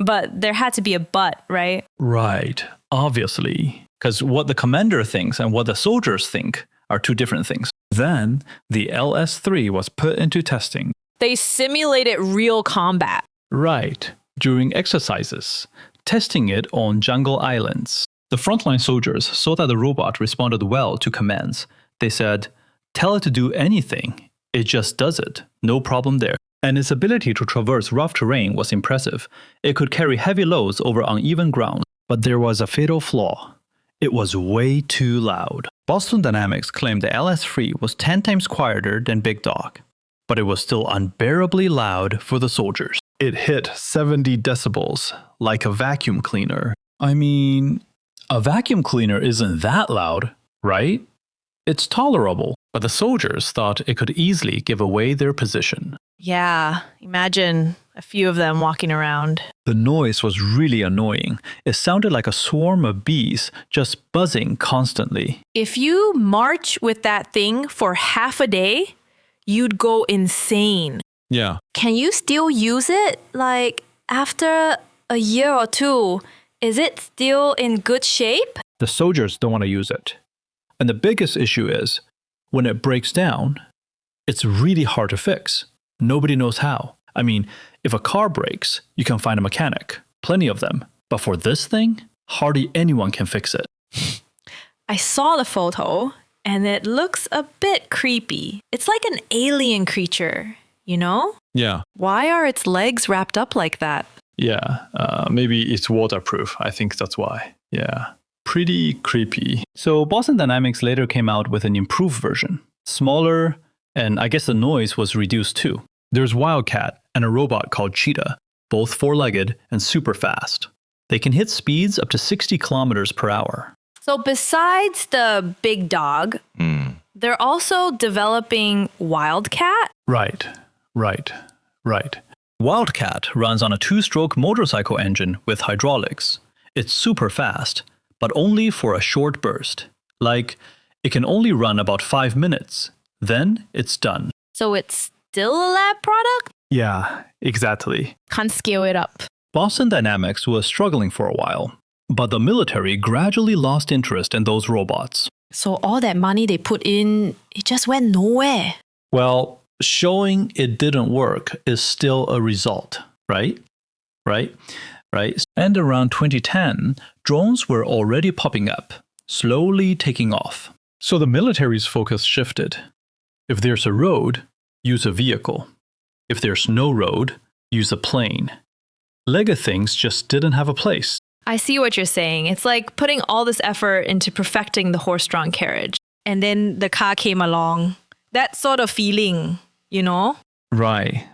But there had to be a but, right? Right, obviously. Because what the commander thinks and what the soldiers think are two different things. Then, the LS3 was put into testing. They simulated real combat. Right, during exercises, testing it on jungle islands. The frontline soldiers saw that the robot responded well to commands. They said, "Tell it to do anything. It just does it. No problem there." And its ability to traverse rough terrain was impressive. It could carry heavy loads over uneven ground. But there was a fatal flaw. It was way too loud. Boston Dynamics claimed the LS3 was 10 times quieter than Big Dog, but it was still unbearably loud for the soldiers. It hit 70 decibels, like a vacuum cleaner. I mean, a vacuum cleaner isn't that loud, right? It's tolerable, but the soldiers thought it could easily give away their position. Yeah, imagine a few of them walking around. The noise was really annoying. It sounded like a swarm of bees just buzzing constantly. If you march with that thing for half a day, you'd go insane. Yeah. Can you still use it? Like, after a year or two, is it still in good shape? The soldiers don't want to use it. And the biggest issue is, when it breaks down, it's really hard to fix. Nobody knows how. I mean, if a car breaks, you can find a mechanic. Plenty of them. But for this thing, hardly anyone can fix it. I saw the photo, and it looks a bit creepy. It's like an alien creature, you know? Yeah. Why are its legs wrapped up like that? Yeah, maybe it's waterproof. I think that's why. Yeah, pretty creepy. So Boston Dynamics later came out with an improved version. Smaller, and I guess the noise was reduced too. There's Wildcat and a robot called Cheetah, both four-legged and super fast. They can hit speeds up to 60 kilometers per hour. So besides the big dog, they're also developing Wildcat? Right. Wildcat runs on a two-stroke motorcycle engine with hydraulics. It's super fast, but only for a short burst. Like, it can only run about 5 minutes. Then it's done. So it's still a lab product? Yeah, exactly. Can't scale it up. Boston Dynamics was struggling for a while, but the military gradually lost interest in those robots. So all that money they put in, it just went nowhere. Well, showing it didn't work is still a result, right? And around 2010, drones were already popping up, slowly taking off. So the military's focus shifted. If there's a road, use a vehicle. If there's no road, use a plane. Lego things just didn't have a place. I see what you're saying. It's like putting all this effort into perfecting the horse-drawn carriage. And then the car came along. That sort of feeling, you know? Right.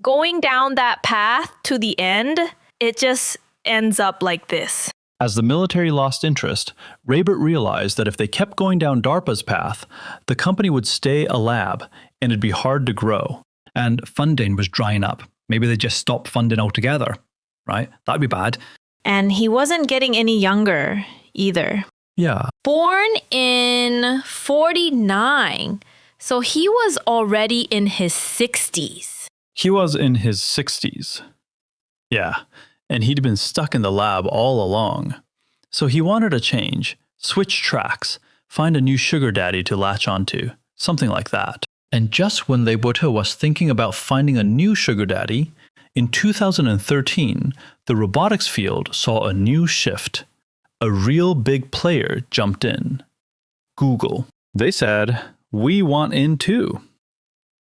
Going down that path to the end, it just ends up like this. As the military lost interest, Raybert realized that if they kept going down DARPA's path, the company would stay a lab and it'd be hard to grow. And funding was drying up. Maybe they just stopped funding altogether, right? That'd be bad. And he wasn't getting any younger either. Yeah. Born in 49, so he was already in his 60s. He was in his 60s. Yeah. And he'd been stuck in the lab all along. So he wanted a change, switch tracks, find a new sugar daddy to latch onto, something like that. And just when Leibotte was thinking about finding a new sugar daddy, in 2013, the robotics field saw a new shift. A real big player jumped in. Google. They said, "We want in too."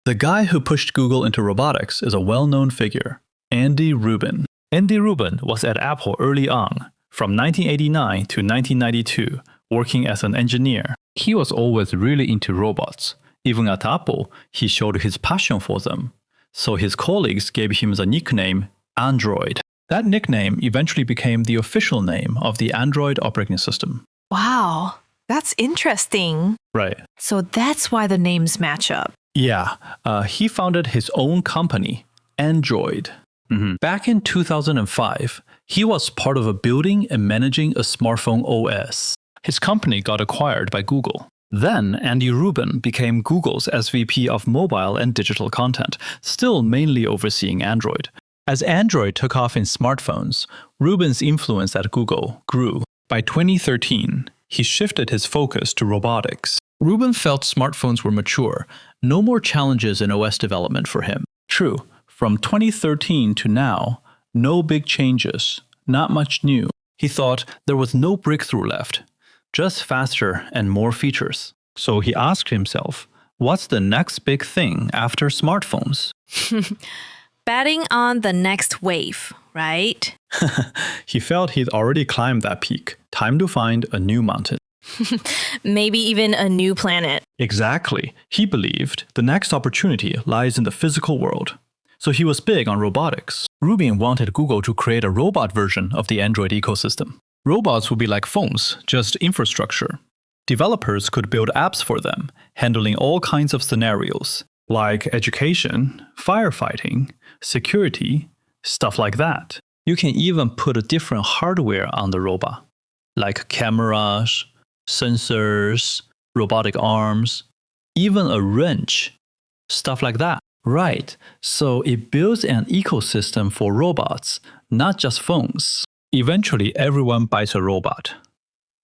The guy who pushed Google into robotics is a well-known figure, Andy Rubin. Andy Rubin was at Apple early on, from 1989 to 1992, working as an engineer. He was always really into robots. Even at Apple, he showed his passion for them. So his colleagues gave him the nickname Android. That nickname eventually became the official name of the Android operating system. Wow, that's interesting. Right. So that's why the names match up. Yeah, he founded his own company, Android. Back in 2005, he was part of a building and managing a smartphone OS. His company got acquired by Google. Then Andy Rubin became Google's SVP of mobile and digital content, still mainly overseeing Android. As Android took off in smartphones, Rubin's influence at Google grew. By 2013, he shifted his focus to robotics. Rubin felt smartphones were mature, no more challenges in OS development for him. True, from 2013 to now, no big changes, not much new. He thought there was no breakthrough left, just faster and more features. So he asked himself, what's the next big thing after smartphones? Batting on the next wave, right? He felt he'd already climbed that peak. Time to find a new mountain. Maybe even a new planet. Exactly. He believed the next opportunity lies in the physical world. So he was big on robotics. Rubin wanted Google to create a robot version of the Android ecosystem. Robots would be like phones, just infrastructure. Developers could build apps for them, handling all kinds of scenarios. like education, firefighting, security, stuff like that. You can even put a different hardware on the robot, like cameras, sensors, robotic arms, even a wrench, stuff like that. Right, so it builds an ecosystem for robots, not just phones. Eventually, everyone buys a robot.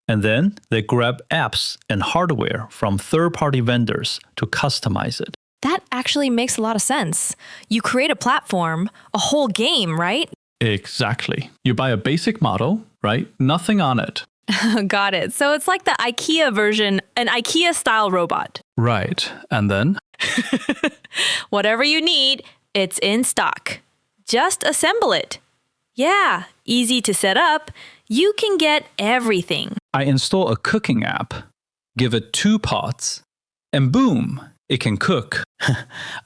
And then they grab apps and hardware from third-party vendors to customize it. That actually makes a lot of sense. You create a platform, a whole game, right? Exactly. You buy a basic model, right? Nothing on it. Got it. So it's like the IKEA version, an IKEA-style robot. Right. And then? Whatever you need, it's in stock. Just assemble it. Yeah, easy to set up. You can get everything. I install a cooking app, give it 2 pots, and boom, it can cook.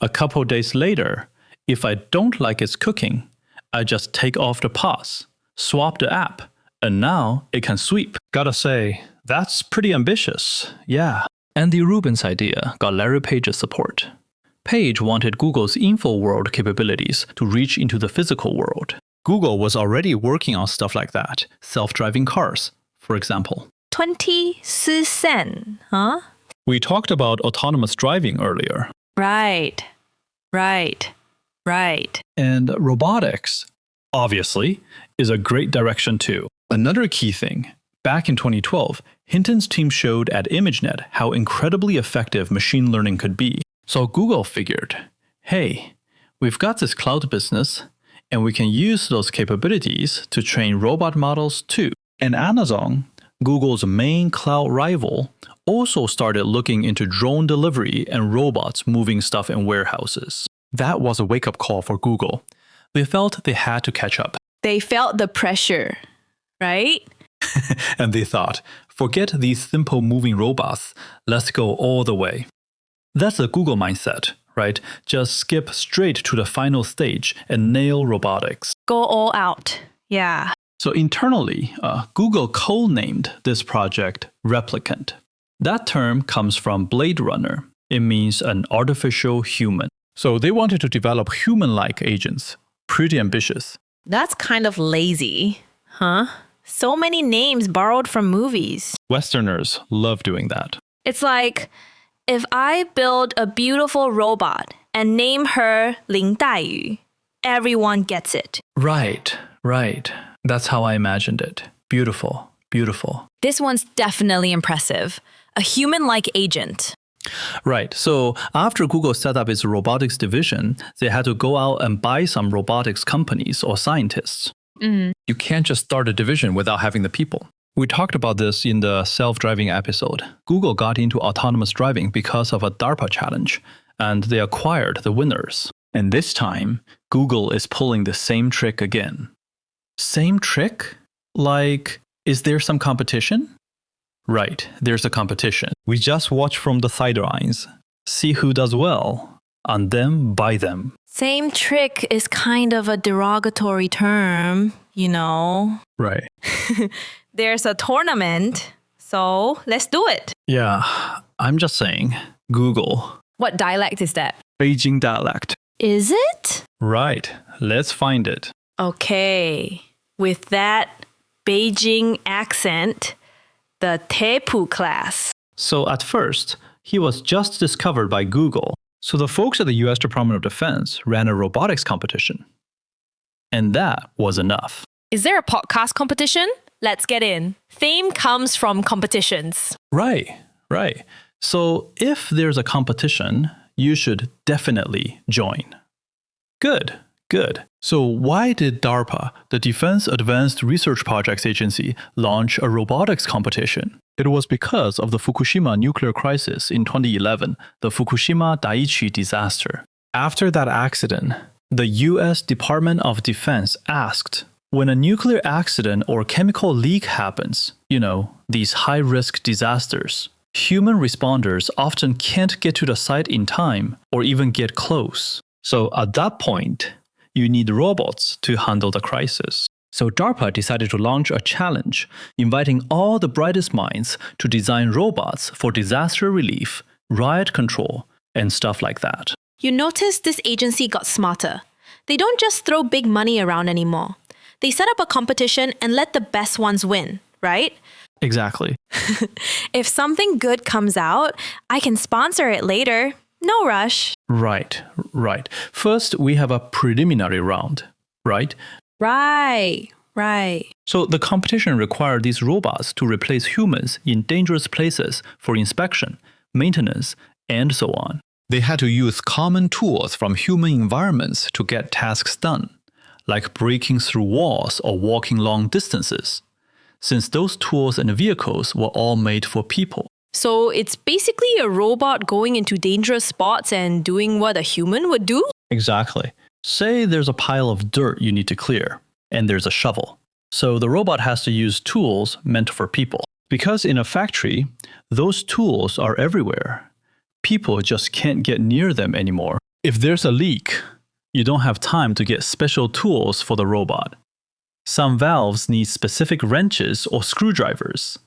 A couple days later, if I don't like its cooking, I just take off the pots, swap the app, and now it can sweep. Gotta say, that's pretty ambitious, yeah. Andy Rubin's idea got Larry Page's support. Page wanted Google's InfoWorld capabilities to reach into the physical world. Google was already working on stuff like that, self-driving cars, for example. 20%, huh? We talked about autonomous driving earlier. Right. And robotics, obviously, is a great direction too. Another key thing, back in 2012, Hinton's team showed at ImageNet how incredibly effective machine learning could be. So Google figured, hey, we've got this cloud business, and we can use those capabilities to train robot models too. And Amazon, Google's main cloud rival, also started looking into drone delivery and robots moving stuff in warehouses. That was a wake-up call for Google. They felt they had to catch up. They felt the pressure, right? And they thought, forget these simple moving robots, let's go all the way. That's the Google mindset, right? Just skip straight to the final stage and nail robotics. Go all out. Yeah. So internally, Google codenamed this project Replicant. That term comes from Blade Runner. It means an artificial human. So they wanted to develop human-like agents. Pretty ambitious. That's kind of lazy, huh? So many names borrowed from movies. Westerners love doing that. It's like, if I build a beautiful robot and name her Ling Daiyu, everyone gets it. Right. That's how I imagined it. Beautiful. This one's definitely impressive. A human-like agent. Right. So after Google set up its robotics division, they had to go out and buy some robotics companies or scientists. You can't just start a division without having the people. We talked about this in the self-driving episode. Google got into autonomous driving because of a DARPA challenge, and they acquired the winners. And this time, Google is pulling the same trick again. Same trick? Like, is there some competition? Right, there's a competition. We just watch from the sidelines, see who does well, and then buy them. Same trick is kind of a derogatory term, you know. Right. There's a tournament, so let's do it. Yeah, I'm just saying, Google. What dialect is that? Beijing dialect. Is it? Right, let's find it. Okay, with that Beijing accent, the Tepu class. So at first, he was just discovered by Google. So the folks at the US Department of Defense ran a robotics competition. And that was enough. Is there a podcast competition? Let's get in. Theme comes from competitions. Right. So if there's a competition, you should definitely join. Good. So why did DARPA, the Defense Advanced Research Projects Agency, launch a robotics competition? It was because of the Fukushima nuclear crisis in 2011, the Fukushima Daiichi disaster. After that accident, the US Department of Defense asked, when a nuclear accident or chemical leak happens, these high-risk disasters, human responders often can't get to the site in time or even get close. So at that point, you need robots to handle the crisis. So DARPA decided to launch a challenge, inviting all the brightest minds to design robots for disaster relief, riot control, and stuff like that. You notice this agency got smarter. They don't just throw big money around anymore. They set up a competition and let the best ones win, right? Exactly. If something good comes out, I can sponsor it later. No rush. Right. First, we have a preliminary round, right? Right. So the competition required these robots to replace humans in dangerous places for inspection, maintenance, and so on. They had to use common tools from human environments to get tasks done, like breaking through walls or walking long distances, since those tools and vehicles were all made for people. So it's basically a robot going into dangerous spots and doing what a human would do? Exactly. Say there's a pile of dirt you need to clear, and there's a shovel. So the robot has to use tools meant for people. Because in a factory, those tools are everywhere. People just can't get near them anymore. If there's a leak, you don't have time to get special tools for the robot. Some valves need specific wrenches or screwdrivers.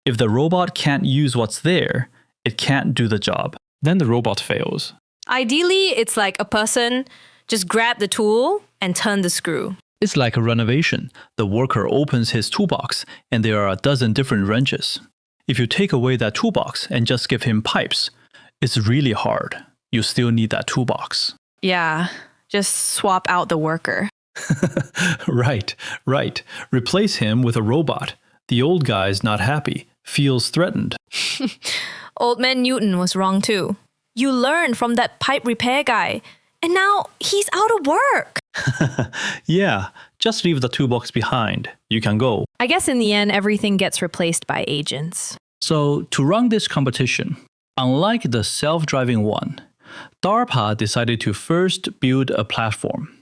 If the robot can't use what's there, it can't do the job. Then the robot fails. Ideally, it's like a person just grab the tool and turn the screw. It's like a renovation. The worker opens his toolbox and there are a dozen different wrenches. If you take away that toolbox and just give him pipes, it's really hard. You still need that toolbox. Yeah, just swap out the worker. Right. Replace him with a robot. The old guy's not happy, feels threatened. Old man Newton was wrong too. You learn from that pipe repair guy, and now he's out of work. Yeah, just leave the toolbox behind. You can go. I guess in the end, everything gets replaced by agents. So, to run this competition, unlike the self-driving one, DARPA decided to first build a platform.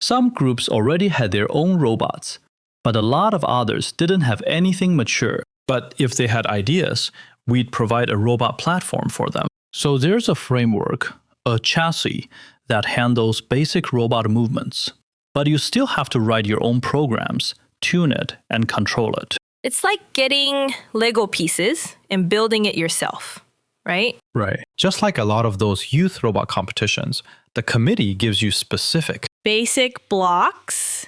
Some groups already had their own robots, but a lot of others didn't have anything mature. But if they had ideas, we'd provide a robot platform for them. So there's a framework, a chassis, that handles basic robot movements. But you still have to write your own programs, tune it, and control it. It's like getting Lego pieces and building it yourself, right? Right. Just like a lot of those youth robot competitions, the committee gives you specific Basic blocks,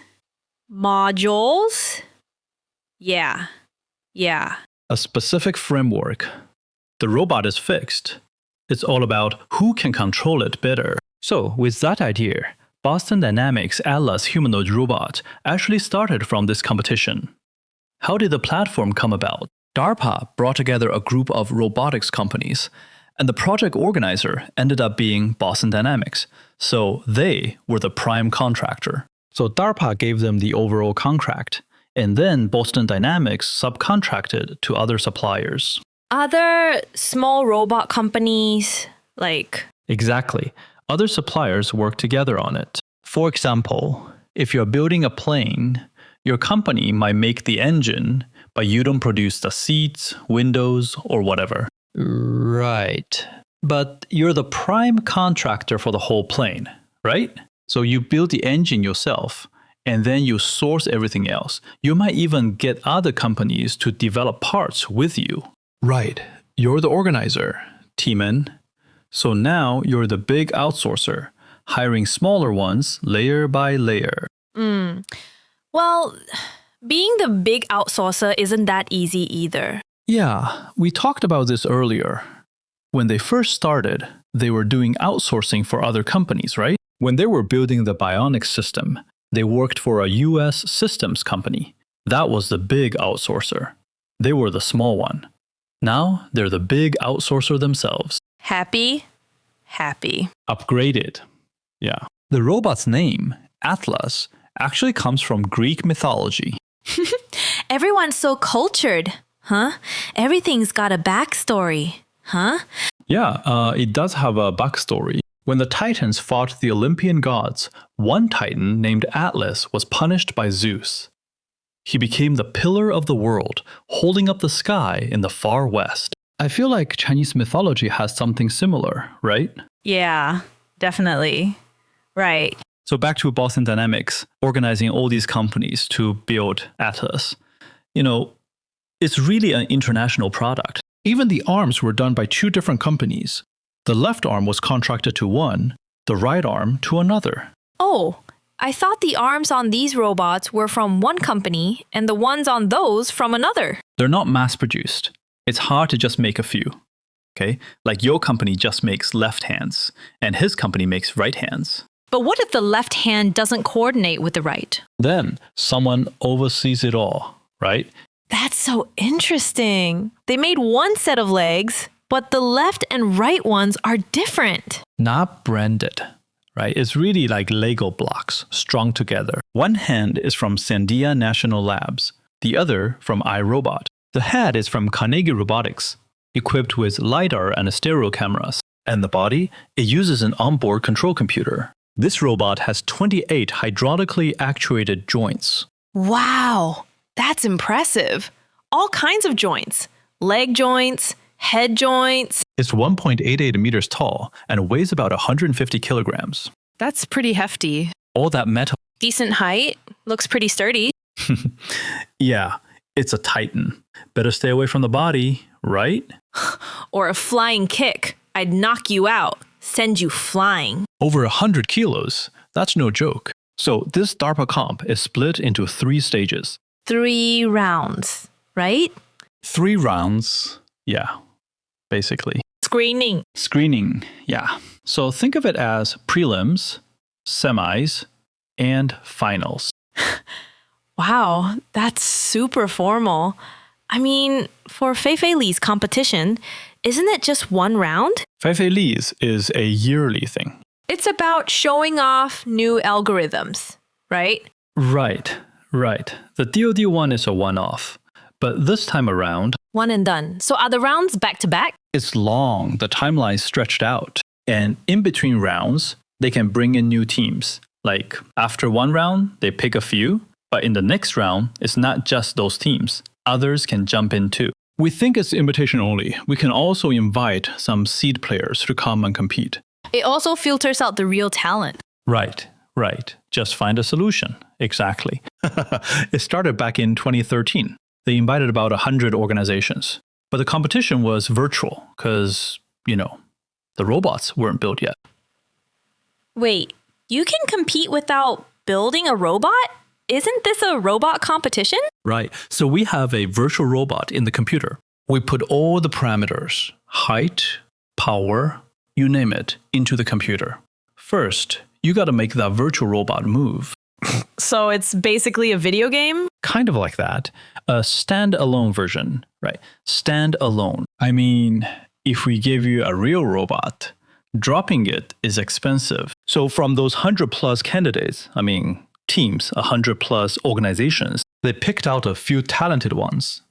modules. Yeah. a specific framework. The robot is fixed. It's all about who can control it better. So, with that idea, Boston Dynamics' Atlas humanoid robot actually started from this competition. How did the platform come about? DARPA brought together a group of robotics companies, and the project organizer ended up being Boston Dynamics, so they were the prime contractor. So DARPA gave them the overall contract, and then Boston Dynamics subcontracted to other suppliers. Other small robot companies, like... Exactly. Other suppliers work together on it. For example, if you're building a plane, your company might make the engine, but you don't produce the seats, windows, or whatever. Right. But you're the prime contractor for the whole plane, right? So you build the engine yourself, and then you source everything else. You might even get other companies to develop parts with you. Right. You're the organizer, T-Man. So now you're the big outsourcer, hiring smaller ones layer by layer. Well, being the big outsourcer isn't that easy either. Yeah, we talked about this earlier. When they first started, they were doing outsourcing for other companies, right? When they were building the bionics system, they worked for a US systems company. That was the big outsourcer. They were the small one. Now they're the big outsourcer themselves. Happy. Upgraded. Yeah. The robot's name, Atlas, actually comes from Greek mythology. Everyone's so cultured, huh? Everything's got a backstory, huh? Yeah, it does have a backstory. When the Titans fought the Olympian gods, one Titan named Atlas was punished by Zeus. He became the pillar of the world, holding up the sky in the far west. I feel like Chinese mythology has something similar, right? Yeah, definitely. Right. So back to Boston Dynamics, organizing all these companies to build Atlas. You know, it's really an international product. Even the arms were done by two different companies. The left arm was contracted to one, the right arm to another. Oh, I thought the arms on these robots were from one company and the ones on those from another. They're not mass-produced. It's hard to just make a few. Okay? Like your company just makes left hands, and his company makes right hands. But what if the left hand doesn't coordinate with the right? Then someone oversees it all, right? That's so interesting. They made one set of legs, but the left and right ones are different. Not branded, right? It's really like Lego blocks strung together. One hand is from Sandia National Labs, the other from iRobot. The head is from Carnegie Robotics, equipped with LiDAR and stereo cameras. And the body, it uses an onboard control computer. This robot has 28 hydraulically actuated joints. Wow, that's impressive. All kinds of joints. Leg joints, head joints. It's 1.88 meters tall and weighs about 150 kilograms. That's pretty hefty. All that metal. Decent height. Looks pretty sturdy. Yeah, it's a titan. Better stay away from the body, right? Or a flying kick. I'd knock you out. Send you flying. Over 100 kilos. That's no joke. So this DARPA comp is split into 3 stages. 3 rounds, right? 3 rounds, yeah, basically. Screening, yeah. So think of it as prelims, semis, and finals. Wow, that's super formal. I mean, for Feifei Li's competition, isn't it just 1 round? Feifei Li's is a yearly thing. It's about showing off new algorithms, right? Right. The DoD one is a one-off. But this time around, one and done. So are the rounds back to back? It's long, the timeline's stretched out. And in between rounds, they can bring in new teams. Like after one round, they pick a few. But in the next round, it's not just those teams. Others can jump in too. We think it's invitation only. We can also invite some seed players to come and compete. It also filters out the real talent. Right. Just find a solution. Exactly. It started back in 2013. They invited about 100 organizations. But the competition was virtual because, the robots weren't built yet. Wait, you can compete without building a robot? Isn't this a robot competition? Right. So we have a virtual robot in the computer. We put all the parameters, height, power, you name it, into the computer. First, you got to make that virtual robot move. So it's basically a video game? Kind of like that. A standalone version, right? Standalone. I mean, if we give you a real robot, dropping it is expensive. So from those 100 plus candidates, teams, 100 plus organizations, they picked out a few talented ones,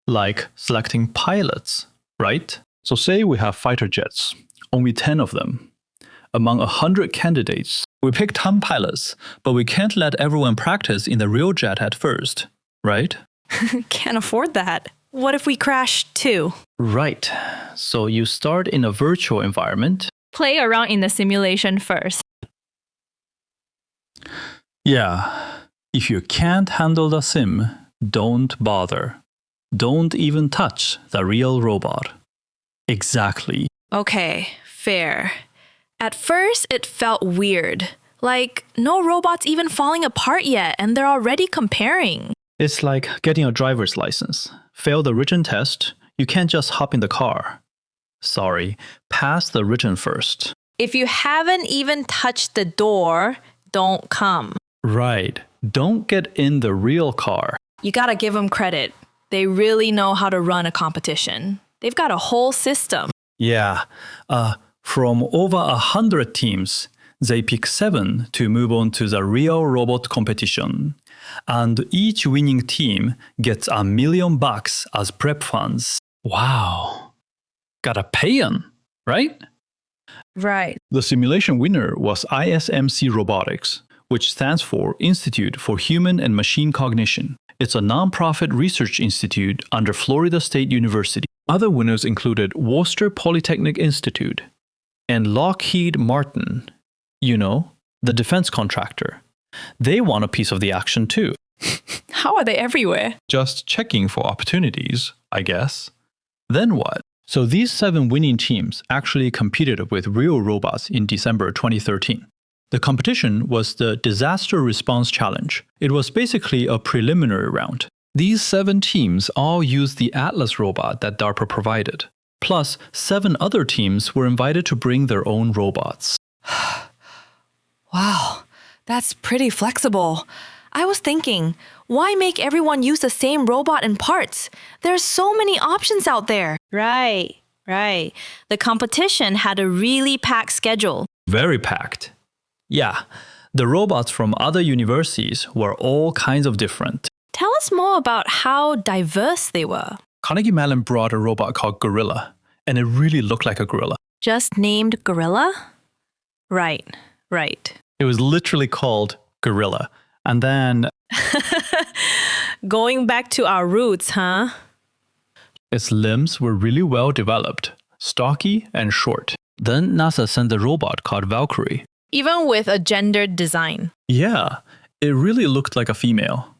like selecting pilots, right? So say we have fighter jets, only 10 of them. Among 100 candidates, we pick 10 pilots, but we can't let everyone practice in the real jet at first, right? Can't afford that. What if we crash too? Right. So you start in a virtual environment. Play around in the simulation first. Yeah. If you can't handle the sim, don't bother. Don't even touch the real robot. Exactly. Okay, fair. At first, it felt weird. Like, no robots even falling apart yet, and they're already comparing. It's like getting a driver's license. Fail the written test, you can't just hop in the car. Sorry, pass the written first. If you haven't even touched the door, don't come. Right. Don't get in the real car. You gotta give them credit. They really know how to run a competition. They've got a whole system. Yeah. From over 100 teams, they pick 7 to move on to the real robot competition. And each winning team gets $1 million as prep funds. Wow. Gotta pay 'em, right? Right. The simulation winner was ISMC Robotics, which stands for Institute for Human and Machine Cognition. It's a nonprofit research institute under Florida State University. Other winners included Worcester Polytechnic Institute and Lockheed Martin, the defense contractor. They want a piece of the action too. How are they everywhere? Just checking for opportunities, I guess. Then what? So these 7 winning teams actually competed with real robots in December 2013. The competition was the Disaster Response Challenge. It was basically a preliminary round. These 7 teams all used the Atlas robot that DARPA provided. Plus, 7 other teams were invited to bring their own robots. Wow, that's pretty flexible. I was thinking, why make everyone use the same robot and parts? There's so many options out there. Right. The competition had a really packed schedule. Very packed. Yeah, the robots from other universities were all kinds of different. Tell us more about how diverse they were. Carnegie Mellon brought a robot called Gorilla, and it really looked like a gorilla. Just named Gorilla? Right. It was literally called Gorilla. And then Going back to our roots, huh? its limbs were really well developed, stocky and short. Then NASA sent a robot called Valkyrie. Even with a gendered design. Yeah, it really looked like a female.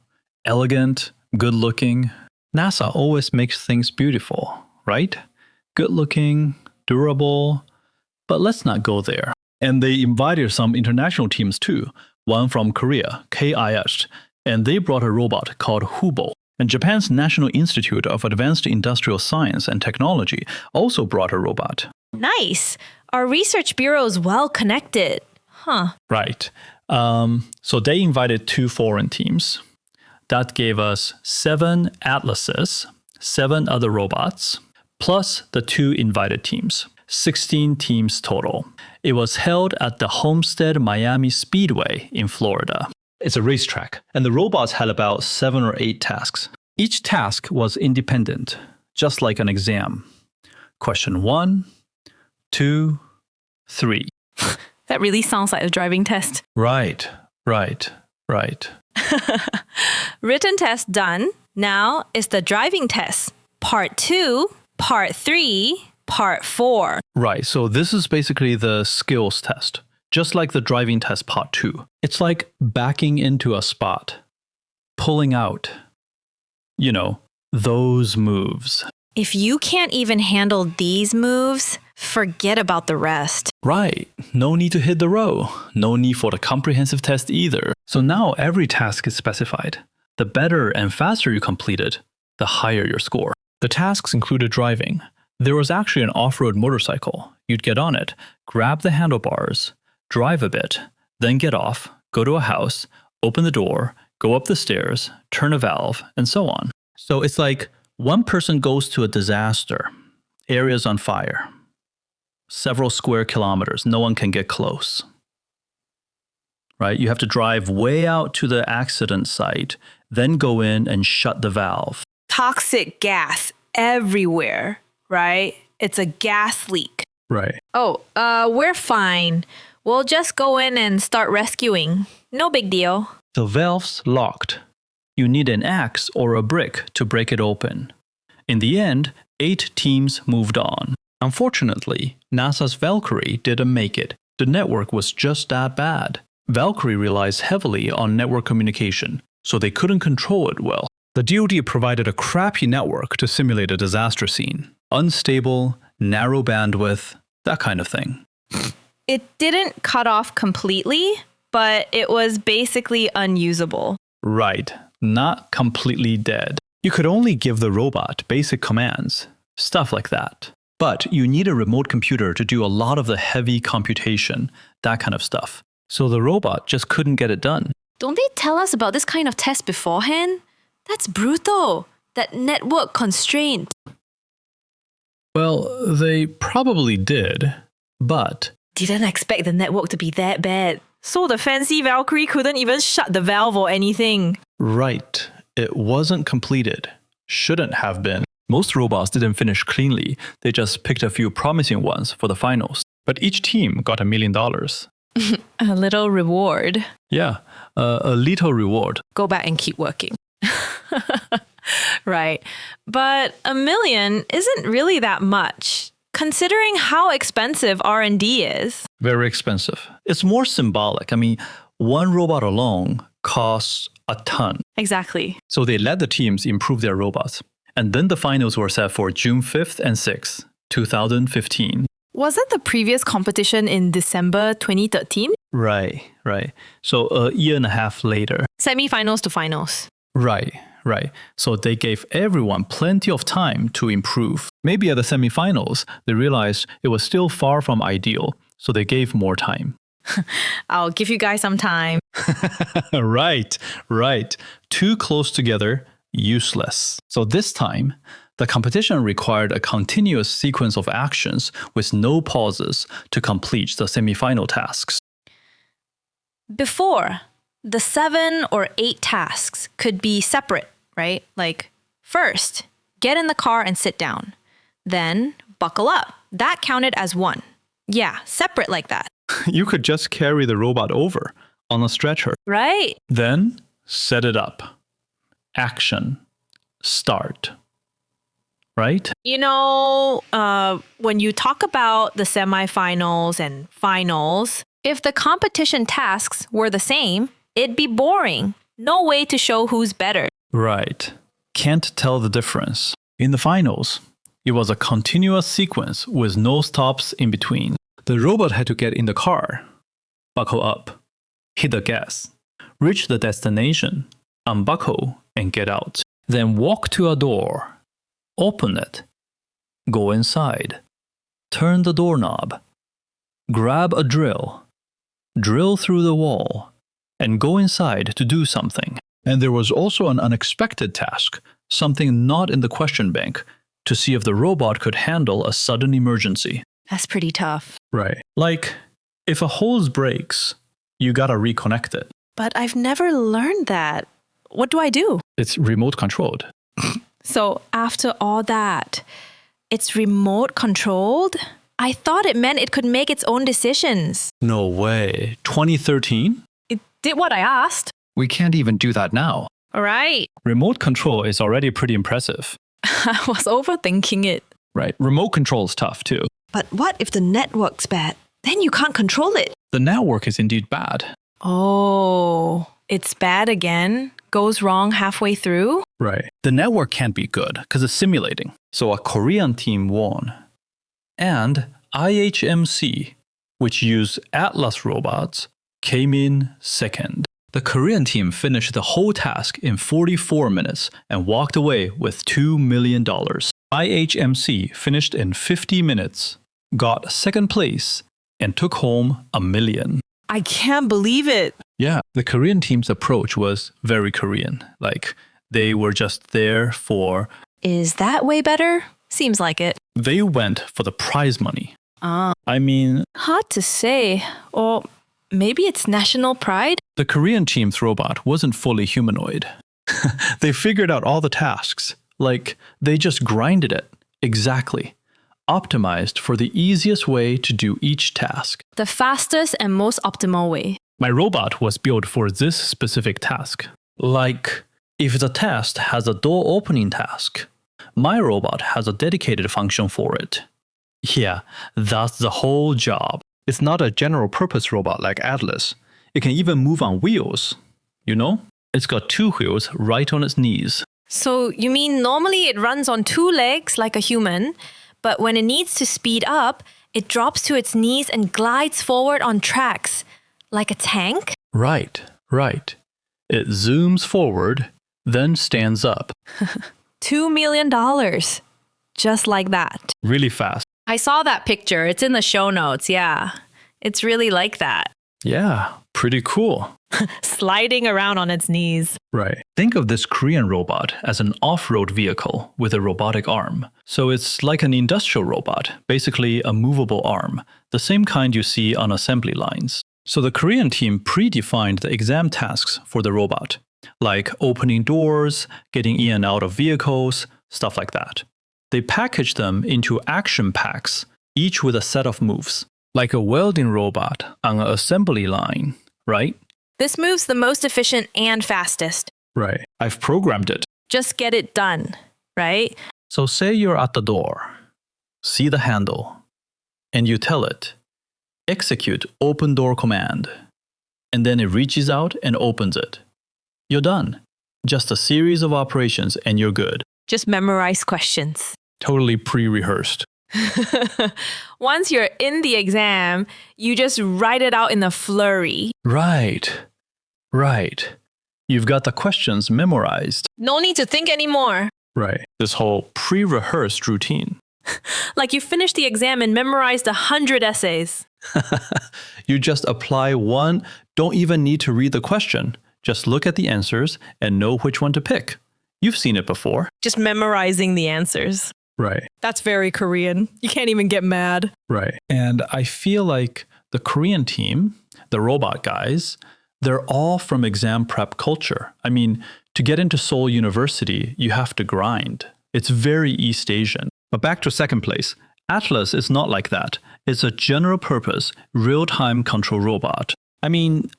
Elegant, good looking. NASA always makes things beautiful, right? Good looking, durable. But let's not go there. And they invited some international teams too. One from Korea, KIH, and they brought a robot called Hubo. And Japan's National Institute of Advanced Industrial Science and Technology also brought a robot. Nice. Our research bureau is well connected. Huh. Right. So they invited 2 foreign teams. That gave us 7 Atlases, 7 other robots, plus the 2 invited teams. 16 teams total. It was held at the Homestead Miami Speedway in Florida. It's a racetrack, and the robots had about 7 or 8 tasks. Each task was independent, just like an exam. Question 1, 2, 3. That really sounds like a driving test. Right. Written test done. Now is the driving test. Part 2, Part 3, Part 4. Right, so this is basically the skills test, just like the driving test part 2. It's like backing into a spot, pulling out, those moves. If you can't even handle these moves, forget about the rest. Right, no need to hit the row, no need for the comprehensive test either. So now every task is specified. The better and faster you complete it, the higher your score. The tasks included driving. There was actually an off-road motorcycle. You'd get on it, grab the handlebars, drive a bit, then get off, go to a house, open the door, go up the stairs, turn a valve, and so on. So it's like one person goes to a disaster, area's on fire, several square kilometers, no one can get close. Right? You have to drive way out to the accident site, then go in and shut the valve. Toxic gas everywhere. Right? It's a gas leak. Right. Oh, we're fine. We'll just go in and start rescuing. No big deal. The valve's locked. You need an axe or a brick to break it open. In the end, 8 teams moved on. Unfortunately, NASA's Valkyrie didn't make it. The network was just that bad. Valkyrie relies heavily on network communication, so they couldn't control it well. The DoD provided a crappy network to simulate a disaster scene. Unstable, narrow bandwidth, that kind of thing. It didn't cut off completely, but it was basically unusable. Right, not completely dead. You could only give the robot basic commands, stuff like that. But you need a remote computer to do a lot of the heavy computation, that kind of stuff. So the robot just couldn't get it done. Don't they tell us about this kind of test beforehand? That's brutal. That network constraint. Well, they probably did, but... Didn't expect the network to be that bad. So the fancy Valkyrie couldn't even shut the valve or anything. Right. It wasn't completed. Shouldn't have been. Most robots didn't finish cleanly. They just picked a few promising ones for the finals. But each team got $1 million. A little reward. Yeah, a little reward. Go back and keep working. Right. But $1 million isn't really that much, considering how expensive R&D is. Very expensive. It's more symbolic. I mean, one robot alone costs a ton. Exactly. So they let the teams improve their robots. And then the finals were set for June 5th and 6th. 2015. Wasn't the previous competition in December 2013? Right. So a year and a half later. Semi-finals to finals. Right. So they gave everyone plenty of time to improve. Maybe at the semifinals, they realized it was still far from ideal, so they gave more time. I'll give you guys some time. Right. Too close together, useless. So this time, the competition required a continuous sequence of actions with no pauses to complete the semifinal tasks. Before, the 7 or 8 tasks could be separate, right? Like, first, get in the car and sit down. Then, buckle up. That counted as 1. Yeah, separate like that. You could just carry the robot over on a stretcher. Right. Then, set it up. Action. Start. Right? You know, when you talk about the semifinals and finals, if the competition tasks were the same, it'd be boring. No way to show who's better. Right. Can't tell the difference. In the finals, it was a continuous sequence with no stops in between. The robot had to get in the car, buckle up, hit the gas, reach the destination, unbuckle, and get out. Then walk to a door, open it, go inside, turn the doorknob, grab a drill through the wall, and go inside to do something. And there was also an unexpected task, something not in the question bank, to see if the robot could handle a sudden emergency. That's pretty tough. Right. Like, if a hose breaks, you gotta reconnect it. But I've never learned that. What do I do? It's remote controlled. So after all that, it's remote controlled? I thought it meant it could make its own decisions. No way. 2013? It did what I asked. We can't even do that now. All right. Remote control is already pretty impressive. I was overthinking it. Right. Remote control is tough too. But what if the network's bad? Then you can't control it. The network is indeed bad. Oh, it's bad again? Goes wrong halfway through? Right. The network can't be good because it's simulating. So a Korean team won. And IHMC, which used Atlas robots, came in second. The Korean team finished the whole task in 44 minutes and walked away with $2 million. IHMC finished in 50 minutes, got second place, and took home $1 million. I can't believe it. Yeah, the Korean team's approach was very Korean. Like, they were just there for... Is that way better? Seems like it. They went for the prize money. I mean... Hard to say. Or maybe it's national pride? The Korean team's robot wasn't fully humanoid. They figured out all the tasks. Like, they just grinded it. Exactly. Optimized for the easiest way to do each task. The fastest and most optimal way. My robot was built for this specific task. Like, if the test has a door opening task, my robot has a dedicated function for it. Yeah, that's the whole job. It's not a general purpose robot like Atlas. It can even move on wheels. You know? It's got 2 wheels right on its knees. So you mean normally it runs on 2 legs like a human, but when it needs to speed up, it drops to its knees and glides forward on tracks, like a tank? Right. It zooms forward, then stands up. $2 million. Just like that. Really fast. I saw that picture. It's in the show notes. Yeah. It's really like that. Yeah, pretty cool. Sliding around on its knees. Right. Think of this Korean robot as an off-road vehicle with a robotic arm. So it's like an industrial robot, basically a movable arm, the same kind you see on assembly lines. So the Korean team predefined the exam tasks for the robot, like opening doors, getting in and out of vehicles, stuff like that. They packaged them into action packs, each with a set of moves, like a welding robot on an assembly line, right? This move's the most efficient and fastest. Right. I've programmed it. Just get it done, right? So say you're at the door, see the handle, and you tell it, execute open door command, and then it reaches out and opens it. You're done. Just a series of operations and you're good. Just memorize questions. Totally pre-rehearsed. Once you're in the exam, you just write it out in a flurry. Right. You've got the questions memorized. No need to think anymore. Right. This whole pre-rehearsed routine. Like you finished the exam and memorized 100 essays. You just apply one, don't even need to read the question. Just look at the answers and know which one to pick. You've seen it before. Just memorizing the answers. Right. That's very Korean. You can't even get mad. Right. And I feel like the Korean team, the robot guys, they're all from exam prep culture. I mean, to get into Seoul University, you have to grind. It's very East Asian. But back to second place. Atlas is not like that. It's a general purpose, real-time control robot. I mean,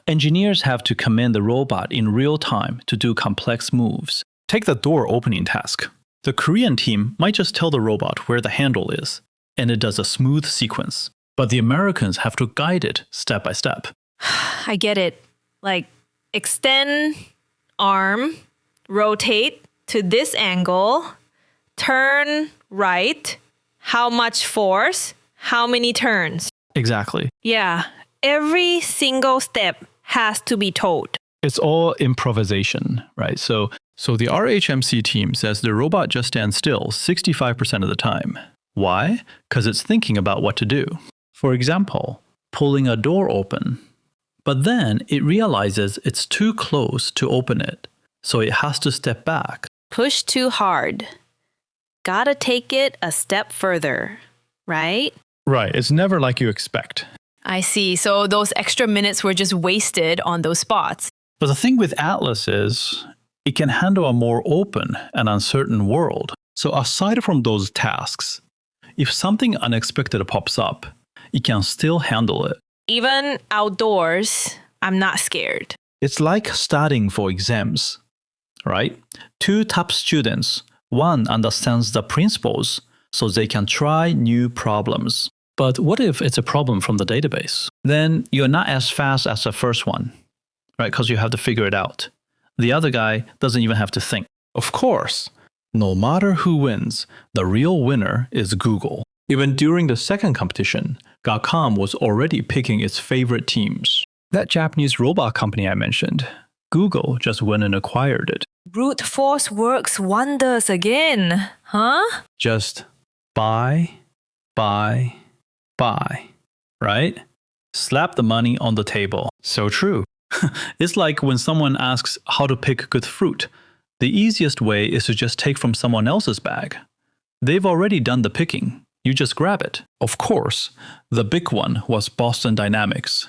engineers have to command the robot in real time to do complex moves. Take the door opening task. The Korean team might just tell the robot where the handle is, and it does a smooth sequence. But the Americans have to guide it step by step. I get it. Like, extend arm, rotate to this angle, turn right, how much force, how many turns. Exactly. Yeah, every single step has to be told. It's all improvisation, right? So the RHMC team says the robot just stands still 65% of the time. Why? Because it's thinking about what to do. For example, pulling a door open. But then it realizes it's too close to open it, so it has to step back. Push too hard. Gotta take it a step further, right? Right, it's never like you expect. I see. So those extra minutes were just wasted on those spots. But the thing with Atlas is, it can handle a more open and uncertain world. So aside from those tasks, if something unexpected pops up, it can still handle it. Even outdoors, I'm not scared. It's like studying for exams, right? Two top students, one understands the principles, so they can try new problems. But what if it's a problem from the database? Then you're not as fast as the first one, right? Because you have to figure it out. The other guy doesn't even have to think. Of course, no matter who wins, the real winner is Google. Even during the second competition, Gacom was already picking its favorite teams. That Japanese robot company I mentioned, Google just went and acquired it. Brute force works wonders again, huh? Just buy, right? Slap the money on the table. So true. It's like when someone asks how to pick good fruit. The easiest way is to just take from someone else's bag. They've already done the picking. You just grab it. Of course, the big one was Boston Dynamics.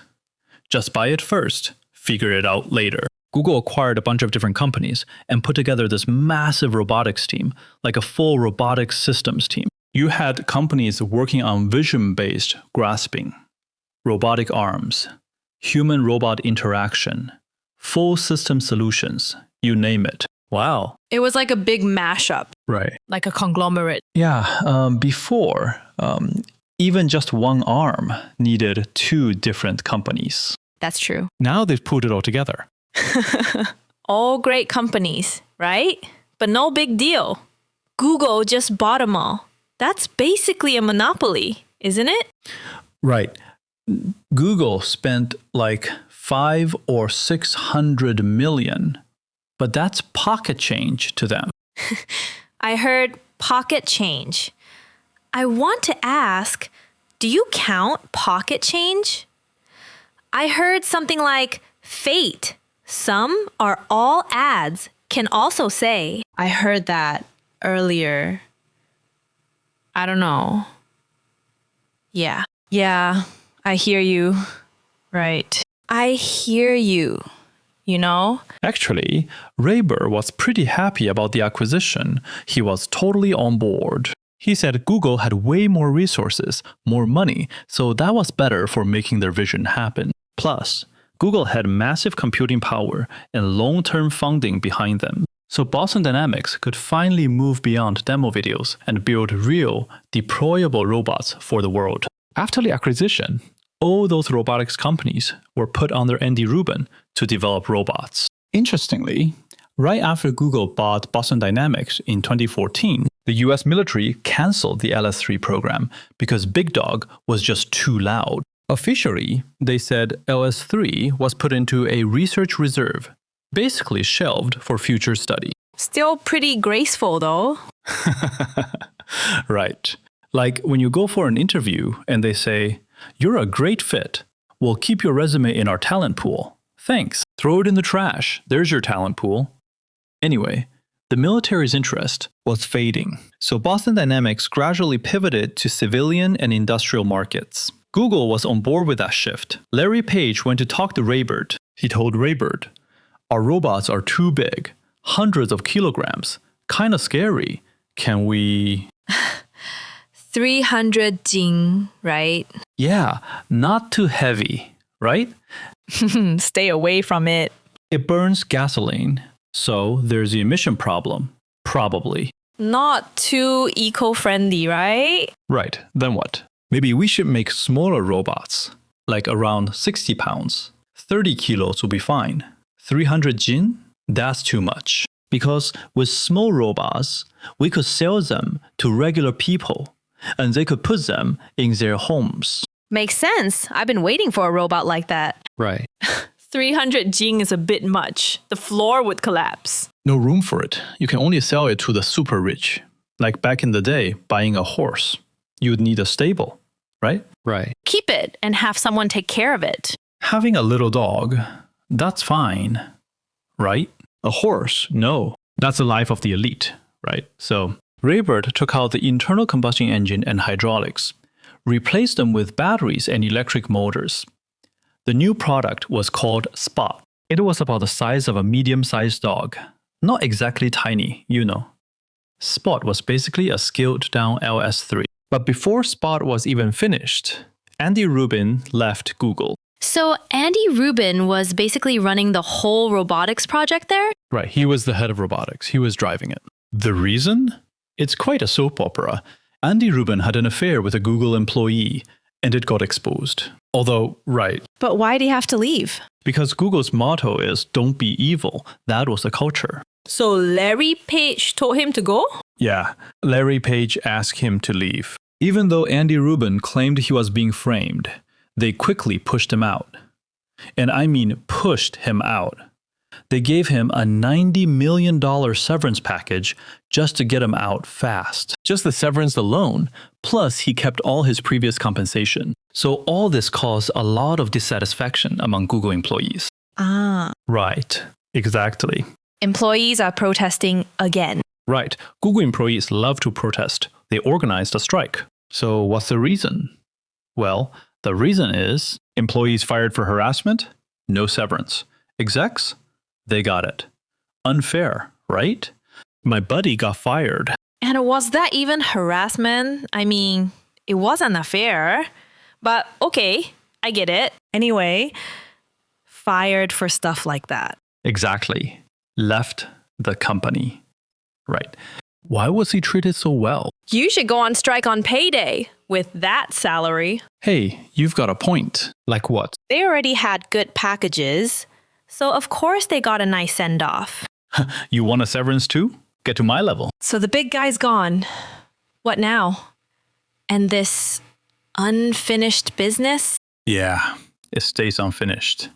Just buy it first, figure it out later. Google acquired a bunch of different companies and put together this massive robotics team, like a full robotics systems team. You had companies working on vision-based grasping, robotic arms, human-robot interaction, full system solutions, you name it. Wow. It was like a big mashup. Right. Like a conglomerate. Yeah, before, even just one arm needed two different companies. That's true. Now they've put it all together. All great companies, right? But no big deal. Google just bought them all. That's basically a monopoly, isn't it? Right. Google spent like 500 or 600 million, but that's pocket change to them. I heard pocket change. I want to ask, do you count pocket change? I heard something like fate. Some or all ads can also say. I heard that earlier. I don't know. Yeah, I hear you. Right. I hear you, you know? Actually, Raber was pretty happy about the acquisition. He was totally on board. He said Google had way more resources, more money, so that was better for making their vision happen. Plus, Google had massive computing power and long-term funding behind them. So Boston Dynamics could finally move beyond demo videos and build real, deployable robots for the world. After the acquisition, all those robotics companies were put under Andy Rubin to develop robots. Interestingly, right after Google bought Boston Dynamics in 2014, The US military canceled the LS-3 program because Big Dog was just too loud. Officially, they said LS-3 was put into a research reserve, basically shelved for future study. Still pretty graceful, though. Right. Like when you go for an interview and they say, "You're a great fit. We'll keep your resume in our talent pool. Thanks. Throw it in the trash. There's your talent pool." Anyway, the military's interest was fading, so Boston Dynamics gradually pivoted to civilian and industrial markets. Google was on board with that shift. Larry Page went to talk to Raybird. He told Raybird, "Our robots are too big, hundreds of kilograms, kind of scary. Can we..." 300 jing, right? Yeah, not too heavy, right? Stay away from it. It burns gasoline, so there's the emission problem. Probably. Not too eco-friendly, right? Right, then what? Maybe we should make smaller robots, like around 60 pounds. 30 kilos will be fine. 300 jin? That's too much. Because with small robots, we could sell them to regular people, and they could put them in their homes. Makes sense. I've been waiting for a robot like that. Right. 300 jing is a bit much. The floor would collapse. No room for it. You can only sell it to the super rich. Like back in the day, buying a horse. You would need a stable, right? Right. Keep it and have someone take care of it. Having a little dog, that's fine, right? A horse, no. That's the life of the elite, right? So Raybird took out the internal combustion engine and hydraulics, replaced them with batteries and electric motors. The new product was called Spot. It was about the size of a medium-sized dog. Not exactly tiny, you know. Spot was basically a scaled-down LS-3. But before Spot was even finished, Andy Rubin left Google. So Andy Rubin was basically running the whole robotics project there? Right, he was the head of robotics. He was driving it. The reason? It's quite a soap opera. Andy Rubin had an affair with a Google employee, and it got exposed. Although, right. But why did he have to leave? Because Google's motto is, "Don't be evil." That was the culture. So Larry Page told him to go? Yeah, Larry Page asked him to leave. Even though Andy Rubin claimed he was being framed, they quickly pushed him out. And I mean pushed him out. They gave him a $90 million severance package just to get him out fast. Just the severance alone, plus he kept all his previous compensation. So all this caused a lot of dissatisfaction among Google employees. Ah. Right, exactly. Employees are protesting again. Right, Google employees love to protest. They organized a strike. So what's the reason? Well, the reason is employees fired for harassment, no severance. Execs, they got it. Unfair, right? My buddy got fired. And was that even harassment? I mean, it wasn't affair. But okay, I get it. Anyway, fired for stuff like that. Exactly. Left the company. Right. Why was he treated so well? You should go on strike on payday with that salary. Hey, you've got a point. Like what? They already had good packages, so of course they got a nice send-off. You want a severance too? Get to my level. So the big guy's gone. What now? And this unfinished business? Yeah, it stays unfinished.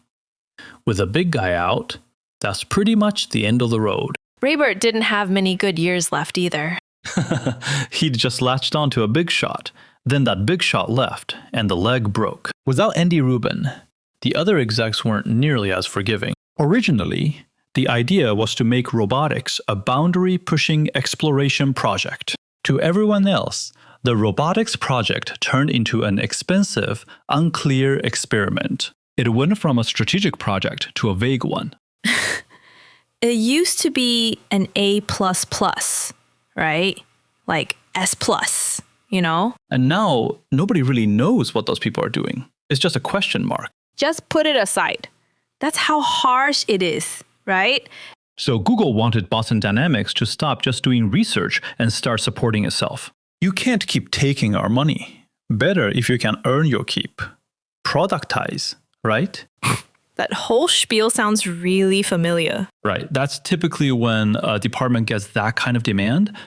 With the big guy out, that's pretty much the end of the road. Raybird didn't have many good years left either. He'd just latched onto a big shot. Then that big shot left, and the leg broke. Without Andy Rubin, the other execs weren't nearly as forgiving. Originally, the idea was to make robotics a boundary-pushing exploration project. To everyone else, the robotics project turned into an expensive, unclear experiment. It went from a strategic project to a vague one. It used to be an A++, right? Like S+, you know? And now, nobody really knows what those people are doing. It's just a question mark. Just put it aside. That's how harsh it is, right? So Google wanted Boston Dynamics to stop just doing research and start supporting itself. You can't keep taking our money. Better if you can earn your keep. Productize, right? That whole spiel sounds really familiar. Right. That's typically when a department gets that kind of demand.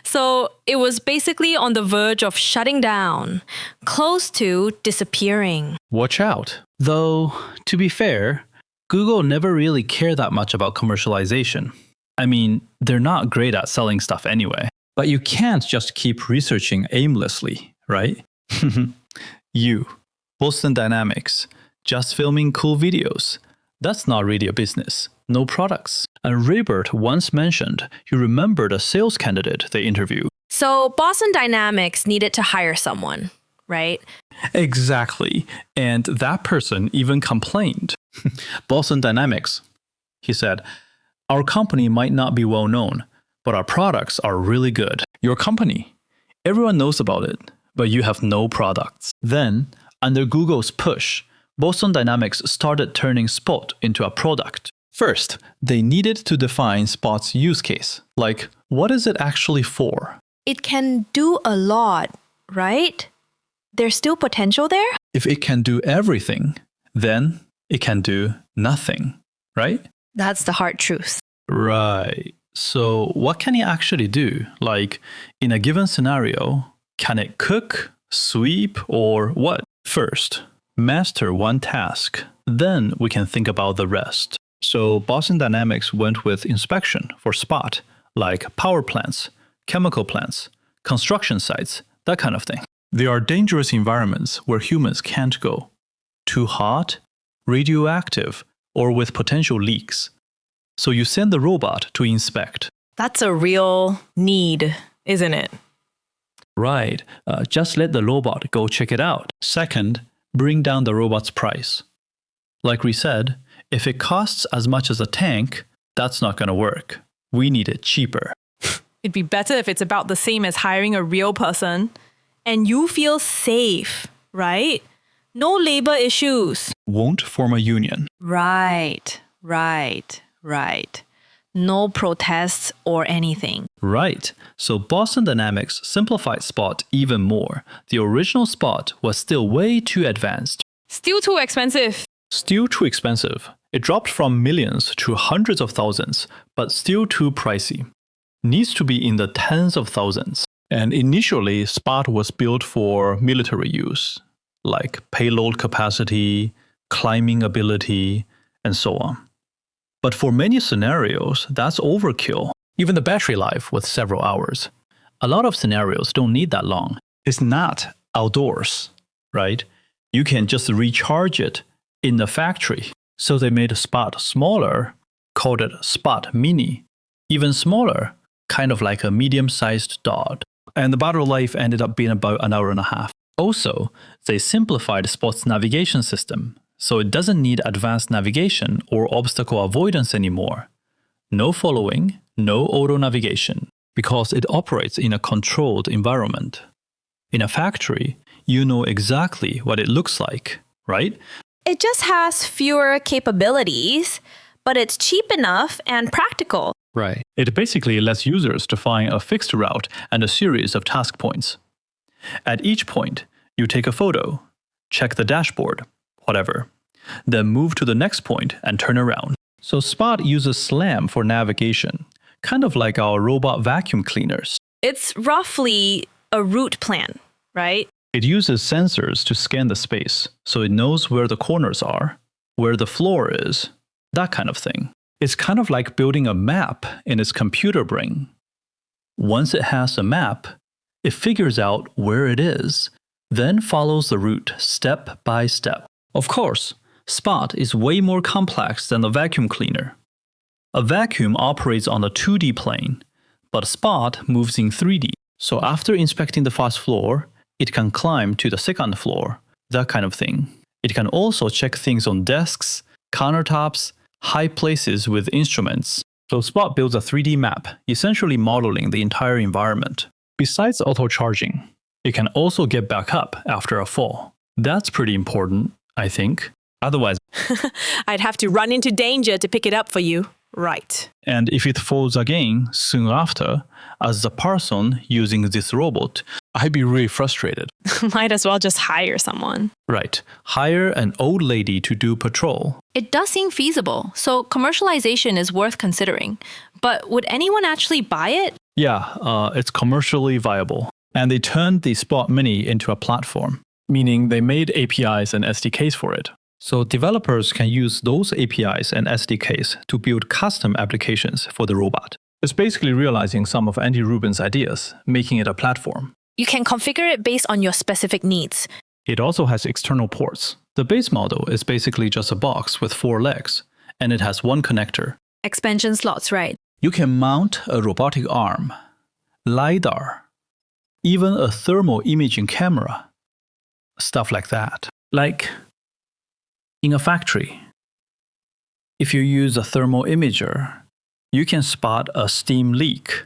So it was basically on the verge of shutting down, close to disappearing. Watch out. Though, to be fair, Google never really cared that much about commercialization. I mean, they're not great at selling stuff anyway. But you can't just keep researching aimlessly, right? You, Boston Dynamics, just filming cool videos. That's not really a business. No products. And Raybert once mentioned you remembered a sales candidate they interviewed. So Boston Dynamics needed to hire someone, right? Exactly. And that person even complained. Boston Dynamics, he said, our company might not be well known, but our products are really good. Your company, everyone knows about it, but you have no products. Then, under Google's push, Boston Dynamics started turning Spot into a product. First, they needed to define Spot's use case. Like, what is it actually for? It can do a lot, right? There's still potential there? If it can do everything, then it can do nothing, right? That's the hard truth. Right. So what can it actually do? Like, in a given scenario, can it cook, sweep, or what? First, master one task. Then we can think about the rest. So Boston Dynamics went with inspection for Spot, like power plants, chemical plants, construction sites, that kind of thing. There are dangerous environments where humans can't go. Too hot, radioactive, or with potential leaks. So you send the robot to inspect. That's a real need, isn't it? Right. Just let the robot go check it out. Second, bring down the robot's price. Like we said, if it costs as much as a tank, that's not going to work. We need it cheaper. It'd be better if it's about the same as hiring a real person. And you feel safe, right? No labor issues. Won't form a union. Right. No protests or anything. Right. So Boston Dynamics simplified Spot even more. The original Spot was still way too advanced. Still too expensive. Still too expensive. It dropped from millions to hundreds of thousands, but still too pricey. Needs to be in the tens of thousands. And initially, Spot was built for military use, like payload capacity, climbing ability, and so on. But for many scenarios, that's overkill. Even the battery life was several hours. A lot of scenarios don't need that long. It's not outdoors, right? You can just recharge it in the factory. So they made Spot smaller, called it Spot Mini. Even smaller, kind of like a medium-sized dot. And the battery life ended up being about an hour and a half. Also, they simplified Spot's navigation system, so it doesn't need advanced navigation or obstacle avoidance anymore. No following, no auto navigation, because it operates in a controlled environment. In a factory, you know exactly what it looks like, right? It just has fewer capabilities, but it's cheap enough and practical. Right. It basically lets users define a fixed route and a series of task points. At each point, you take a photo, check the dashboard, whatever. Then move to the next point and turn around. So Spot uses SLAM for navigation, kind of like our robot vacuum cleaners. It's roughly a route plan, right? It uses sensors to scan the space, so it knows where the corners are, where the floor is, that kind of thing. It's kind of like building a map in its computer brain. Once it has a map, it figures out where it is, then follows the route step by step. Of course, Spot is way more complex than a vacuum cleaner. A vacuum operates on the 2D plane, but Spot moves in 3D. So after inspecting the first floor, it can climb to the second floor, that kind of thing. It can also check things on desks, countertops, high places with instruments. So Spot builds a 3D map, essentially modeling the entire environment. Besides auto-charging, it can also get back up after a fall. That's pretty important, I think. Otherwise, I'd have to run into danger to pick it up for you. Right. and if it falls again soon after, as the person using this robot, I'd be really frustrated. Might as well just hire someone. Right. Hire an old lady to do patrol. It does seem feasible, so commercialization is worth considering. But would anyone actually buy it? Yeah, it's commercially viable. And they turned the Spot Mini into a platform, meaning they made APIs and SDKs for it. So developers can use those APIs and SDKs to build custom applications for the robot. It's basically realizing some of Andy Rubin's ideas, making it a platform. You can configure it based on your specific needs. It also has external ports. The base model is basically just a box with 4 legs, and it has one connector. Expansion slots, right? You can mount a robotic arm, LiDAR, even a thermal imaging camera, stuff like that. Like in a factory, if you use a thermal imager, you can spot a steam leak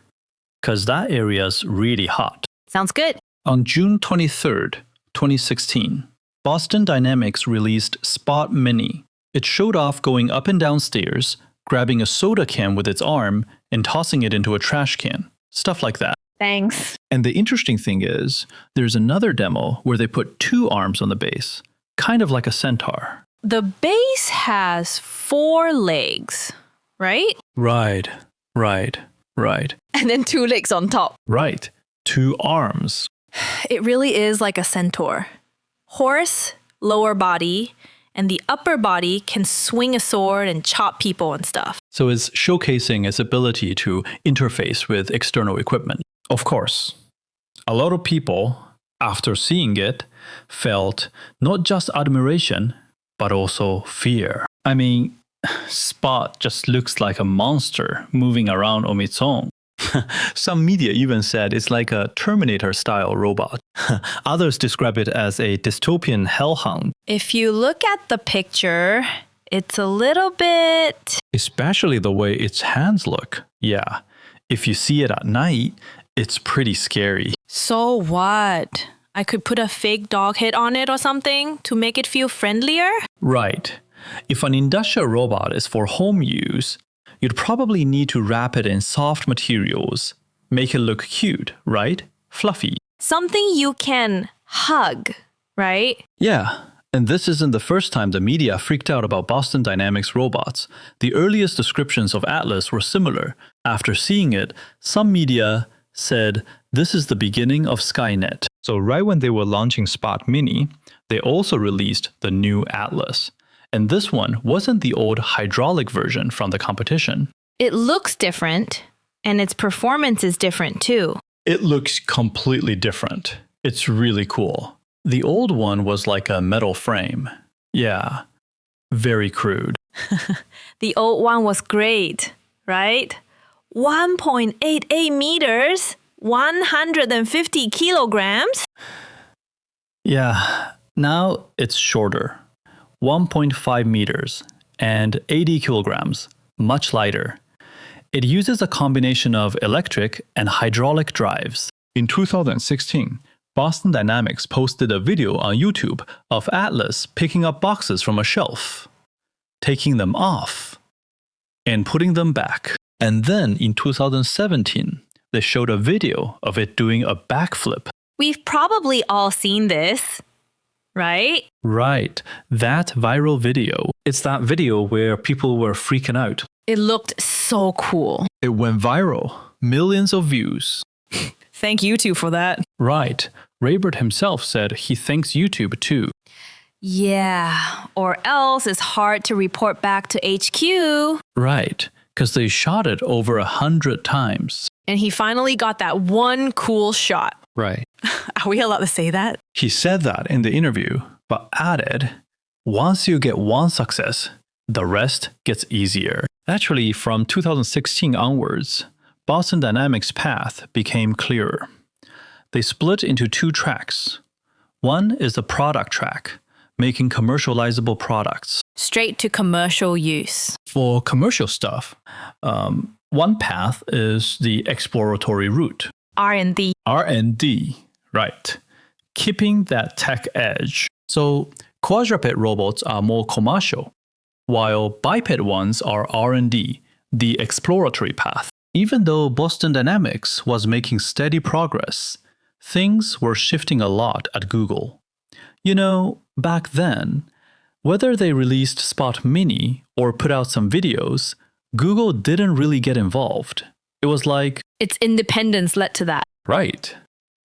because that area's really hot. Sounds good. On June 23rd, 2016, Boston Dynamics released Spot Mini. It showed off going up and down stairs, grabbing a soda can with its arm, and tossing it into a trash can. Stuff like that. Thanks. And the interesting thing is, there's another demo where they put 2 arms on the base, kind of like a centaur. The base has 4 legs, right? Right. And then 2 legs on top. Right. 2 arms. It really is like a centaur. Horse, lower body, and the upper body can swing a sword and chop people and stuff. So it's showcasing its ability to interface with external equipment. Of course, a lot of people, after seeing it, felt not just admiration, but also fear. I mean, Spot just looks like a monster moving around on its own. Some media even said it's like a Terminator-style robot. Others describe it as a dystopian hellhound. If you look at the picture, it's a little bit... Especially the way its hands look. Yeah, if you see it at night, it's pretty scary. So what? I could put a fake dog head on it or something to make it feel friendlier? Right. If an industrial robot is for home use, you'd probably need to wrap it in soft materials, make it look cute, right? Fluffy. Something you can hug, right? Yeah, and this isn't the first time the media freaked out about Boston Dynamics robots. The earliest descriptions of Atlas were similar. After seeing it, some media said this is the beginning of Skynet. So right when they were launching Spot Mini, they also released the new Atlas. And this one wasn't the old hydraulic version from the competition. It looks different, and its performance is different too. It looks completely different. It's really cool. The old one was like a metal frame. Yeah, very crude. The old one was great, right? 1.88 meters, 150 kilograms. Yeah, now it's shorter. 1.5 meters and 80 kilograms, much lighter. It uses a combination of electric and hydraulic drives. In 2016, Boston Dynamics posted a video on YouTube of Atlas picking up boxes from a shelf, taking them off, and putting them back. And then in 2017, they showed a video of it doing a backflip. We've probably all seen this, right? Right, that viral video. It's that video where people were freaking out. It looked so cool. It went viral. Millions of views. Thank you two for that. Right. Raybert himself said he thanks YouTube too. Yeah, or else it's hard to report back to HQ. Right, because they shot it over 100 times. And he finally got that one cool shot. Right. Are we allowed to say that? He said that in the interview, but added, once you get one success, the rest gets easier. Actually, from 2016 onwards, Boston Dynamics' path became clearer. They split into 2 tracks. One is the product track, making commercializable products. Straight to commercial use. For commercial stuff, one path is the exploratory route. R&D. R&D, right. Keeping that tech edge. So quadruped robots are more commercial, while biped ones are R&D, the exploratory path. Even though Boston Dynamics was making steady progress, things were shifting a lot at Google. You know, back then, whether they released Spot Mini or put out some videos, Google didn't really get involved. It was like, Its independence led to that. Right.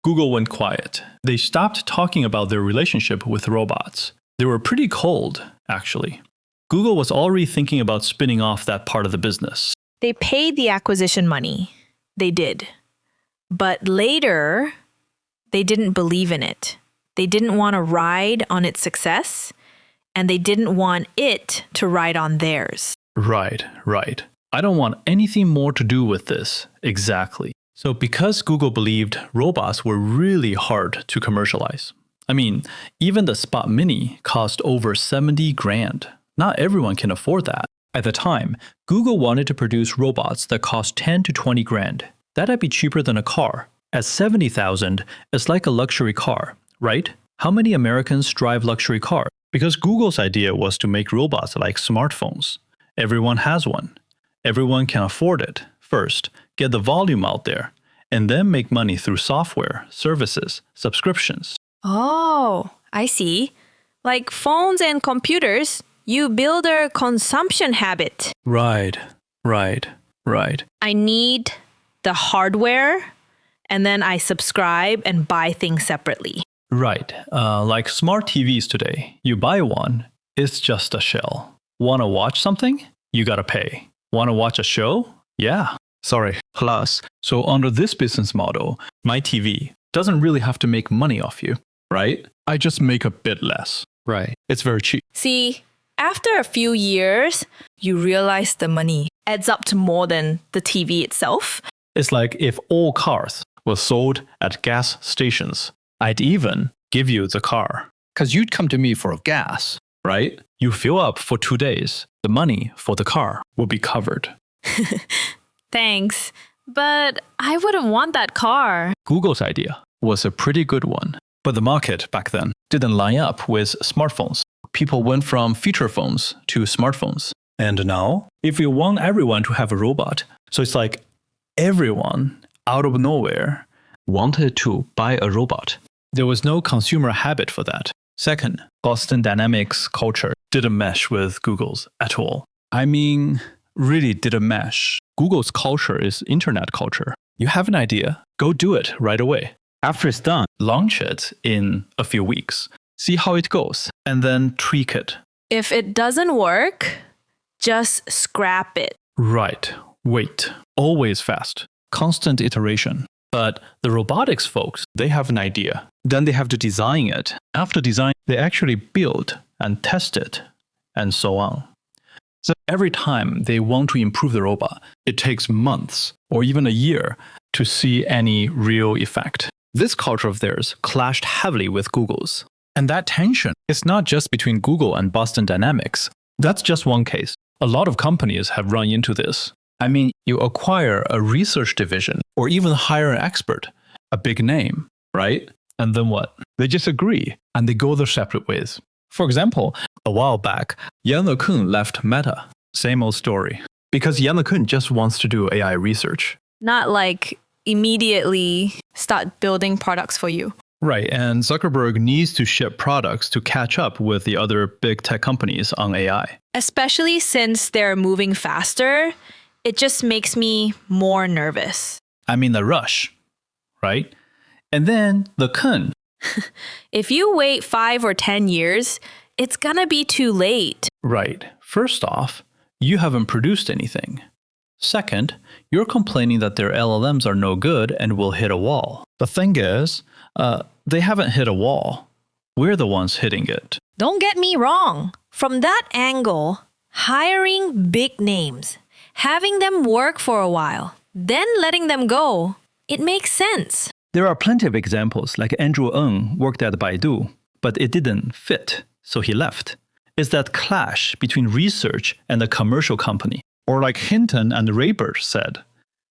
Google went quiet. They stopped talking about their relationship with robots. They were pretty cold, actually. Google was already thinking about spinning off that part of the business. They paid the acquisition money. They did. But later, they didn't believe in it. They didn't want to ride on its success, and they didn't want it to ride on theirs. Right. I don't want anything more to do with this. Exactly. So because Google believed robots were really hard to commercialize. I mean, even the Spot Mini cost over 70 grand. Not everyone can afford that. At the time, Google wanted to produce robots that cost 10 to 20 grand. That'd be cheaper than a car. At 70,000, it's like a luxury car, right? How many Americans drive luxury cars? Because Google's idea was to make robots like smartphones. Everyone has one. Everyone can afford it. First, get the volume out there, and then make money through software, services, subscriptions. Oh, I see. Like phones and computers, you build a consumption habit. Right. I need the hardware, and then I subscribe and buy things separately. Right. Like smart TVs today. You buy one, it's just a shell. Want to watch something? You gotta pay. Want to watch a show? Yeah. Sorry. Plus, so under this business model, my TV doesn't really have to make money off you, right? I just make a bit less. Right. It's very cheap. See, after a few years, you realize the money adds up to more than the TV itself. It's like if all cars were sold at gas stations, I'd even give you the car. Because you'd come to me for gas, right? You fill up for 2 days. The money for the car will be covered. Thanks, but I wouldn't want that car. Google's idea was a pretty good one. But the market back then didn't line up with smartphones. People went from feature phones to smartphones. And now, if you want everyone to have a robot, so it's like everyone out of nowhere wanted to buy a robot. There was no consumer habit for that. Second, Boston Dynamics culture didn't mesh with Google's at all. I mean, really didn't mesh. Google's culture is internet culture. You have an idea, go do it right away. After it's done, launch it in a few weeks. See how it goes, and then tweak it. If it doesn't work, just scrap it. Right. Wait. Always fast. Constant iteration. But the robotics folks, they have an idea. Then they have to design it. After design, they actually build and test it, and so on. So every time they want to improve the robot, it takes months or even a year to see any real effect. This culture of theirs clashed heavily with Google's. And that tension is not just between Google and Boston Dynamics. That's just one case. A lot of companies have run into this. I mean, you acquire a research division or even hire an expert, a big name, right? And then what? They just agree and they go their separate ways. For example, a while back, Yan LeCun left Meta. Same old story. Because Yan LeCun just wants to do AI research. Not like immediately start building products for you. Right, and Zuckerberg needs to ship products to catch up with the other big tech companies on AI. Especially since they're moving faster, it just makes me more nervous. I'm in a rush, right? And then LeCun. If you wait 5 or 10 years, it's gonna be too late. Right. First off, you haven't produced anything. Second, you're complaining that their LLMs are no good and will hit a wall. The thing is, they haven't hit a wall. We're the ones hitting it. Don't get me wrong. From that angle, hiring big names, having them work for a while, then letting them go, it makes sense. There are plenty of examples, like Andrew Ng worked at Baidu, but it didn't fit, so he left. It's that clash between research and a commercial company. Or like Hinton and Rayburn said,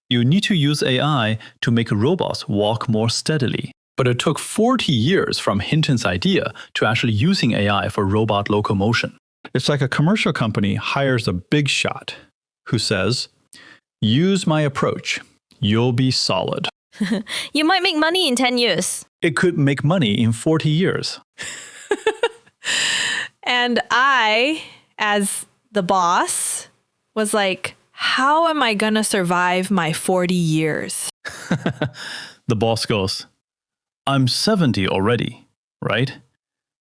you need to use AI to make robots walk more steadily. But it took 40 years from Hinton's idea to actually using AI for robot locomotion. It's like a commercial company hires a big shot who says, use my approach, you'll be solid. You might make money in 10 years. It could make money in 40 years. And I, as the boss, was like, How am I gonna survive my 40 years? The boss goes, I'm 70 already, right?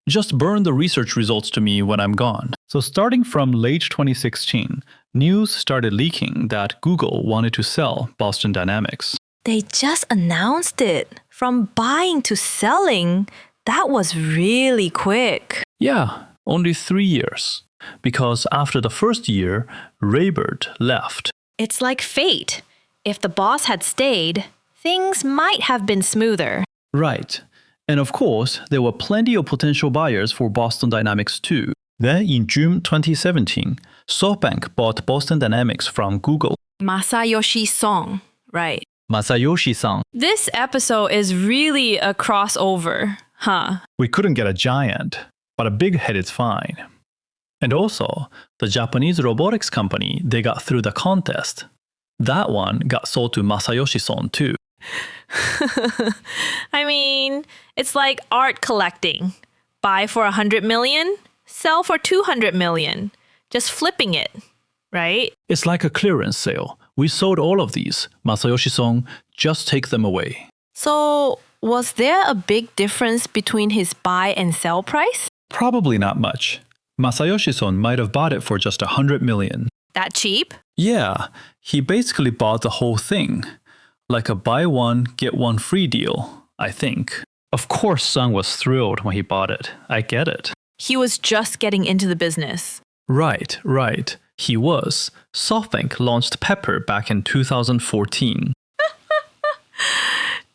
Just burn the research results to me when I'm gone. So starting from late 2016, news started leaking that Google wanted to sell Boston Dynamics. They just announced it. From buying to selling, that was really quick. Yeah, only 3 years. Because after the first year, Raybert left. It's like fate. If the boss had stayed, things might have been smoother. Right. And of course, there were plenty of potential buyers for Boston Dynamics too. Then in June 2017, SoftBank bought Boston Dynamics from Google. Masayoshi Son, right? Masayoshi-san. This episode is really a crossover, huh? We couldn't get a giant, but a big head is fine. And also, the Japanese robotics company they got through the contest, that one got sold to Masayoshi-san too. I mean, it's like art collecting. Buy for 100 million, sell for 200 million. Just flipping it, right? It's like a clearance sale. We sold all of these. Masayoshi-san, just take them away. So, was there a big difference between his buy and sell price? Probably not much. Masayoshi-san might have bought it for just 100 million. That cheap? Yeah, he basically bought the whole thing. Like a buy one, get one free deal, I think. Of course, Son was thrilled when he bought it. I get it. He was just getting into the business. Right. He was. SoftBank launched Pepper back in 2014.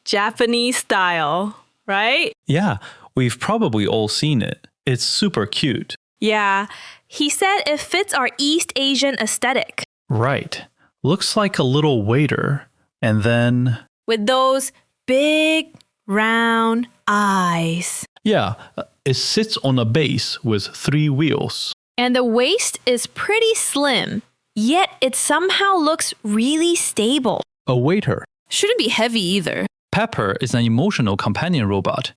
Japanese style, right? Yeah, we've probably all seen it. It's super cute. Yeah, he said it fits our East Asian aesthetic. Right. Looks like a little waiter. And then... With those big, round eyes. Yeah, it sits on a base with 3 wheels. And the waist is pretty slim, yet it somehow looks really stable. A waiter. Shouldn't be heavy either. Pepper is an emotional companion robot.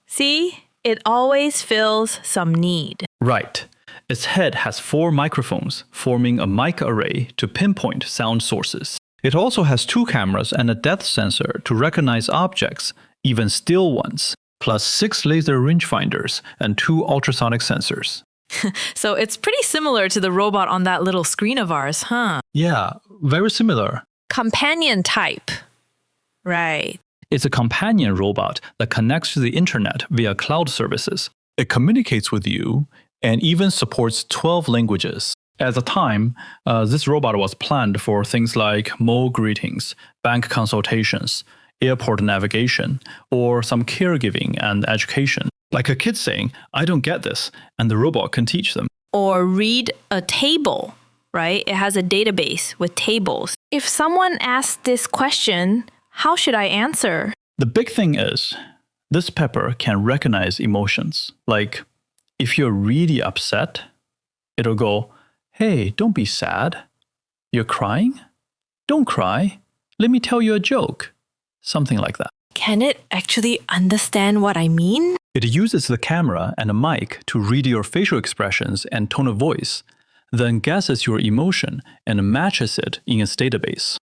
See? It always fills some need. Right. Its head has 4 microphones, forming a mic array to pinpoint sound sources. It also has 2 cameras and a depth sensor to recognize objects, even still ones, plus 6 laser rangefinders and 2 ultrasonic sensors. So it's pretty similar to the robot on that little screen of ours, huh? Yeah, very similar. Companion type. Right. It's a companion robot that connects to the internet via cloud services. It communicates with you and even supports 12 languages. At the time, this robot was planned for things like mall greetings, bank consultations, airport navigation, or some caregiving and education. Like a kid saying, I don't get this, and the robot can teach them. Or read a table, right? It has a database with tables. If someone asks this question, how should I answer? The big thing is, this Pepper can recognize emotions. Like, if you're really upset, it'll go, hey, don't be sad. You're crying? Don't cry. Let me tell you a joke. Something like that. Can it actually understand what I mean? It uses the camera and a mic to read your facial expressions and tone of voice, then guesses your emotion and matches it in its database.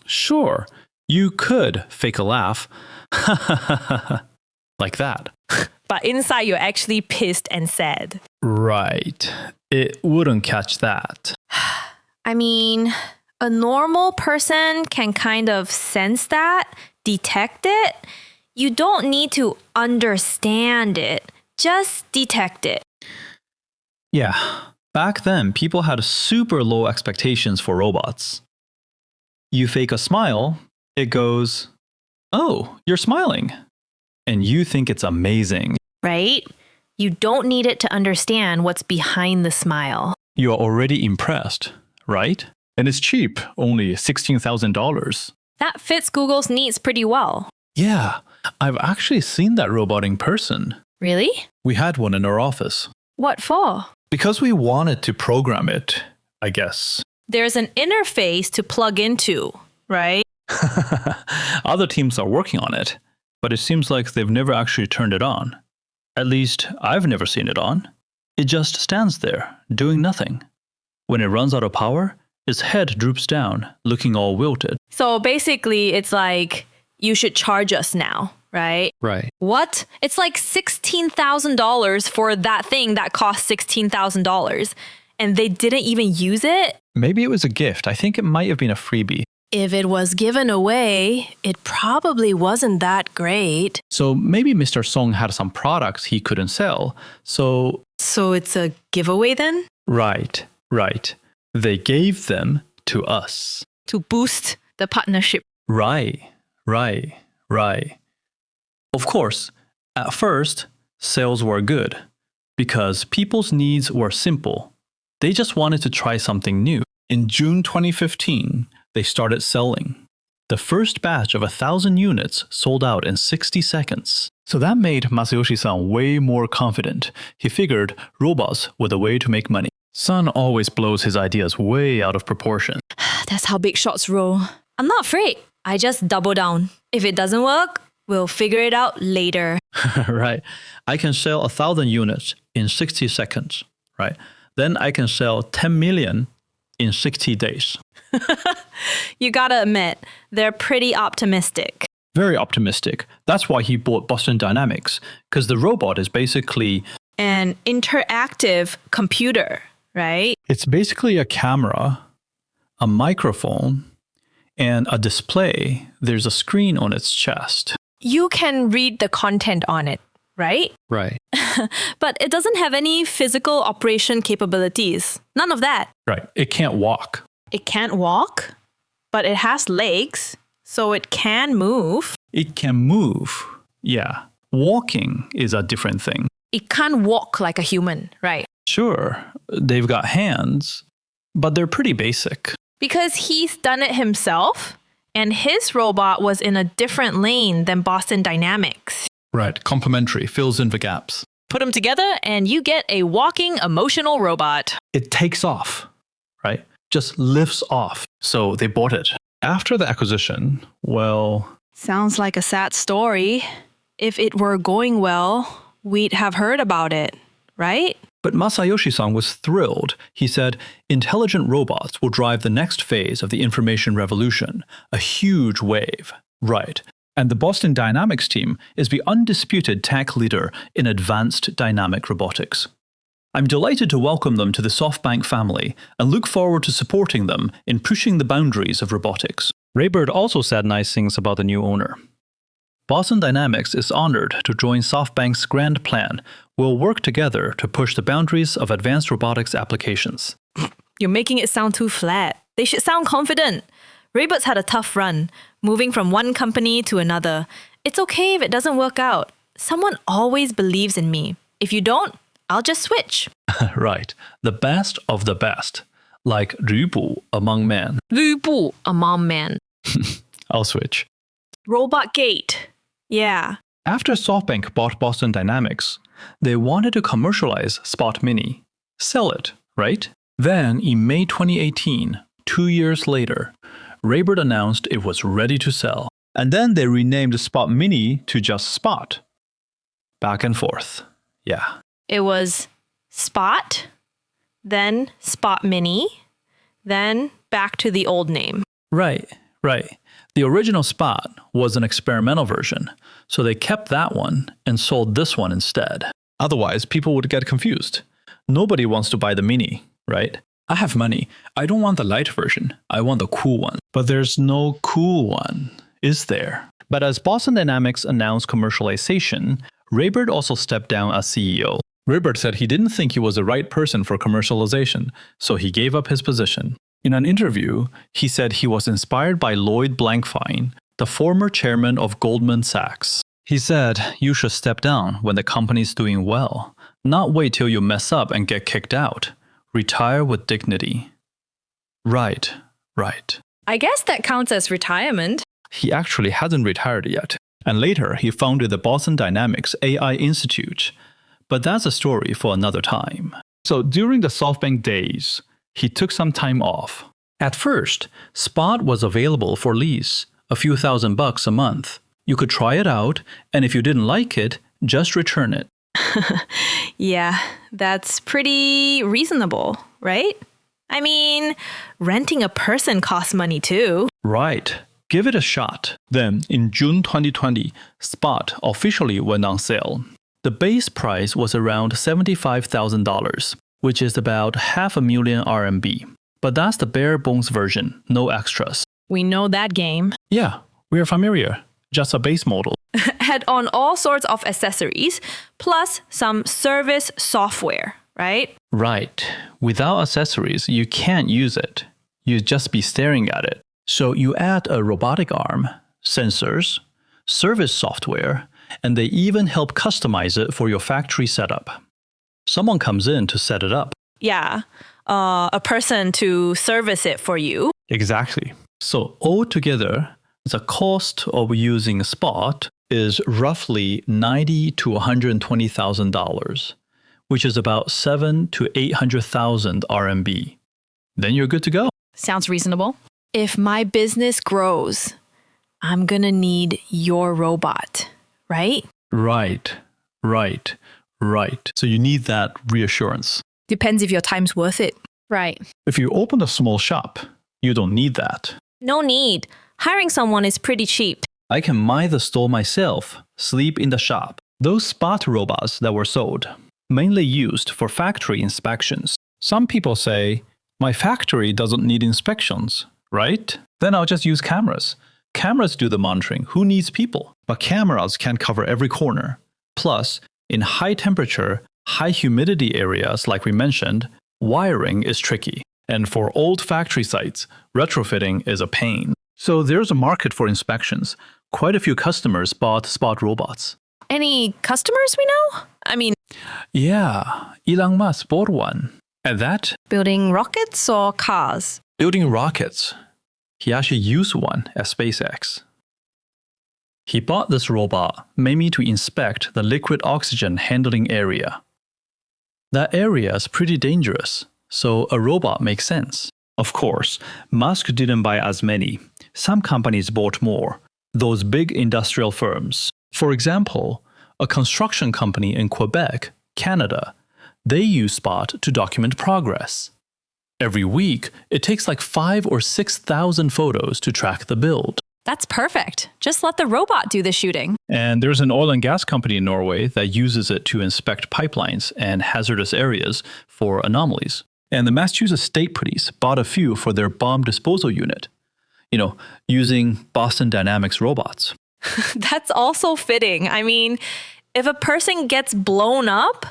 Sure, you could fake a laugh. Like that. But inside you're actually pissed and sad. Right. It wouldn't catch that. I mean, a normal person can kind of sense that, detect it. You don't need to understand it, just detect it. Yeah, back then people had super low expectations for robots. You fake a smile, it goes, oh, you're smiling. And you think it's amazing. Right? You don't need it to understand what's behind the smile. You're already impressed, right? And it's cheap, only $16,000. That fits Google's needs pretty well. Yeah, I've actually seen that robot in person. Really? We had one in our office. What for? Because we wanted to program it, I guess. There's an interface to plug into, right? Other teams are working on it, but it seems like they've never actually turned it on. At least, I've never seen it on. It just stands there, doing nothing. When it runs out of power, its head droops down, looking all wilted. So basically, it's like, you should charge us now, right? Right. What? It's like $16,000 for that thing that cost $16,000. And they didn't even use it? Maybe it was a gift. I think it might have been a freebie. If it was given away, it probably wasn't that great. So maybe Mr. Song had some products he couldn't sell. So it's a giveaway then? Right. They gave them to us. To boost the partnership. Right. Of course, at first, sales were good because people's needs were simple. They just wanted to try something new. In June 2015, they started selling. The first batch of 1,000 units sold out in 60 seconds. So that made Masayoshi-san way more confident. He figured robots were the way to make money. Son always blows his ideas way out of proportion. That's how big shots roll. I'm not afraid. I just double down. If it doesn't work, we'll figure it out later. Right. I can sell 1,000 units in 60 seconds, right? Then I can sell 10 million in 60 days. You gotta admit, they're pretty optimistic. Very optimistic. That's why he bought Boston Dynamics, because the robot is basically An interactive computer, right? It's basically a camera, a microphone, and a display. There's a screen on its chest. You can read the content on it, right? Right. But it doesn't have any physical operation capabilities. None of that. Right. It can't walk. It can't walk, but it has legs, so it can move. It can move. Yeah. Walking is a different thing. It can't walk like a human, right? Sure, they've got hands, but they're pretty basic. Because he's done it himself, and his robot was in a different lane than Boston Dynamics. Right. Complementary. Fills in the gaps. Put them together, and you get a walking emotional robot. It takes off, right? Just lifts off. So they bought it. After the acquisition, well... Sounds like a sad story. If it were going well, we'd have heard about it, right? But Masayoshi-san was thrilled. He said, intelligent robots will drive the next phase of the information revolution, a huge wave. Right. And the Boston Dynamics team is the undisputed tech leader in advanced dynamic robotics. I'm delighted to welcome them to the SoftBank family and look forward to supporting them in pushing the boundaries of robotics. Raybird also said nice things about the new owner. Boston Dynamics is honored to join SoftBank's grand plan. We'll work together to push the boundaries of advanced robotics applications. You're making it sound too flat. They should sound confident. Raybird's had a tough run, moving from one company to another. It's okay if it doesn't work out. Someone always believes in me. If you don't, I'll just switch. Right. The best of the best. Like Rübu among men. Rübu among men. I'll switch. Robot Gate. Yeah. After SoftBank bought Boston Dynamics, they wanted to commercialize Spot Mini. Sell it, right? Then, in May 2018, 2 years later, Raybird announced it was ready to sell. And then they renamed Spot Mini to just Spot. Back and forth. Yeah. It was Spot, then Spot Mini, then back to the old name. Right. The original Spot was an experimental version, so they kept that one and sold this one instead. Otherwise, people would get confused. Nobody wants to buy the Mini, right? I have money. I don't want the light version. I want the cool one. But there's no cool one, is there? But as Boston Dynamics announced commercialization, Raybird also stepped down as CEO. Raybird said he didn't think he was the right person for commercialization, so he gave up his position. In an interview, he said he was inspired by Lloyd Blankfein, the former chairman of Goldman Sachs. He said, you should step down when the company's doing well, not wait till you mess up and get kicked out. Retire with dignity. Right. I guess that counts as retirement. He actually hasn't retired yet. And later, he founded the Boston Dynamics AI Institute. But that's a story for another time. So during the SoftBank days, he took some time off. At first, Spot was available for lease, a few $1,000 a month. You could try it out, and if you didn't like it, just return it. Yeah, that's pretty reasonable, right? I mean, renting a person costs money too. Right. Give it a shot. Then, in June 2020, Spot officially went on sale. The base price was around $75,000, which is about $500,000 RMB. But that's the bare bones version, no extras. We know that game. Yeah, we're familiar. Just a base model. Had on all sorts of accessories, plus some service software, right? Right. Without accessories, you can't use it. You'd just be staring at it. So you add a robotic arm, sensors, service software, and they even help customize it for your factory setup. Someone comes in to set it up. Yeah, a person to service it for you. Exactly. So altogether, the cost of using Spot is roughly $90,000 to $120,000, which is about 700,000 to 800,000 RMB. Then you're good to go. Sounds reasonable. If my business grows, I'm gonna need your robot, right? Right. So you need that reassurance. Depends if your time's worth it. Right. If you open a small shop, you don't need that. No need. Hiring someone is pretty cheap. I can mind the store myself, sleep in the shop. Those Spot robots that were sold, mainly used for factory inspections. Some people say, my factory doesn't need inspections, right? Then I'll just use cameras. Cameras do the monitoring. Who needs people? But cameras can't cover every corner. Plus, in high temperature, high humidity areas like we mentioned, wiring is tricky. And for old factory sites, retrofitting is a pain. So there's a market for inspections. Quite a few customers bought Spot robots. Any customers we know? I mean, Yeah, Elon Musk bought one. At that, building rockets or cars? building rockets. He actually used one at SpaceX. He bought this robot mainly to inspect the liquid oxygen handling area. That area is pretty dangerous, so a robot makes sense. Of course, Musk didn't buy as many. Some companies bought more, those big industrial firms. For example, a construction company in Quebec, Canada, they use Spot to document progress. Every week, it takes like 5,000 or 6,000 photos to track the build. That's perfect. Just let the robot do the shooting. And there's an oil and gas company in Norway that uses it to inspect pipelines and hazardous areas for anomalies. And the Massachusetts State Police bought a few for their bomb disposal unit. Using Boston Dynamics robots. That's also fitting. I mean, if a person gets blown up,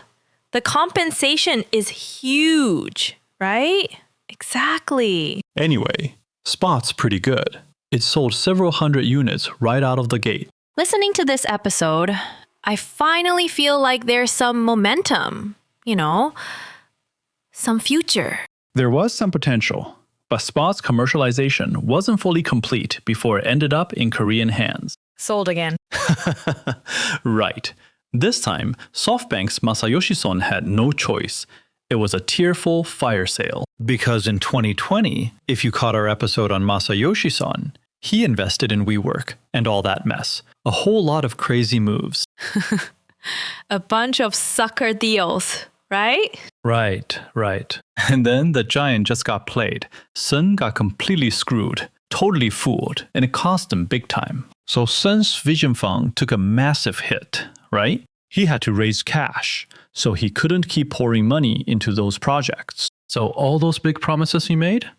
the compensation is huge, right? Exactly. Anyway, Spot's pretty good. It sold several hundred units right out of the gate. Listening to this episode, I finally feel like there's some momentum, some future. There was some potential, but Spot's commercialization wasn't fully complete before it ended up in Korean hands. Sold again. Right. This time, SoftBank's Masayoshi Son had no choice. It was a tearful fire sale. Because in 2020, if you caught our episode on Masayoshi Son, he invested in WeWork and all that mess. A whole lot of crazy moves. A bunch of sucker deals, right? Right. And then the giant just got played. Sun got completely screwed, totally fooled, and it cost him big time. So Sun's vision fund took a massive hit, right? He had to raise cash, so he couldn't keep pouring money into those projects. So all those big promises he made?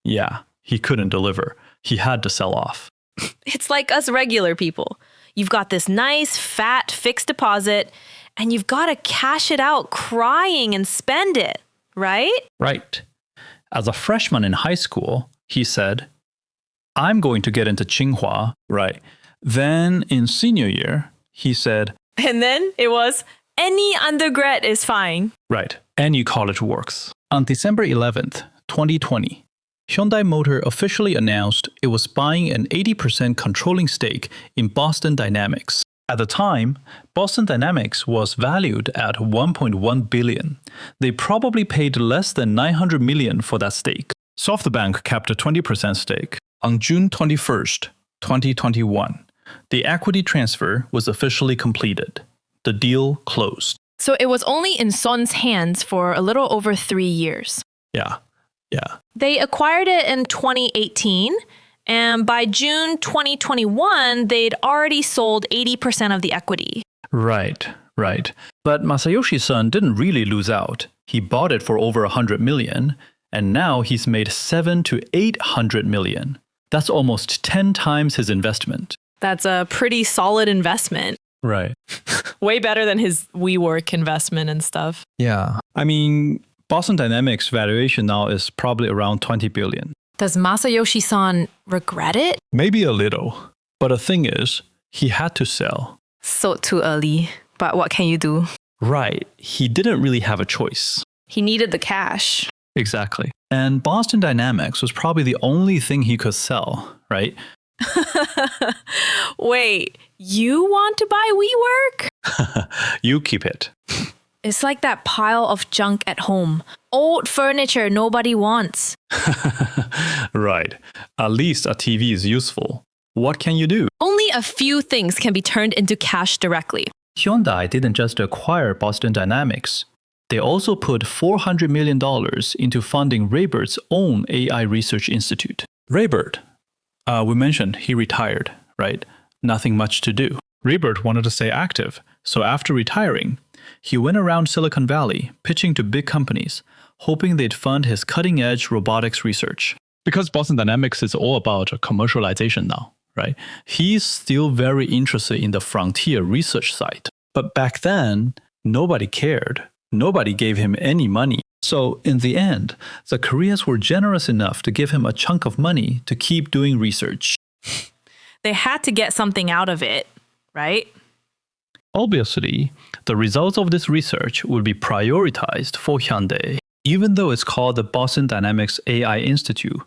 Yeah, he couldn't deliver. He had to sell off. It's like us regular people. You've got this nice, fat, fixed deposit, and you've got to cash it out crying and spend it, right? Right. As a freshman in high school, he said, I'm going to get into Tsinghua, right? Then in senior year, he said, And then it was, any undergrad is fine. right, any college works. On December 11th, 2020, Hyundai Motor officially announced it was buying an 80% controlling stake in Boston Dynamics. At the time, Boston Dynamics was valued at $1.1 billion. They probably paid less than $900 million for that stake. SoftBank kept a 20% stake. On June 21st, 2021, the equity transfer was officially completed. The deal closed. So it was only in Son's hands for a little over 3 years. Yeah. Yeah. They acquired it in 2018, and by June 2021, they'd already sold 80% of the equity. Right. But Masayoshi-san didn't really lose out. He bought it for over 100 million, and now he's made 700 to 800 million. That's almost 10 times his investment. That's a pretty solid investment. Right. Way better than his WeWork investment and stuff. Yeah. I mean, Boston Dynamics' valuation now is probably around 20 billion. Does Masayoshi-san regret it? Maybe a little. But the thing is, he had to sell. Sold too early, but what can you do? Right. He didn't really have a choice. He needed the cash. Exactly. And Boston Dynamics was probably the only thing he could sell, right? Wait, you want to buy WeWork? You keep it. It's like that pile of junk at home. Old furniture nobody wants. Right. At least a TV is useful. What can you do? Only a few things can be turned into cash directly. Hyundai didn't just acquire Boston Dynamics. They also put $400 million into funding Raybird's own AI research institute. Raybird, we mentioned he retired, right? Nothing much to do. Raybird wanted to stay active, so after retiring, he went around Silicon Valley pitching to big companies, hoping they'd fund his cutting-edge robotics research. Because Boston Dynamics is all about commercialization now, right? He's still very interested in the frontier research side. But back then, nobody cared. Nobody gave him any money. So in the end, the Koreans were generous enough to give him a chunk of money to keep doing research. They had to get something out of it, right? Obviously, the results of this research will be prioritized for Hyundai. Even though it's called the Boston Dynamics AI Institute,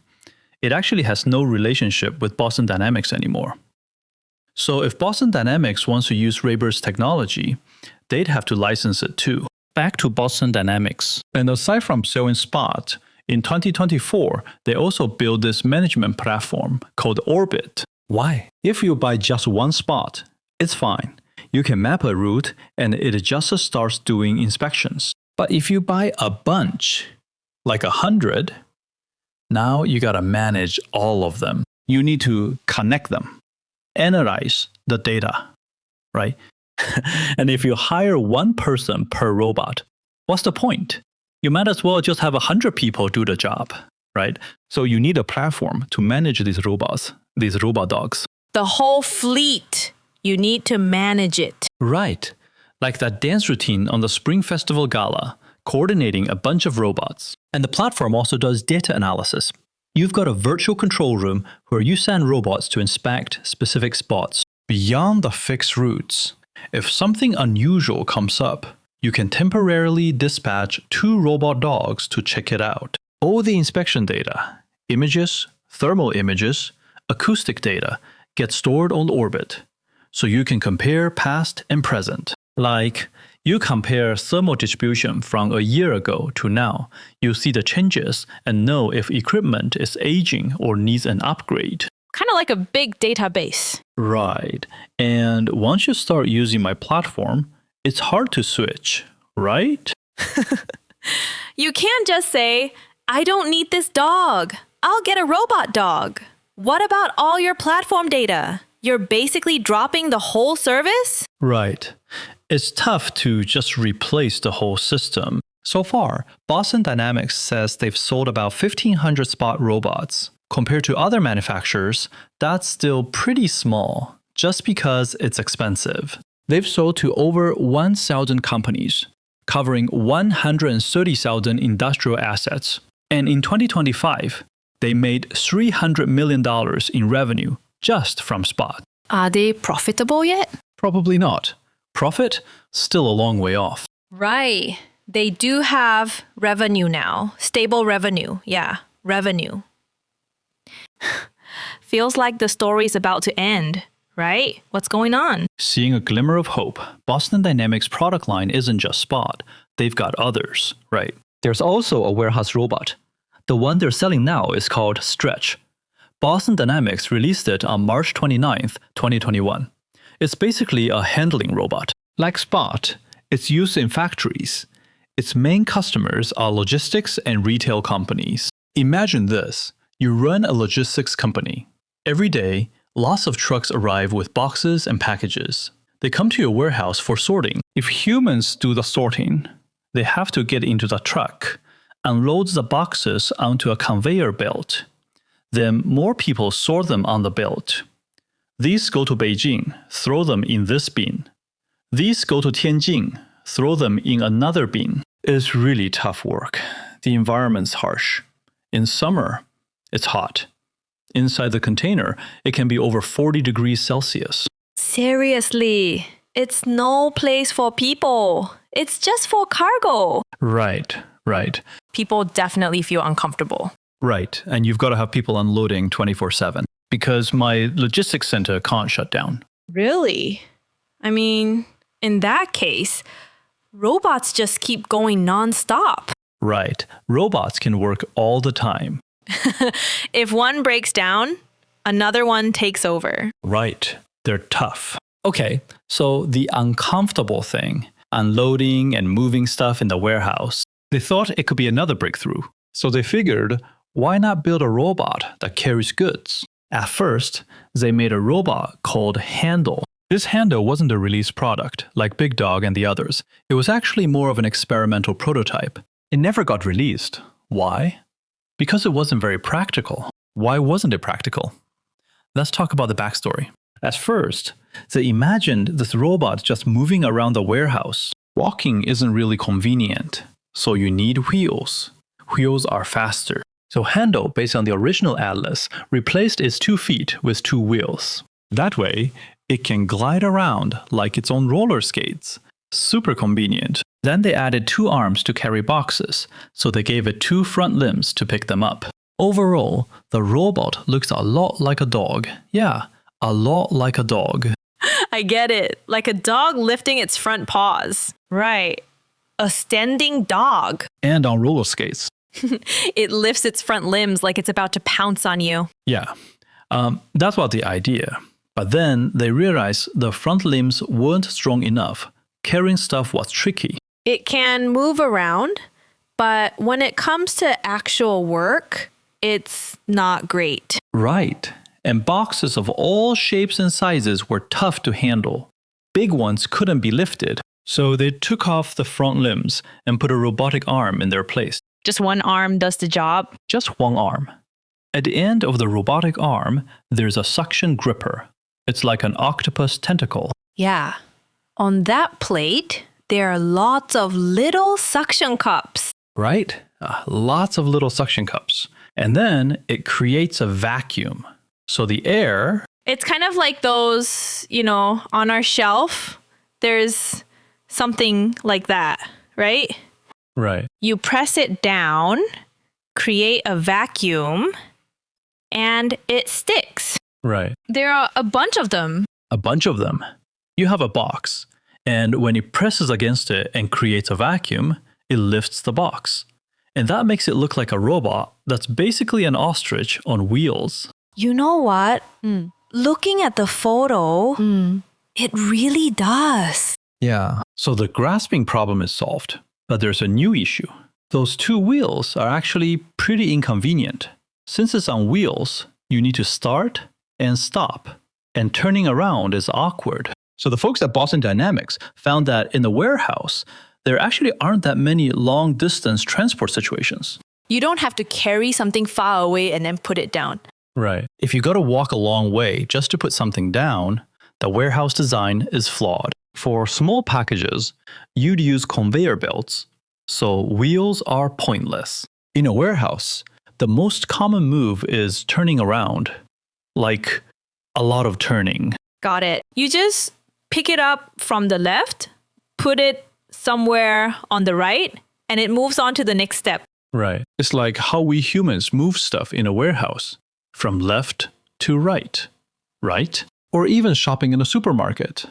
it actually has no relationship with Boston Dynamics anymore. So if Boston Dynamics wants to use Raybird's technology, they'd have to license it too. Back to Boston Dynamics. And aside from selling Spot, in 2024, they also built this management platform called Orbit. Why? If you buy just one Spot, it's fine. You can map a route and it just starts doing inspections. But if you buy a bunch, like 100, now you gotta manage all of them. You need to connect them, analyze the data, right? And if you hire one person per robot, what's the point? You might as well just have 100 people do the job, right? So you need a platform to manage these robots, these robot dogs. The whole fleet. You need to manage it. Right. Like that dance routine on the Spring Festival Gala, coordinating a bunch of robots. And the platform also does data analysis. You've got a virtual control room where you send robots to inspect specific spots beyond the fixed routes. If something unusual comes up, you can temporarily dispatch 2 robot dogs to check it out. All the inspection data, images, thermal images, acoustic data get stored on Orbit, so you can compare past and present. Like, you compare thermal distribution from a year ago to now, you see the changes and know if equipment is aging or needs an upgrade. Kind of like a big database. Right. And once you start using my platform, it's hard to switch, right? You can't just say, I don't need this dog. I'll get a robot dog. What about all your platform data? You're basically dropping the whole service? Right. It's tough to just replace the whole system. So far, Boston Dynamics says they've sold about 1,500 Spot robots. Compared to other manufacturers, that's still pretty small, just because it's expensive. They've sold to over 1,000 companies, covering 130,000 industrial assets. And in 2025, they made $300 million in revenue just from Spot. Are they profitable yet? Probably not. Profit? Still a long way off. Right. They do have revenue now. Stable revenue. Yeah, revenue. Feels like the story's about to end, right? What's going on? Seeing a glimmer of hope, Boston Dynamics' product line isn't just Spot. They've got others, right? There's also a warehouse robot. The one they're selling now is called Stretch. Boston Dynamics released it on March 29th, 2021. It's basically a handling robot. Like Spot, it's used in factories. Its main customers are logistics and retail companies. Imagine this. You run a logistics company. Every day, lots of trucks arrive with boxes and packages. They come to your warehouse for sorting. If humans do the sorting, they have to get into the truck, unload the boxes onto a conveyor belt. Then more people sort them on the belt. These go to Beijing, throw them in this bin. These go to Tianjin, throw them in another bin. It's really tough work. The environment's harsh. In summer, it's hot. Inside the container, it can be over 40 degrees Celsius. Seriously, it's no place for people. It's just for cargo. Right. People definitely feel uncomfortable. Right, and you've got to have people unloading 24/7 because my logistics center can't shut down. Really? I mean, in that case, robots just keep going nonstop. Right, robots can work all the time. If one breaks down, another one takes over. Right, they're tough. Okay, so the uncomfortable thing, unloading and moving stuff in the warehouse, they thought it could be another breakthrough. So they figured, why not build a robot that carries goods? At first, they made a robot called Handle. This Handle wasn't a released product, like Big Dog and the others. It was actually more of an experimental prototype. It never got released. Why? Because it wasn't very practical. Why wasn't it practical? Let's talk about the backstory. At first, they imagined this robot just moving around the warehouse. Walking isn't really convenient, so you need wheels. Wheels are faster. So Handle, based on the original Atlas, replaced its 2 feet with 2 wheels. That way, it can glide around like it's on roller skates. Super convenient. Then they added 2 arms to carry boxes, so they gave it 2 front limbs to pick them up. Overall, the robot looks a lot like a dog. Yeah, a lot like a dog. I get it. Like a dog lifting its front paws. Right. A standing dog. And on roller skates. It lifts its front limbs like it's about to pounce on you. Yeah, that was the idea. But then they realized the front limbs weren't strong enough. Carrying stuff was tricky. It can move around, but when it comes to actual work, it's not great. Right. And boxes of all shapes and sizes were tough to handle. Big ones couldn't be lifted. So they took off the front limbs and put a robotic arm in their place. Just one arm does the job. Just one arm. At the end of the robotic arm, there's a suction gripper. It's like an octopus tentacle. Yeah. On that plate, there are lots of little suction cups. Right? Lots of little suction cups. And then it creates a vacuum. So the air... It's kind of like those, on our shelf, there's something like that, right? Right. You press it down, create a vacuum, and it sticks. Right. There are a bunch of them. A bunch of them. You have a box, and when it presses against it and creates a vacuum, it lifts the box. And that makes it look like a robot that's basically an ostrich on wheels. You know what? Looking at the photo, it really does. Yeah. So the grasping problem is solved. But there's a new issue. Those 2 wheels are actually pretty inconvenient. Since it's on wheels, you need to start and stop. And turning around is awkward. So the folks at Boston Dynamics found that in the warehouse, there actually aren't that many long-distance transport situations. You don't have to carry something far away and then put it down. Right. If you got to walk a long way just to put something down, the warehouse design is flawed. For small packages, you'd use conveyor belts, so wheels are pointless. In a warehouse, the most common move is turning around, like a lot of turning. Got it. You just pick it up from the left, put it somewhere on the right, and it moves on to the next step. Right. It's like how we humans move stuff in a warehouse, from left to right, right? Or even shopping in a supermarket.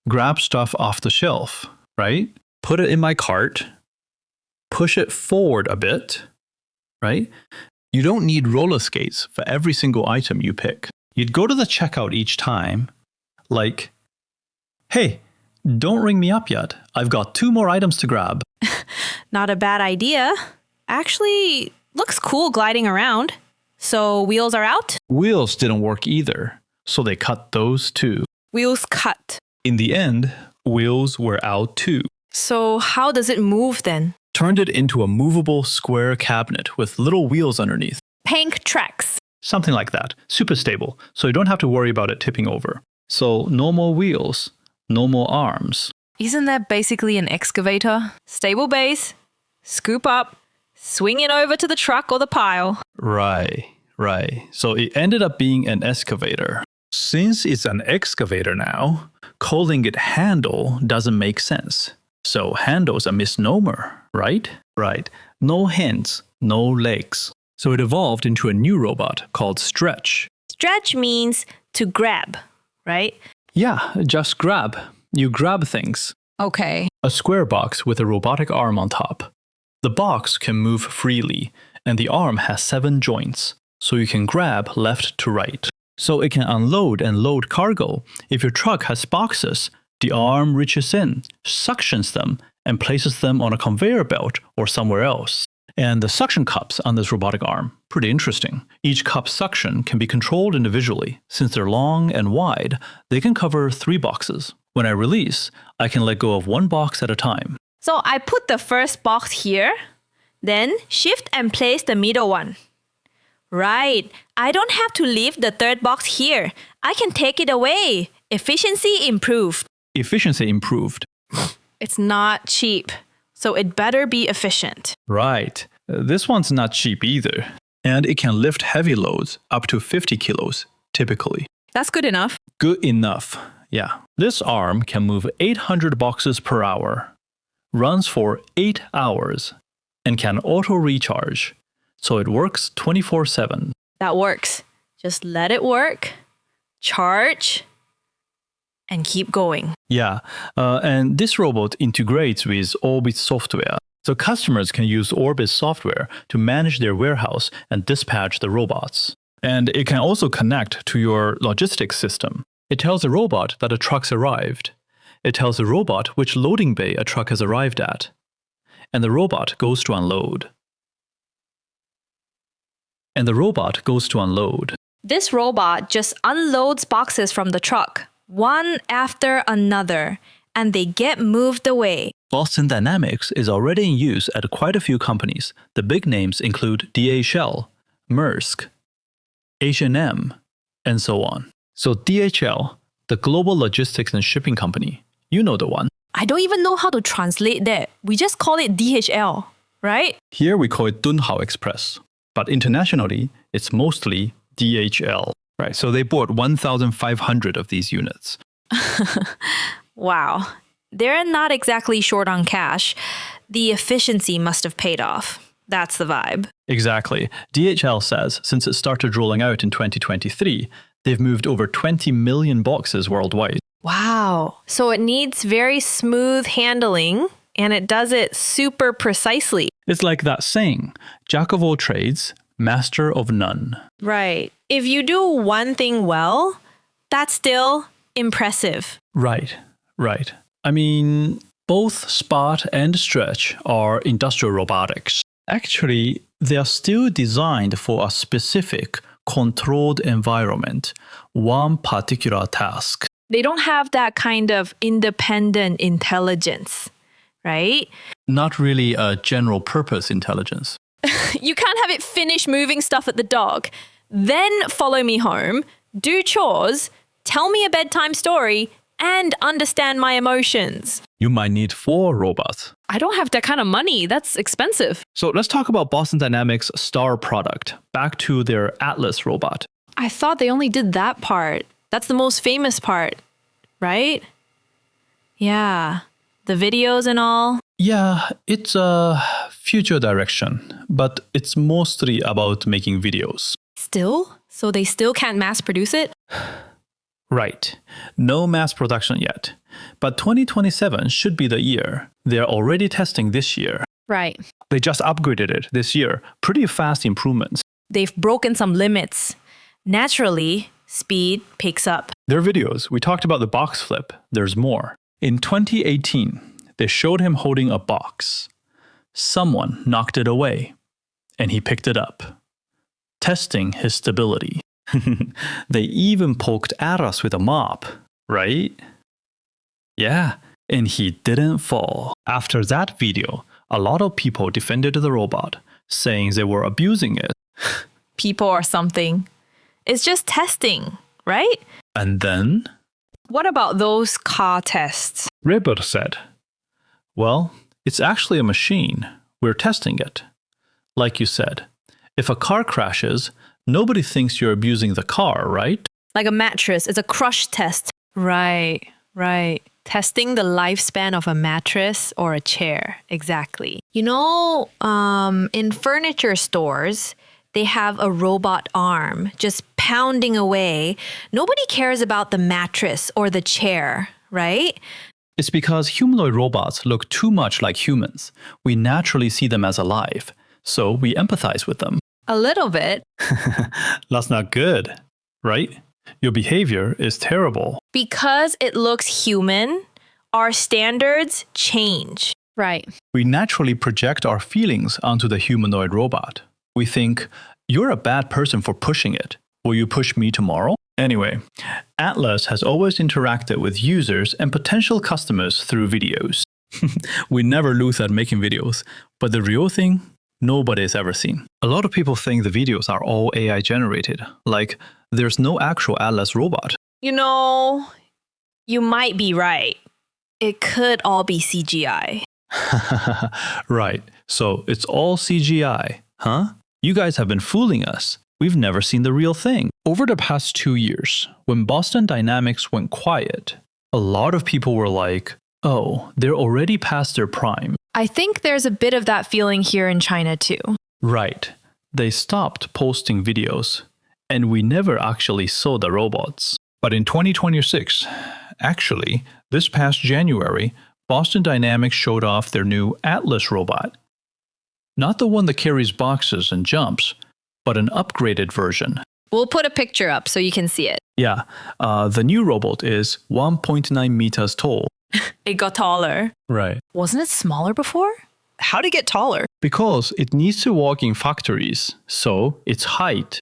Grab stuff off the shelf, right? Put it in my cart, push it forward a bit, right? You don't need roller skates for every single item you pick. You'd go to the checkout each time, like, hey, don't ring me up yet. I've got 2 more items to grab. Not a bad idea. Actually, Looks cool gliding around. So wheels are out? Wheels didn't work either, so they cut those too. Wheels cut. In the end, wheels were out too. So how does it move then? Turned it into a movable square cabinet with little wheels underneath. Pank tracks. Something like that. Super stable, so you don't have to worry about it tipping over. So no more wheels, no more arms. Isn't that basically an excavator? Stable base, scoop up, swing it over to the truck or the pile. Right. So it ended up being an excavator. Since it's an excavator now, calling it handle doesn't make sense. So handle's a misnomer, right? Right. No hands, no legs. So it evolved into a new robot called Stretch. Stretch means to grab, right? Yeah, just grab. You grab things. Okay. A square box with a robotic arm on top. The box can move freely, and the arm has 7 joints, so you can grab left to right. So it can unload and load cargo. If your truck has boxes, the arm reaches in, suctions them, and places them on a conveyor belt or somewhere else. And the suction cups on this robotic arm, pretty interesting. Each cup suction can be controlled individually. Since they're long and wide, they can cover 3 boxes. When I release, I can let go of 1 box at a time. So I put the first box here, then shift and place the middle one. Right. I don't have to leave the 3rd box here. I can take it away. Efficiency improved. Efficiency improved. It's not cheap, so it better be efficient. Right. This one's not cheap either. And it can lift heavy loads up to 50 kilos, typically. That's good enough. Good enough. Yeah. This arm can move 800 boxes per hour, runs for 8 hours, and can auto-recharge. So it works 24/7. That works. Just let it work, charge, and keep going. Yeah, and this robot integrates with Orbit software. So customers can use Orbit software to manage their warehouse and dispatch the robots. And it can also connect to your logistics system. It tells the robot that a truck's arrived. It tells the robot which loading bay a truck has arrived at. And the robot goes to unload. This robot just unloads boxes from the truck, one after another, and they get moved away. Boston Dynamics is already in use at quite a few companies. The big names include DHL, Maersk, H&M, and so on. So DHL, the global logistics and shipping company, you know the one. I don't even know how to translate that. We just call it DHL, right? Here we call it Dunhao Express, but internationally, it's mostly DHL. Right, so they bought 1,500 of these units. Wow. They're not exactly short on cash. The efficiency must have paid off. That's the vibe. Exactly. DHL says since it started rolling out in 2023, they've moved over 20 million boxes worldwide. Wow. So it needs very smooth handling, and it does it super precisely. It's like that saying, jack of all trades, master of none. Right. If you do one thing well, that's still impressive. Right. I mean, both Spot and Stretch are industrial robotics. Actually, they are still designed for a specific, controlled environment, one particular task. They don't have that kind of independent intelligence, right? Not really a general purpose intelligence. You can't have it finish moving stuff at the dog, then follow me home, do chores, tell me a bedtime story, and understand my emotions. You might need 4 robots. I don't have that kind of money. That's expensive. So let's talk about Boston Dynamics' star product, back to their Atlas robot. I thought they only did that part. That's the most famous part, right? Yeah, the videos and all. Yeah, it's a future direction, but it's mostly about making videos. Still? So they still can't mass produce it? Right. No mass production yet. But 2027 should be the year. They're already testing this year. Right. They just upgraded it this year. Pretty fast improvements. They've broken some limits. Naturally, speed picks up. Their videos, we talked about the box flip. There's more. In 2018, they showed him holding a box. Someone knocked it away. and he picked it up, testing his stability. They even poked at us with a mop, right? Yeah, and he didn't fall. After that video, a lot of people defended the robot, saying they were abusing it. People or something. It's just testing, right? And then What about those car tests? Ribbert said, well, it's actually a machine. We're testing it. Like you said, if a car crashes, nobody thinks you're abusing the car, right? Like a mattress, it's a crush test. Right. Testing the lifespan of a mattress or a chair. Exactly. You know, in furniture stores, they have a robot arm just pounding away. Nobody cares about the mattress or the chair, right? It's because humanoid robots look too much like humans. We naturally see them as alive, so we empathize with them. A little bit. That's not good, right? Your behavior is terrible. Because it looks human, our standards change. Right. We naturally project our feelings onto the humanoid robot. We think, you're a bad person for pushing it. Will you push me tomorrow? Anyway, Atlas has always interacted with users and potential customers through videos. We never lose at making videos, but the real thing, nobody's ever seen. A lot of people think the videos are all AI generated, like there's no actual Atlas robot. You know, you might be right. It could all be CGI. Right, so it's all CGI, huh? You guys have been fooling us. We've never seen the real thing. Over the past 2 years, when Boston Dynamics went quiet, a lot of people were like, oh, they're already past their prime. I think there's a bit of that feeling here in China too. Right. They stopped posting videos, and we never actually saw the robots. But in 2026, actually, this past January, Boston Dynamics showed off their new Atlas robot. Not the one that carries boxes and jumps, but an upgraded version. We'll put a picture up so you can see it. Yeah, the new robot is 1.9 meters tall. It got taller. Right. Wasn't it smaller before? How'd it get taller? Because it needs to walk in factories, so its height.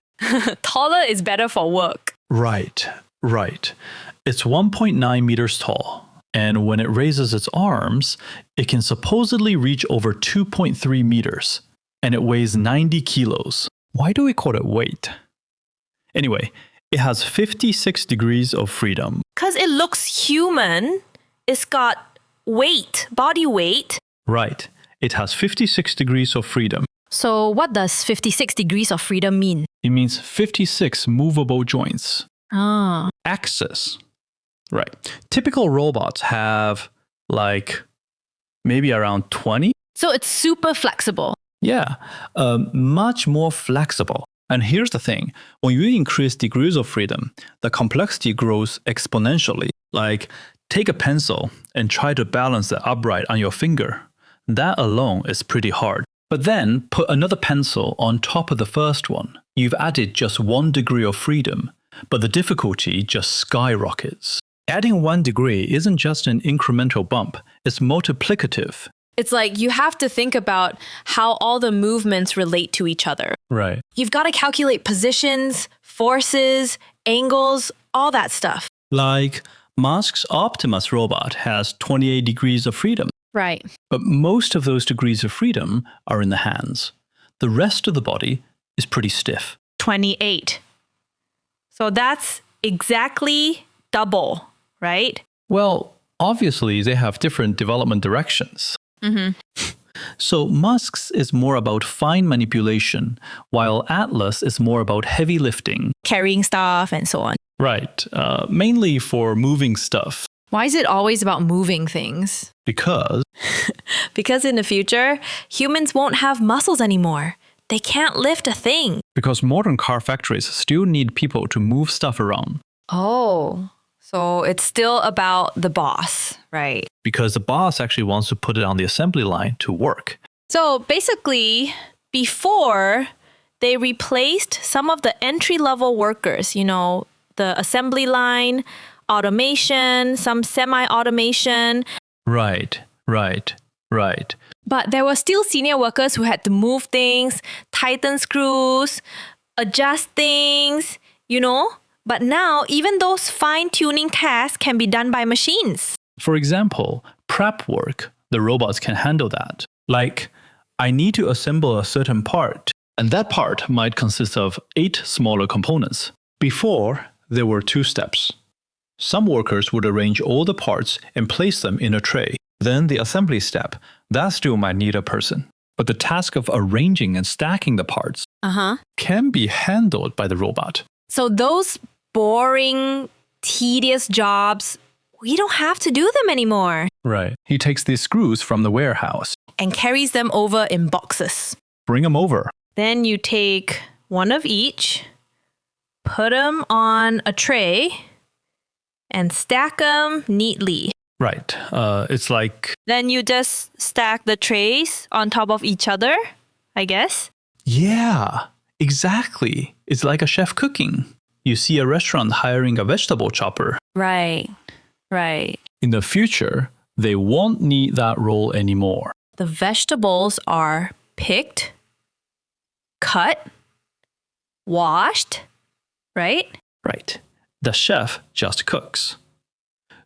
Taller is better for work. Right. It's 1.9 meters tall. And when it raises its arms, it can supposedly reach over 2.3 meters. And it weighs 90 kilos. Why do we call it weight? Anyway, it has 56 degrees of freedom. Because it looks human. It's got weight, body weight. Right. It has 56 degrees of freedom. So what does 56 degrees of freedom mean? It means 56 movable joints. Ah. Axis. Right. Typical robots have like maybe around 20. So it's super flexible. Yeah, much more flexible. And here's the thing. When you increase degrees of freedom, the complexity grows exponentially. Like, take a pencil and try to balance the upright on your finger. That alone is pretty hard. But then put another pencil on top of the first one. You've added just 1 degree of freedom, but the difficulty just skyrockets. Adding 1 degree isn't just an incremental bump, it's multiplicative. It's like you have to think about how all the movements relate to each other. Right. You've got to calculate positions, forces, angles, all that stuff. Like Musk's Optimus robot has 28 degrees of freedom. Right. But most of those degrees of freedom are in the hands. The rest of the body is pretty stiff. 28. So that's exactly double, right? Well, obviously they have different development directions. So Musk's is more about fine manipulation, while Atlas is more about heavy lifting. Carrying stuff and so on. Right, mainly for moving stuff. Why is it always about moving things? Because Because in the future, humans won't have muscles anymore. They can't lift a thing. modern car factories still need people to move stuff around. Oh, so it's still about the boss, right? Because the boss actually wants to put it on the assembly line to work. So basically, before they replaced some of the entry-level workers, you know, the assembly line, automation, some semi-automation. Right. But there were still senior workers who had to move things, tighten screws, adjust things, But now, even those fine-tuning tasks can be done by machines. For example, prep work, the robots can handle that. Like, I need to assemble a certain part, and that part might consist of 8 smaller components. Before, there were 2 steps. Some workers would arrange all the parts and place them in a tray. Then the assembly step, that still might need a person. But the task of arranging and stacking the parts can be handled by the robot. So those boring, tedious jobs, we don't have to do them anymore. Right. He takes these screws from the warehouse. And carries them over in boxes. Bring them over. Then you take one of each, put them on a tray, and stack them neatly. Right. It's like... Then you just stack the trays on top of each other, I guess. Yeah, exactly. It's like a chef cooking. You see a restaurant hiring a vegetable chopper. Right. In the future, they won't need that role anymore. The vegetables are picked, cut, washed, right? Right. The chef just cooks.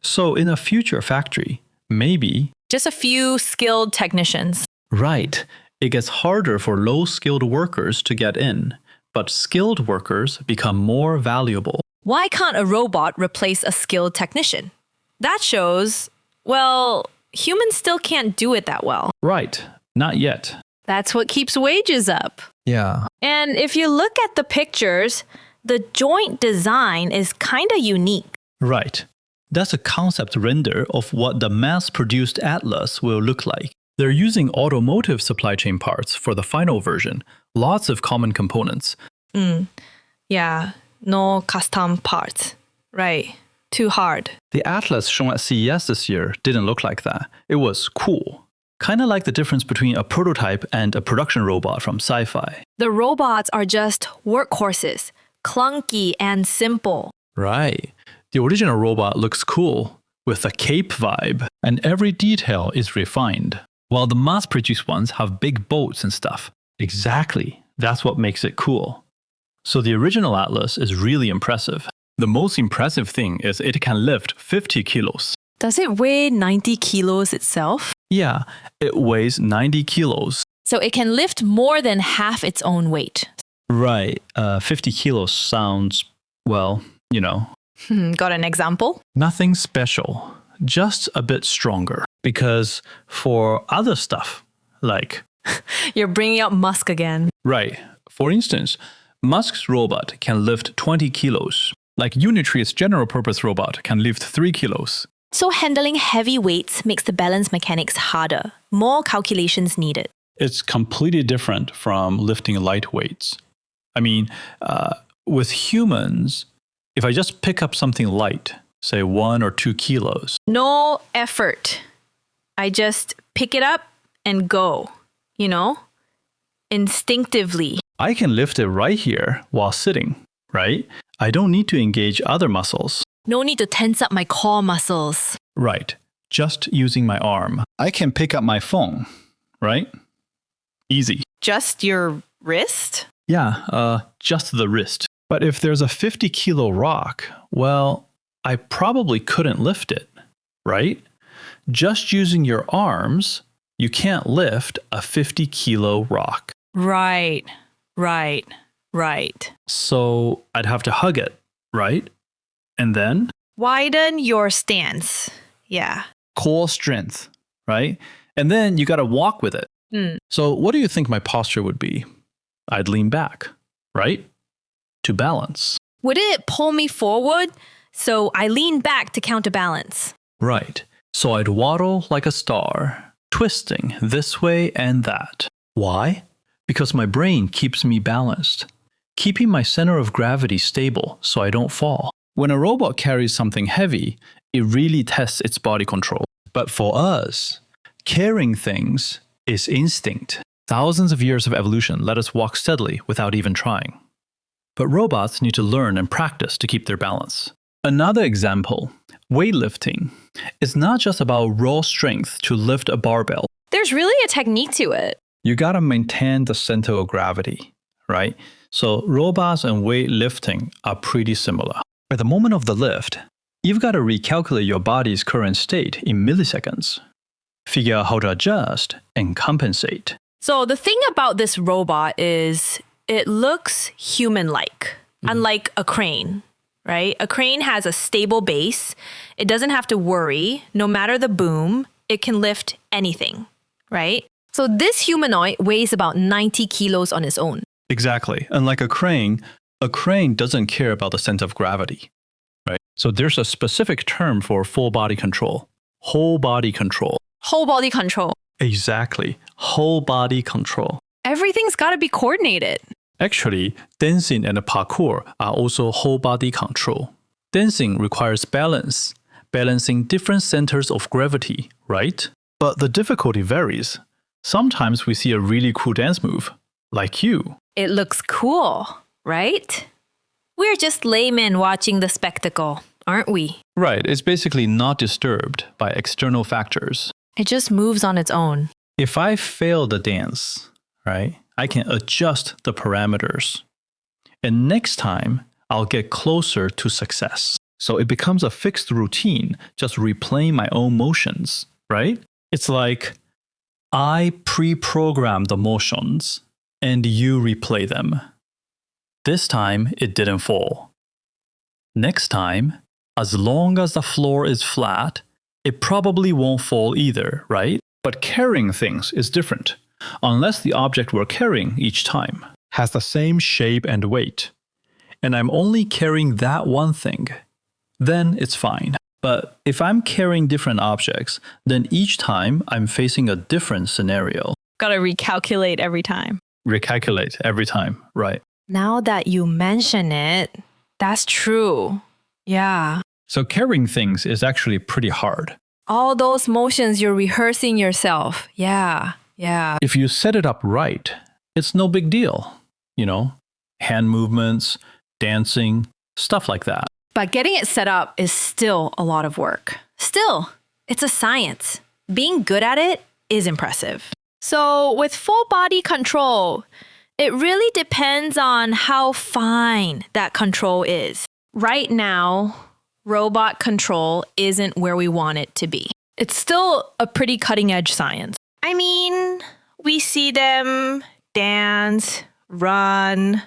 So in a future factory, maybe... Just a few skilled technicians. Right. It gets harder for low-skilled workers to get in, but skilled workers become more valuable. Why can't a robot replace a skilled technician? That shows, well, humans still can't do it that well. Right. Not yet. That's what keeps wages up. Yeah. And if you look at the pictures, the joint design is kind of unique. Right. That's a concept render of what the mass-produced Atlas will look like. They're using automotive supply chain parts for the final version. Lots of common components. Yeah, no custom parts. Right. Too hard. The Atlas shown at CES this year didn't look like that. It was cool. Kind of like the difference between a prototype and a production robot from Sci-Fi. The robots are just workhorses, clunky and simple. Right. The original robot looks cool, with a cape vibe, and every detail is refined. While the mass-produced ones have big boats and stuff. Exactly. That's what makes it cool. So the original Atlas is really impressive. The most impressive thing is it can lift 50 kilos. Does it weigh 90 kilos itself? Yeah, it weighs 90 kilos. So it can lift more than half its own weight. Right. 50 kilos sounds, well, Got an example? nothing special. Just a bit stronger. Because for other stuff, like... You're bringing up Musk again. Right. For instance, Musk's robot can lift 20 kilos. Like Unitree's general-purpose robot can lift 3 kilos. So handling heavy weights makes the balance mechanics harder. More calculations needed. It's completely different from lifting light weights. I mean, with humans, if I just pick up something light, say 1 or 2 kilos. No effort. I just pick it up and go, instinctively. I can lift it right here while sitting, right? I don't need to engage other muscles. No need to tense up my core muscles. Right. Just using my arm. I can pick up my phone, right? Easy. Just your wrist? Yeah, just the wrist. But if there's a 50-kilo rock, well, I probably couldn't lift it, right? Just using your arms, you can't lift a 50-kilo rock. Right. So I'd have to hug it, right? And then? Widen your stance. Yeah. Core strength, right? And then you got to walk with it. So what do you think my posture would be? I'd lean back, right? To balance. Would it pull me forward? So I lean back to counterbalance. Right. So I'd waddle like a star, twisting this way and that. Why? Because my brain keeps me balanced, keeping my center of gravity stable so I don't fall. When a robot carries something heavy, it really tests its body control. But for us, carrying things is instinct. Thousands of years of evolution let us walk steadily without even trying. But robots need to learn and practice to keep their balance. Another example, weightlifting. It's not just about raw strength to lift a barbell. There's really a technique to it. You gotta maintain the center of gravity, right? So robots and weightlifting are pretty similar. At the moment of the lift, you've got to recalculate your body's current state in milliseconds, figure out how to adjust and compensate. So the thing about this robot is it looks human-like, unlike a crane, right? A crane has a stable base. It doesn't have to worry. No matter the boom, it can lift anything, right? So this humanoid weighs about 90 kilos on its own. Exactly. Unlike a crane doesn't care about the center of gravity, right? So there's a specific term for full body control. Whole body control. Whole body control. Exactly. Whole body control. Everything's got to be coordinated. Actually, dancing and parkour are also whole body control. Dancing requires balance, balancing different centers of gravity, right? But the difficulty varies. Sometimes we see a really cool dance move, like you. It looks cool, right? We're just laymen watching the spectacle, aren't we? Right, it's basically not disturbed by external factors. It just moves on its own. If I fail the dance, right, I can adjust the parameters. And next time, I'll get closer to success. So it becomes a fixed routine, just replaying my own motions, right? It's like I pre-program the motions and you replay them. This time, it didn't fall. Next time, as long as the floor is flat, it probably won't fall either, right? But carrying things is different, unless the object we're carrying each time has the same shape and weight, and I'm only carrying that one thing, then it's fine. But if I'm carrying different objects, then each time I'm facing a different scenario. Gotta recalculate every time. Recalculate every time, right? Now that you mention it, that's true. Yeah. So carrying things is actually pretty hard. All those motions you're rehearsing yourself. Yeah. If you set it up right, it's no big deal. You know, hand movements, dancing, stuff like that. But getting it set up is still a lot of work. Still, it's a science. Being good at it is impressive. So with full body control, It really depends on how fine that control is. Right now, robot control isn't where we want it to be. it's still a pretty cutting edge science. I mean, we see them dance, run,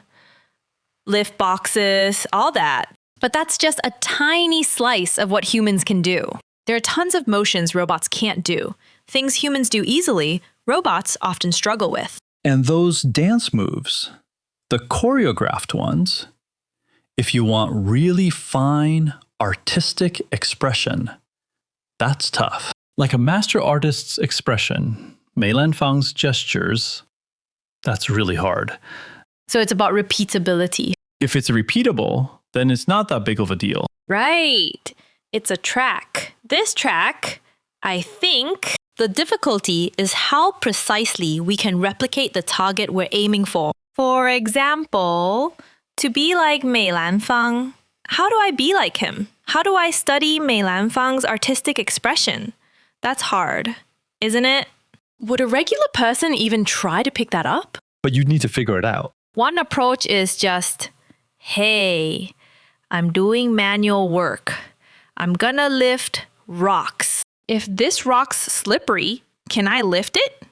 lift boxes, all that. But that's just a tiny slice of what humans can do. There are tons of motions robots can't do. Things humans do easily, robots often struggle with. And those dance moves, the choreographed ones, if you want really fine, artistic expression, that's tough. Like a master artist's expression, Meilan Fang's gestures, that's really hard. So it's about repeatability. If it's repeatable, then it's not that big of a deal. Right. It's a track. This track, I think, the difficulty is how precisely we can replicate the target we're aiming for. For example, to be like Meilan Fang, how do I be like him? How do I study Meilan Fang's artistic expression? That's hard, isn't it? Would a regular person even try to pick that up? But you need to figure it out. One approach is just, hey, I'm doing manual work. I'm gonna lift rocks. If this rock's slippery, can I lift it?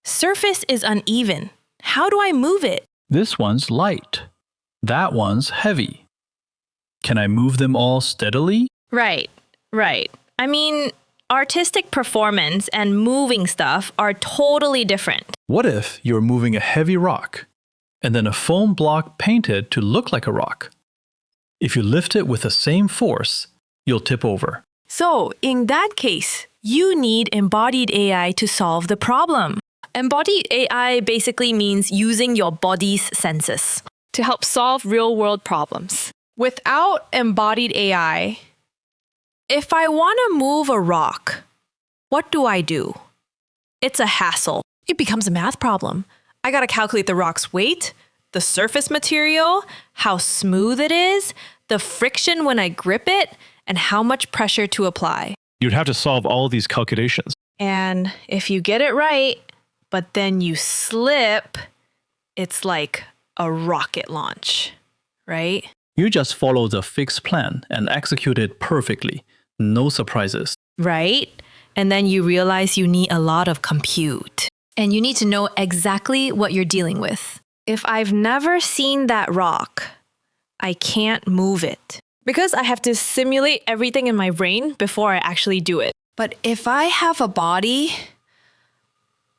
Surface is uneven. How do I move it? This one's light. That one's heavy. Can I move them all steadily? Right. I mean, artistic performance and moving stuff are totally different. What if you're moving a heavy rock and then a foam block painted to look like a rock? If you lift it with the same force, you'll tip over. So, in that case, you need embodied AI to solve the problem. Embodied AI basically means using your body's senses To help solve real world problems. Without embodied AI, If I want to move a rock, what do I do? It's a hassle. it becomes a math problem. I gotta calculate the rock's weight, the surface material, how smooth it is, the friction when I grip it, and how much pressure to apply. You'd have to solve all these calculations. And if you get it right, but then you slip, it's like a rocket launch, right? You just follow the fixed plan and execute it perfectly. No surprises. Right? And then you realize you need a lot of compute. And you need to know exactly what you're dealing with. If I've never seen that rock, I can't move it. Because I have to simulate everything in my brain before I actually do it. But if I have a body,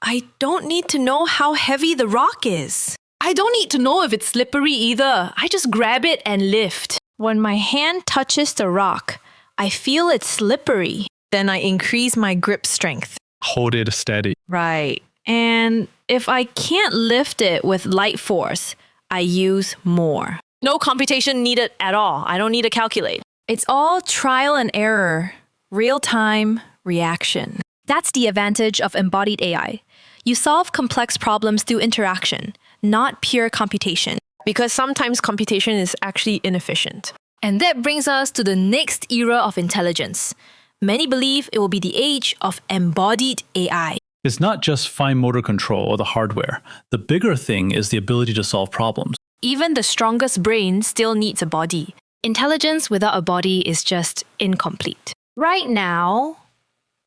I don't need to know how heavy the rock is. I don't need to know if it's slippery either. I just grab it and lift. When my hand touches the rock, I feel it's slippery. Then I increase my grip strength. Hold it steady. Right. And if I can't lift it with light force, I use more. No computation needed at all. I don't need to calculate. It's all trial and error, real-time reaction. That's the advantage of embodied AI. You solve complex problems through interaction, not pure computation. Because sometimes computation is actually inefficient. And that brings us to the next era of intelligence. Many believe it will be the age of embodied AI. It's not just fine motor control or the hardware. The bigger thing is the ability to solve problems. Even the strongest brain still needs a body. Intelligence without a body is just incomplete. Right now,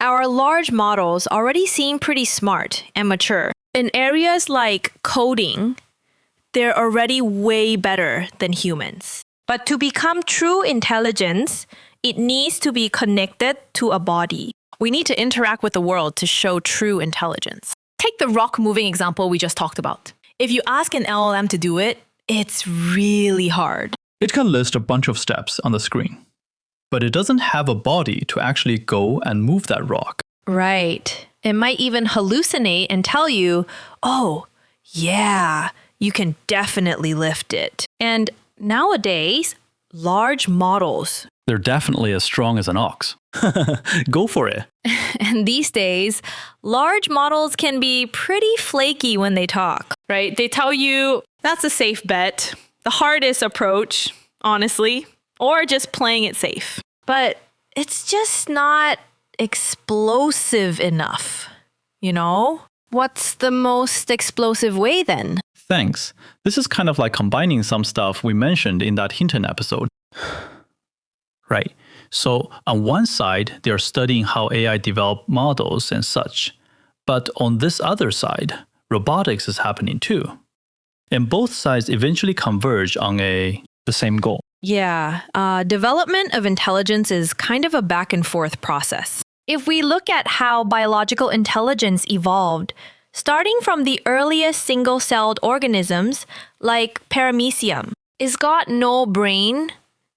our large models already seem pretty smart and mature. In areas like coding, they're already way better than humans. But to become true intelligence, it needs to be connected to a body. We need to interact with the world to show true intelligence. Take the rock moving example we just talked about. If you ask an LLM to do it, it's really hard. It can list a bunch of steps on the screen, but it doesn't have a body to actually go and move that rock. Right. It might even hallucinate and tell you, oh, yeah, you can definitely lift it. And nowadays, large models. They're definitely as strong as an ox. Go for it. And these days, large models can be pretty flaky when they talk, right? They tell you that's a safe bet, the hardest approach, honestly, or just playing it safe. But it's just not explosive enough, you know? What's the most explosive way then? Thanks. This is kind of like combining some stuff we mentioned in that Hinton episode. Right. So on one side, they're studying how AI develop models and such. But on this other side, robotics is happening too. And both sides eventually converge on the same goal. Yeah, development of intelligence is kind of a back and forth process. If we look at how biological intelligence evolved, starting from the earliest single-celled organisms like paramecium, it's got no brain,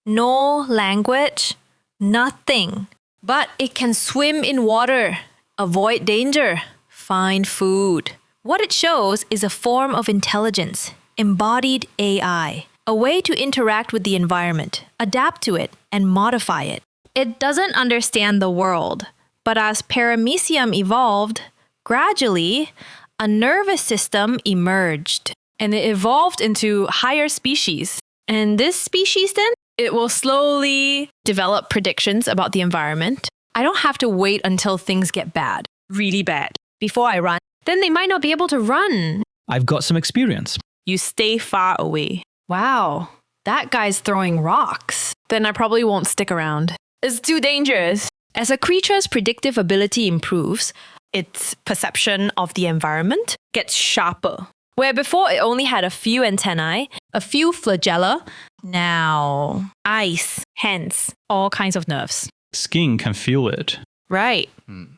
no language, nothing. But it can swim in water, avoid danger, find food. What it shows is a form of intelligence, embodied AI, a way to interact with the environment, adapt to it, and modify it. It doesn't understand the world, but as paramecium evolved, gradually, a nervous system emerged. And it evolved into higher species. And this species then, it will slowly develop predictions about the environment. I don't have to wait until things get bad, really bad, before I run. Then they might not be able to run. I've got some experience. You stay far away. Wow, that guy's throwing rocks. Then I probably won't stick around. It's too dangerous. As a creature's predictive ability improves, its perception of the environment gets sharper. Where before it only had a few antennae, a few flagella, now eyes, hands, all kinds of nerves. Skin can feel it. Right.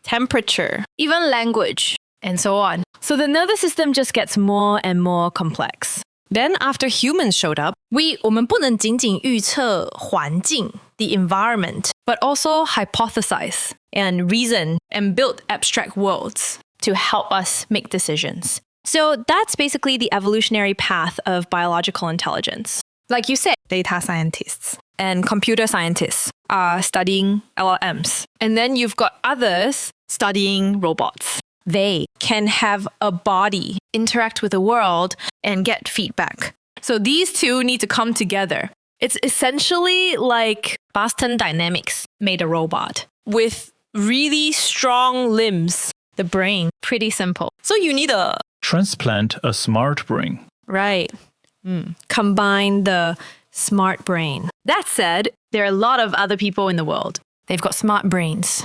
Temperature, even language, and so on. So the nervous system just gets more and more complex. Then after humans showed up,我们不能仅仅预测环境, the environment, but also hypothesize and reason and build abstract worlds to help us make decisions. So that's basically the evolutionary path of biological intelligence. Like you said, data scientists and computer scientists are studying LLMs. And then you've got others studying robots. They can have a body, interact with the world, and get feedback. So these two need to come together. It's essentially like Boston Dynamics made a robot with really strong limbs The brain, pretty simple. So you need a... Transplant a smart brain. Right. Combine the smart brain. That said, there are a lot of other people in the world. They've got smart brains.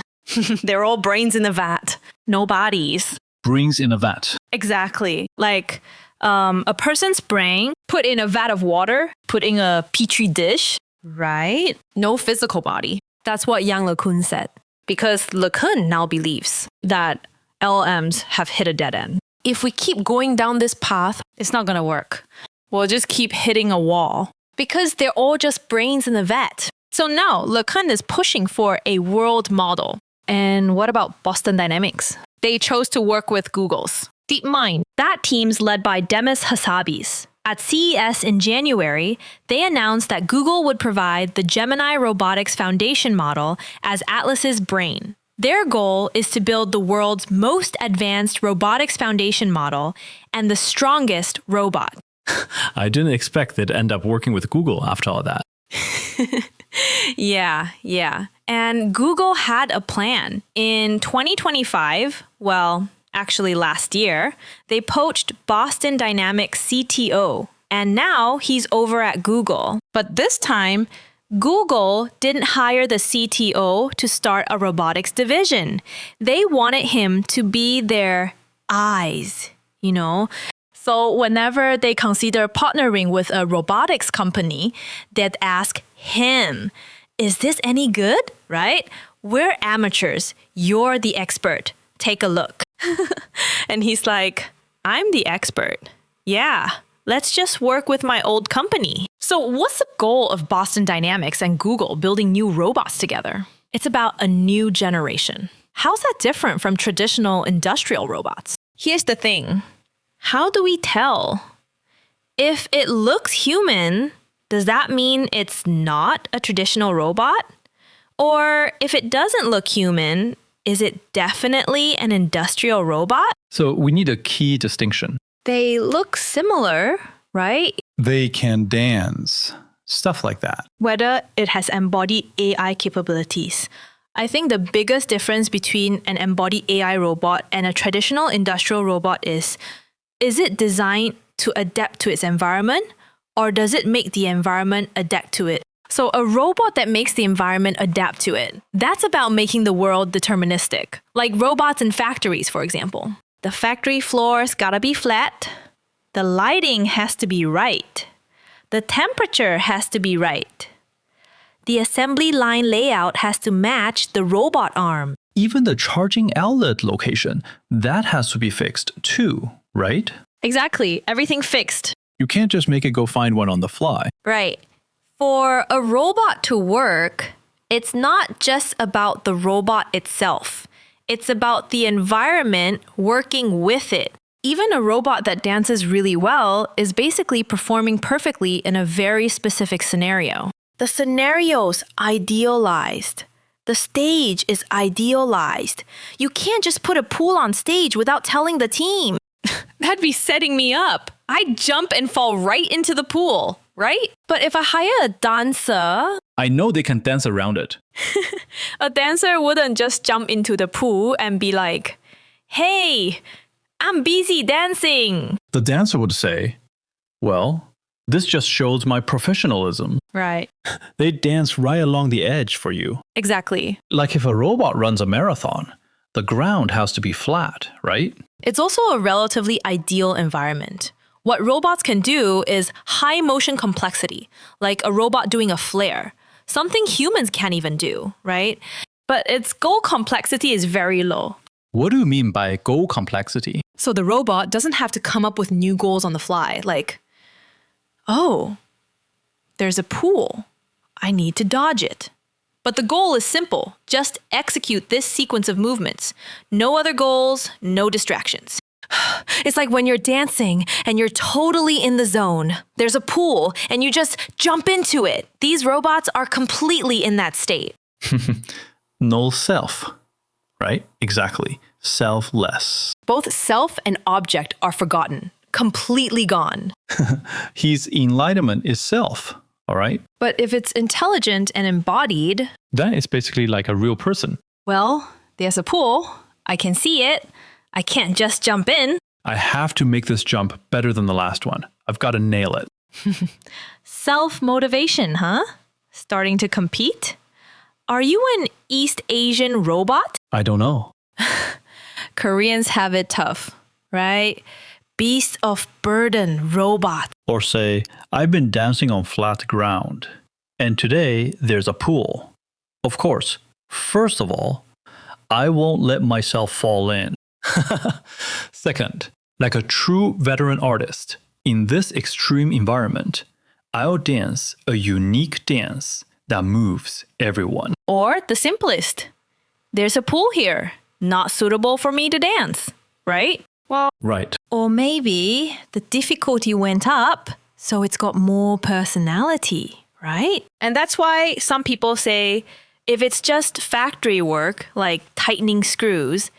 They're all brains in a vat. No bodies. Brains in a vat. Exactly. Like a person's brain put in a vat of water, put in a petri dish, right? No physical body. That's what Yang LeCun said. Because LeCun now believes that LLMs have hit a dead end. If we keep going down this path, it's not going to work. We'll just keep hitting a wall because they're all just brains in a vat. So now LeCun is pushing for a world model. And what about Boston Dynamics? They chose to work with Google's DeepMind. That team's led by Demis Hassabis. At CES in January, they announced that Google would provide the Gemini Robotics Foundation model as Atlas's brain. Their goal is to build the world's most advanced robotics foundation model and the strongest robot. I didn't expect they'd end up working with Google after all that. Yeah. And Google had a plan. In 2025, well, actually last year, they poached Boston Dynamics CTO, and now he's over at Google. But this time, Google didn't hire the CTO to start a robotics division. They wanted him to be their eyes, you know? So whenever they consider partnering with a robotics company, they'd ask him, is this any good, right? We're amateurs. You're the expert. Take a look. And he's like, I'm the expert. Yeah, let's just work with my old company. So what's the goal of Boston Dynamics and Google building new robots together? It's about a new generation. How's that different from traditional industrial robots? Here's the thing. How do we tell? If it looks human, does that mean it's not a traditional robot? Or if it doesn't look human, is it definitely an industrial robot? So we need a key distinction. They look similar, right? They can dance. Stuff like that. Whether it has embodied AI capabilities. I think the biggest difference between an embodied AI robot and a traditional industrial robot is it designed to adapt to its environment, or does it make the environment adapt to it? So a robot that makes the environment adapt to it, that's about making the world deterministic. Like robots in factories, for example. The factory floor's gotta be flat. The lighting has to be right. The temperature has to be right. The assembly line layout has to match the robot arm. Even the charging outlet location, that has to be fixed too, right? Exactly. Everything fixed. You can't just make it go find one on the fly. Right. For a robot to work, it's not just about the robot itself. It's about the environment working with it. Even a robot that dances really well is basically performing perfectly in a very specific scenario. The scenario's idealized. The stage is idealized. You can't just put a pool on stage without telling the team. That'd be setting me up. I'd jump and fall right into the pool, right? But if I hire a dancer, I know they can dance around it. a dancer wouldn't just jump into the pool and be like, hey, I'm busy dancing. The dancer would say, well, this just shows my professionalism. Right. They dance right along the edge for you. Exactly. Like if a robot runs a marathon, the ground has to be flat, right? It's also a relatively ideal environment. What robots can do is high motion complexity, like a robot doing a flare, something humans can't even do, right? But its goal complexity is very low. What do you mean by goal complexity? So the robot doesn't have to come up with new goals on the fly, like, oh, there's a pool. I need to dodge it. But the goal is simple. Just execute this sequence of movements. No other goals, no distractions. It's like when you're dancing and you're totally in the zone. There's a pool and you just jump into it. These robots are completely in that state. No self, right? Exactly. Selfless. Both self and object are forgotten, completely gone. His enlightenment is self, all right? But if it's intelligent and embodied, That is basically like a real person. well, there's a pool. I can see it. I can't just jump in. I have to make this jump better than the last one. I've got to nail it. Self-motivation, huh? Starting to compete? Are you an East Asian robot? I don't know. Koreans have it tough, right? Beast of burden robot. Or say, I've been dancing on flat ground, and today there's a pool. Of course, first of all, I won't let myself fall in. Second, like a true veteran artist, in this extreme environment, I'll dance a unique dance that moves everyone. Or the simplest. There's a pool here, not suitable for me to dance, right? Well, Right. or maybe the difficulty went up, so it's got more personality, right? And that's why some people say if it's just factory work, like tightening screws,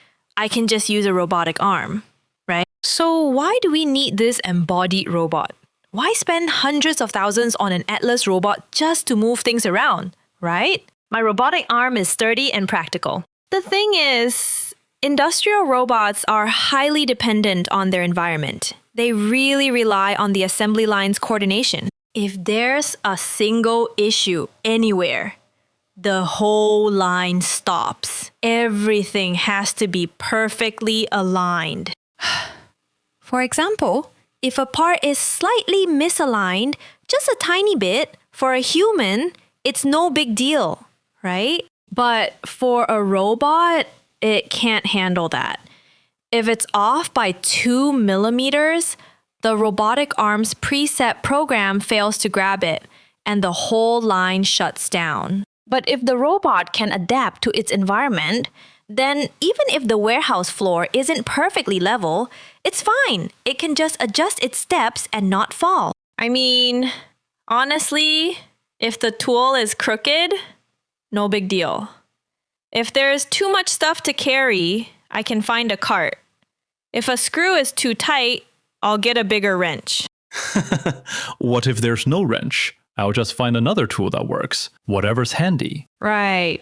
I can just use a robotic arm, right? So why do we need this embodied robot? Why spend hundreds of thousands on an Atlas robot just to move things around, right? My robotic arm is sturdy and practical. The thing is, industrial robots are highly dependent on their environment. They really rely on the assembly line's coordination. If there's a single issue anywhere, the whole line stops. Everything has to be perfectly aligned. For example, if a part is slightly misaligned, just a tiny bit, for a human, it's no big deal, right? But for a robot, it can't handle that. If it's off by 2 millimeters, the robotic arm's preset program fails to grab it, and the whole line shuts down. But if the robot can adapt to its environment, then even if the warehouse floor isn't perfectly level, it's fine. It can just adjust its steps and not fall. I mean, honestly, if the tool is crooked, no big deal. If there's too much stuff to carry, I can find a cart. If a screw is too tight, I'll get a bigger wrench. What if there's no wrench? I'll just find another tool that works. Whatever's handy. Right.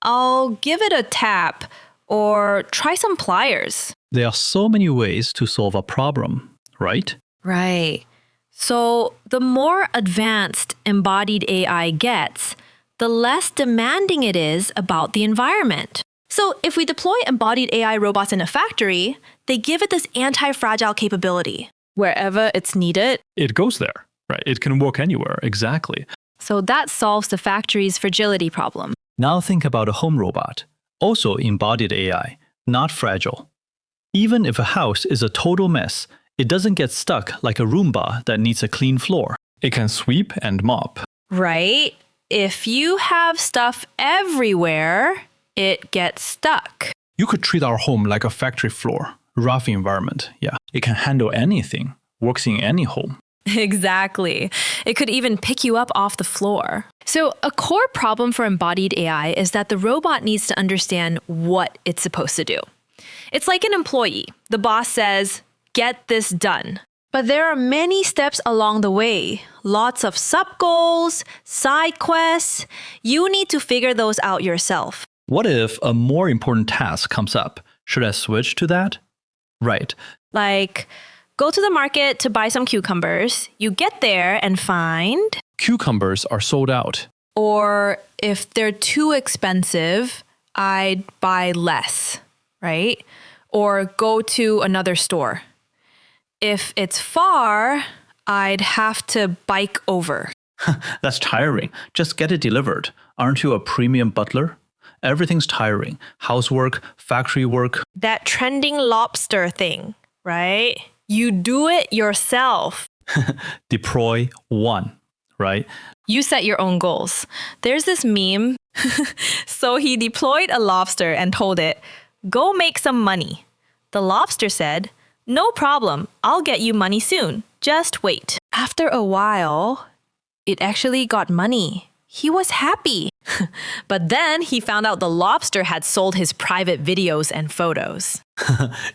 I'll give it a tap or try some pliers. There are so many ways to solve a problem, right? Right. So the more advanced embodied AI gets, the less demanding it is about the environment. So if we deploy embodied AI robots in a factory, they give it this anti-fragile capability. Wherever it's needed. It goes there, right? It can work anywhere, exactly. So that solves the factory's fragility problem. Now think about a home robot, also embodied AI, not fragile. Even if a house is a total mess, it doesn't get stuck like a Roomba that needs a clean floor. It can sweep and mop. Right? If you have stuff everywhere, it gets stuck. You could treat our home like a factory floor, rough environment. Yeah, it can handle anything, works in any home. Exactly. It could even pick you up off the floor. So a core problem for embodied AI is that the robot needs to understand what it's supposed to do. It's like an employee. The boss says, "Get this done." But there are many steps along the way. Lots of sub-goals, side quests. You need to figure those out yourself. What if a more important task comes up? Should I switch to that? Right. Like, go to the market to buy some cucumbers. You get there and find... Cucumbers are sold out. Or if they're too expensive, I'd buy less, right? Or go to another store. If it's far, I'd have to bike over. That's tiring. Just get it delivered. Aren't you a premium butler? Everything's tiring. Housework, factory work. That trending lobster thing, right? You do it yourself. Deploy one, right? You set your own goals. There's this meme. So he deployed a lobster and told it, "Go make some money." The lobster said, "No problem. I'll get you money soon. Just wait." After a while, it actually got money. He was happy. But then he found out the lobster had sold his private videos and photos.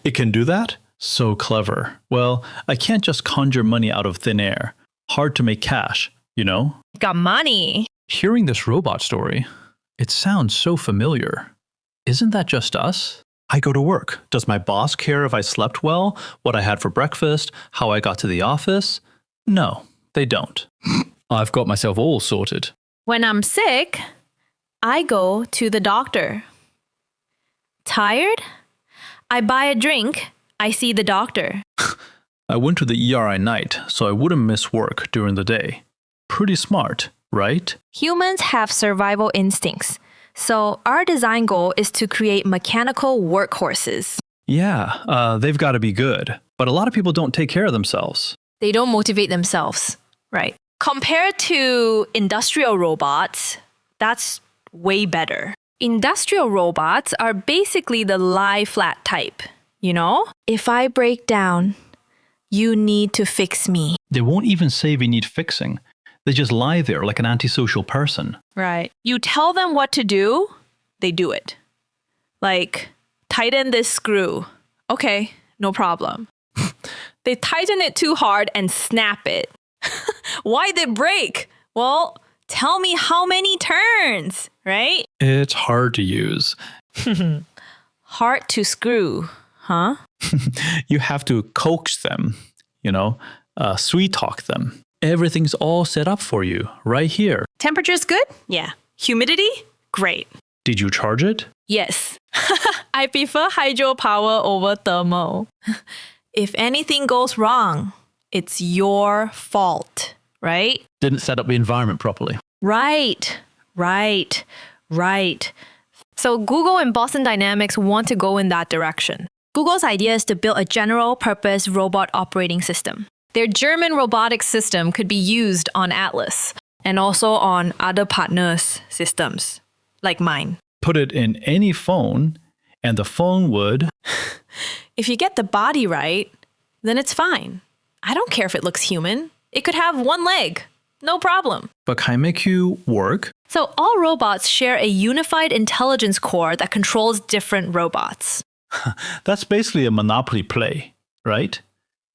It can do that? So clever. Well, I can't just conjure money out of thin air. Hard to make cash, you know? Got money. Hearing this robot story, it sounds so familiar. Isn't that just us? I go to work. Does my boss care if I slept well, what I had for breakfast, how I got to the office? No, they don't. I've got myself all sorted. When I'm sick, I go to the doctor. Tired? I buy a drink. I see the doctor. I went to the ER at night, so I wouldn't miss work during the day. Pretty smart, right? Humans have survival instincts. So our design goal is to create mechanical workhorses. Yeah, they've got to be good. But a lot of people don't take care of themselves. They don't motivate themselves, right? Compared to industrial robots, that's way better. Industrial robots are basically the lie flat type, you know? If I break down, you need to fix me. They won't even say we need fixing. They just lie there like an antisocial person. Right. You tell them what to do, they do it. Like, tighten this screw. Okay, no problem. They tighten it too hard and snap it. Why'd it break? Well, tell me how many turns, right? It's hard to use. Hard to screw, huh? You have to coax them, sweet talk them. Everything's all set up for you right here. Temperature's good? Yeah. Humidity? Great. Did you charge it? Yes. I prefer hydropower over thermal. If anything goes wrong, it's your fault, right? Didn't set up the environment properly. Right. So Google and Boston Dynamics want to go in that direction. Google's idea is to build a general purpose robot operating system. Their German robotics system could be used on Atlas and also on other partners' systems, like mine. Put it in any phone, and the phone would... If you get the body right, then it's fine. I don't care if it looks human. It could have one leg. No problem. But can I make you work? So all robots share a unified intelligence core that controls different robots. That's basically a monopoly play, right?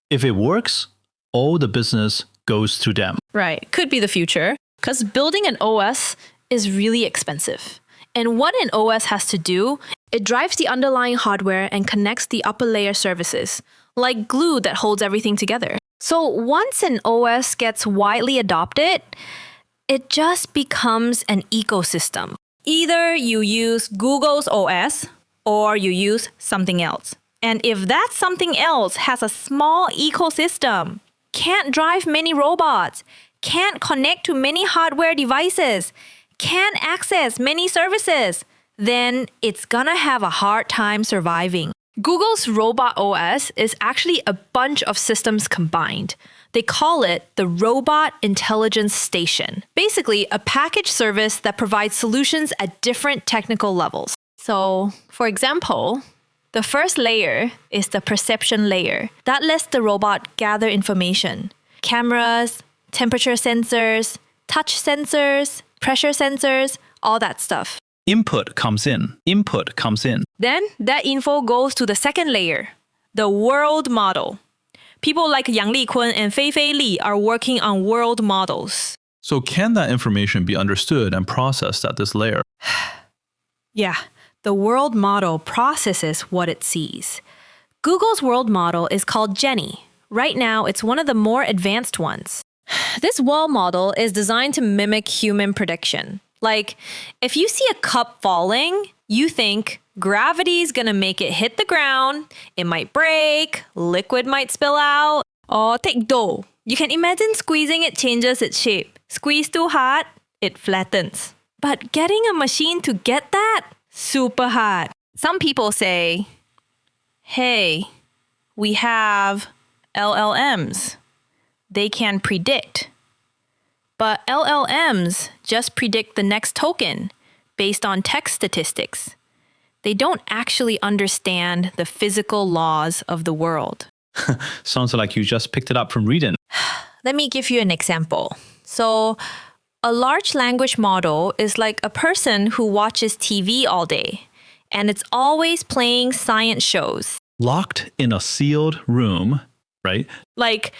If it works, all the business goes to them. Right. Could be the future. Because building an OS is really expensive. And what an OS has to do, it drives the underlying hardware and connects the upper layer services, like glue that holds everything together. So once an OS gets widely adopted, it just becomes an ecosystem. Either you use Google's OS or you use something else. And if that something else has a small ecosystem, can't drive many robots, can't connect to many hardware devices, can't access many services, then it's gonna have a hard time surviving. Google's Robot OS is actually a bunch of systems combined. They call it the Robot Intelligence Station. Basically, a package service that provides solutions at different technical levels. So, for example, the first layer is the perception layer. That lets the robot gather information. Cameras, temperature sensors, touch sensors, pressure sensors, all that stuff. Input comes in. Then that info goes to the second layer, the world model. People like Yang Likun and Fei Li are working on world models. So can that information be understood and processed at this layer? Yeah, the world model processes what it sees. Google's world model is called Jenny. Right now, it's one of the more advanced ones. This world model is designed to mimic human prediction. Like, if you see a cup falling, you think gravity's gonna make it hit the ground, it might break, liquid might spill out. Or take dough. You can imagine squeezing it changes its shape. Squeeze too hard, it flattens. But getting a machine to get that? Super hard. Some people say, hey, we have LLMs. They can predict. But LLMs just predict the next token based on text statistics. They don't actually understand the physical laws of the world. Sounds like you just picked it up from reading. Let me give you an example. So, a large language model is like a person who watches TV all day, and it's always playing science shows. Locked in a sealed room, right? Like,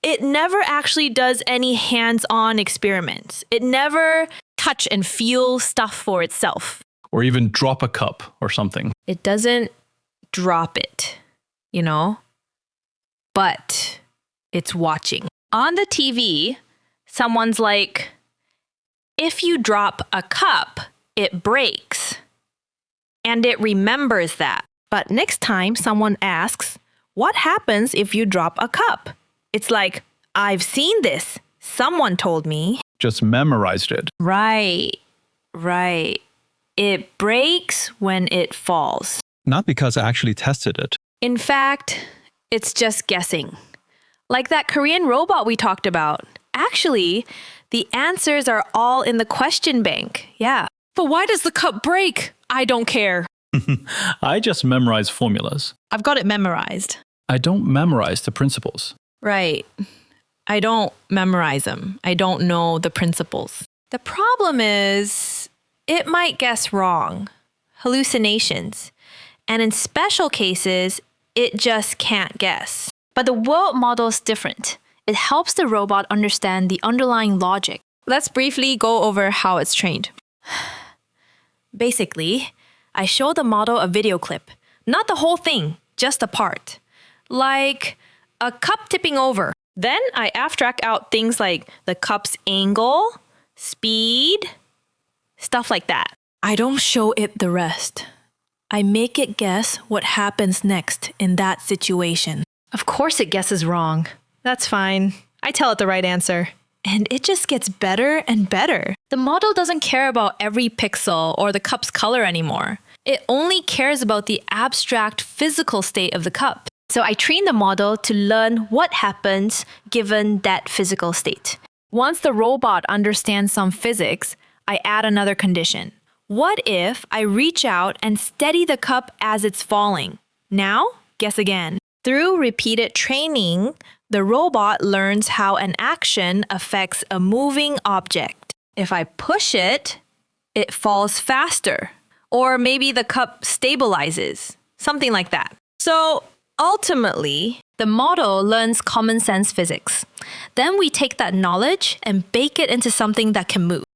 it never actually does any hands-on experiments. It never touch and feel stuff for itself. Or even drop a cup or something. It doesn't drop it, you know? But it's watching. On the TV, someone's like, if you drop a cup, it breaks. And it remembers that. But next time someone asks, what happens if you drop a cup? It's like, I've seen this. Someone told me. Just memorized it. Right. It breaks when it falls. Not because I actually tested it. In fact, it's just guessing. Like that Korean robot we talked about. Actually, the answers are all in the question bank. Yeah. But why does the cup break? I don't care. I just memorize formulas. I've got it memorized. I don't memorize the principles. Right. I don't memorize them. I don't know the principles. The problem is, it might guess wrong. Hallucinations. And in special cases, it just can't guess. But the world model is different. It helps the robot understand the underlying logic. Let's briefly go over how it's trained. Basically, I show the model a video clip. Not the whole thing, just a part. Like a cup tipping over. Then I abstract out things like the cup's angle, speed, stuff like that. I don't show it the rest. I make it guess what happens next in that situation. Of course it guesses wrong. That's fine. I tell it the right answer. And it just gets better and better. The model doesn't care about every pixel or the cup's color anymore. It only cares about the abstract physical state of the cup. So I train the model to learn what happens given that physical state. Once the robot understands some physics, I add another condition. What if I reach out and steady the cup as it's falling? Now, guess again. Through repeated training, the robot learns how an action affects a moving object. If I push it, it falls faster. Or maybe the cup stabilizes. Something like that. So ultimately, the model learns common sense physics. Then we take that knowledge and bake it into something that can move.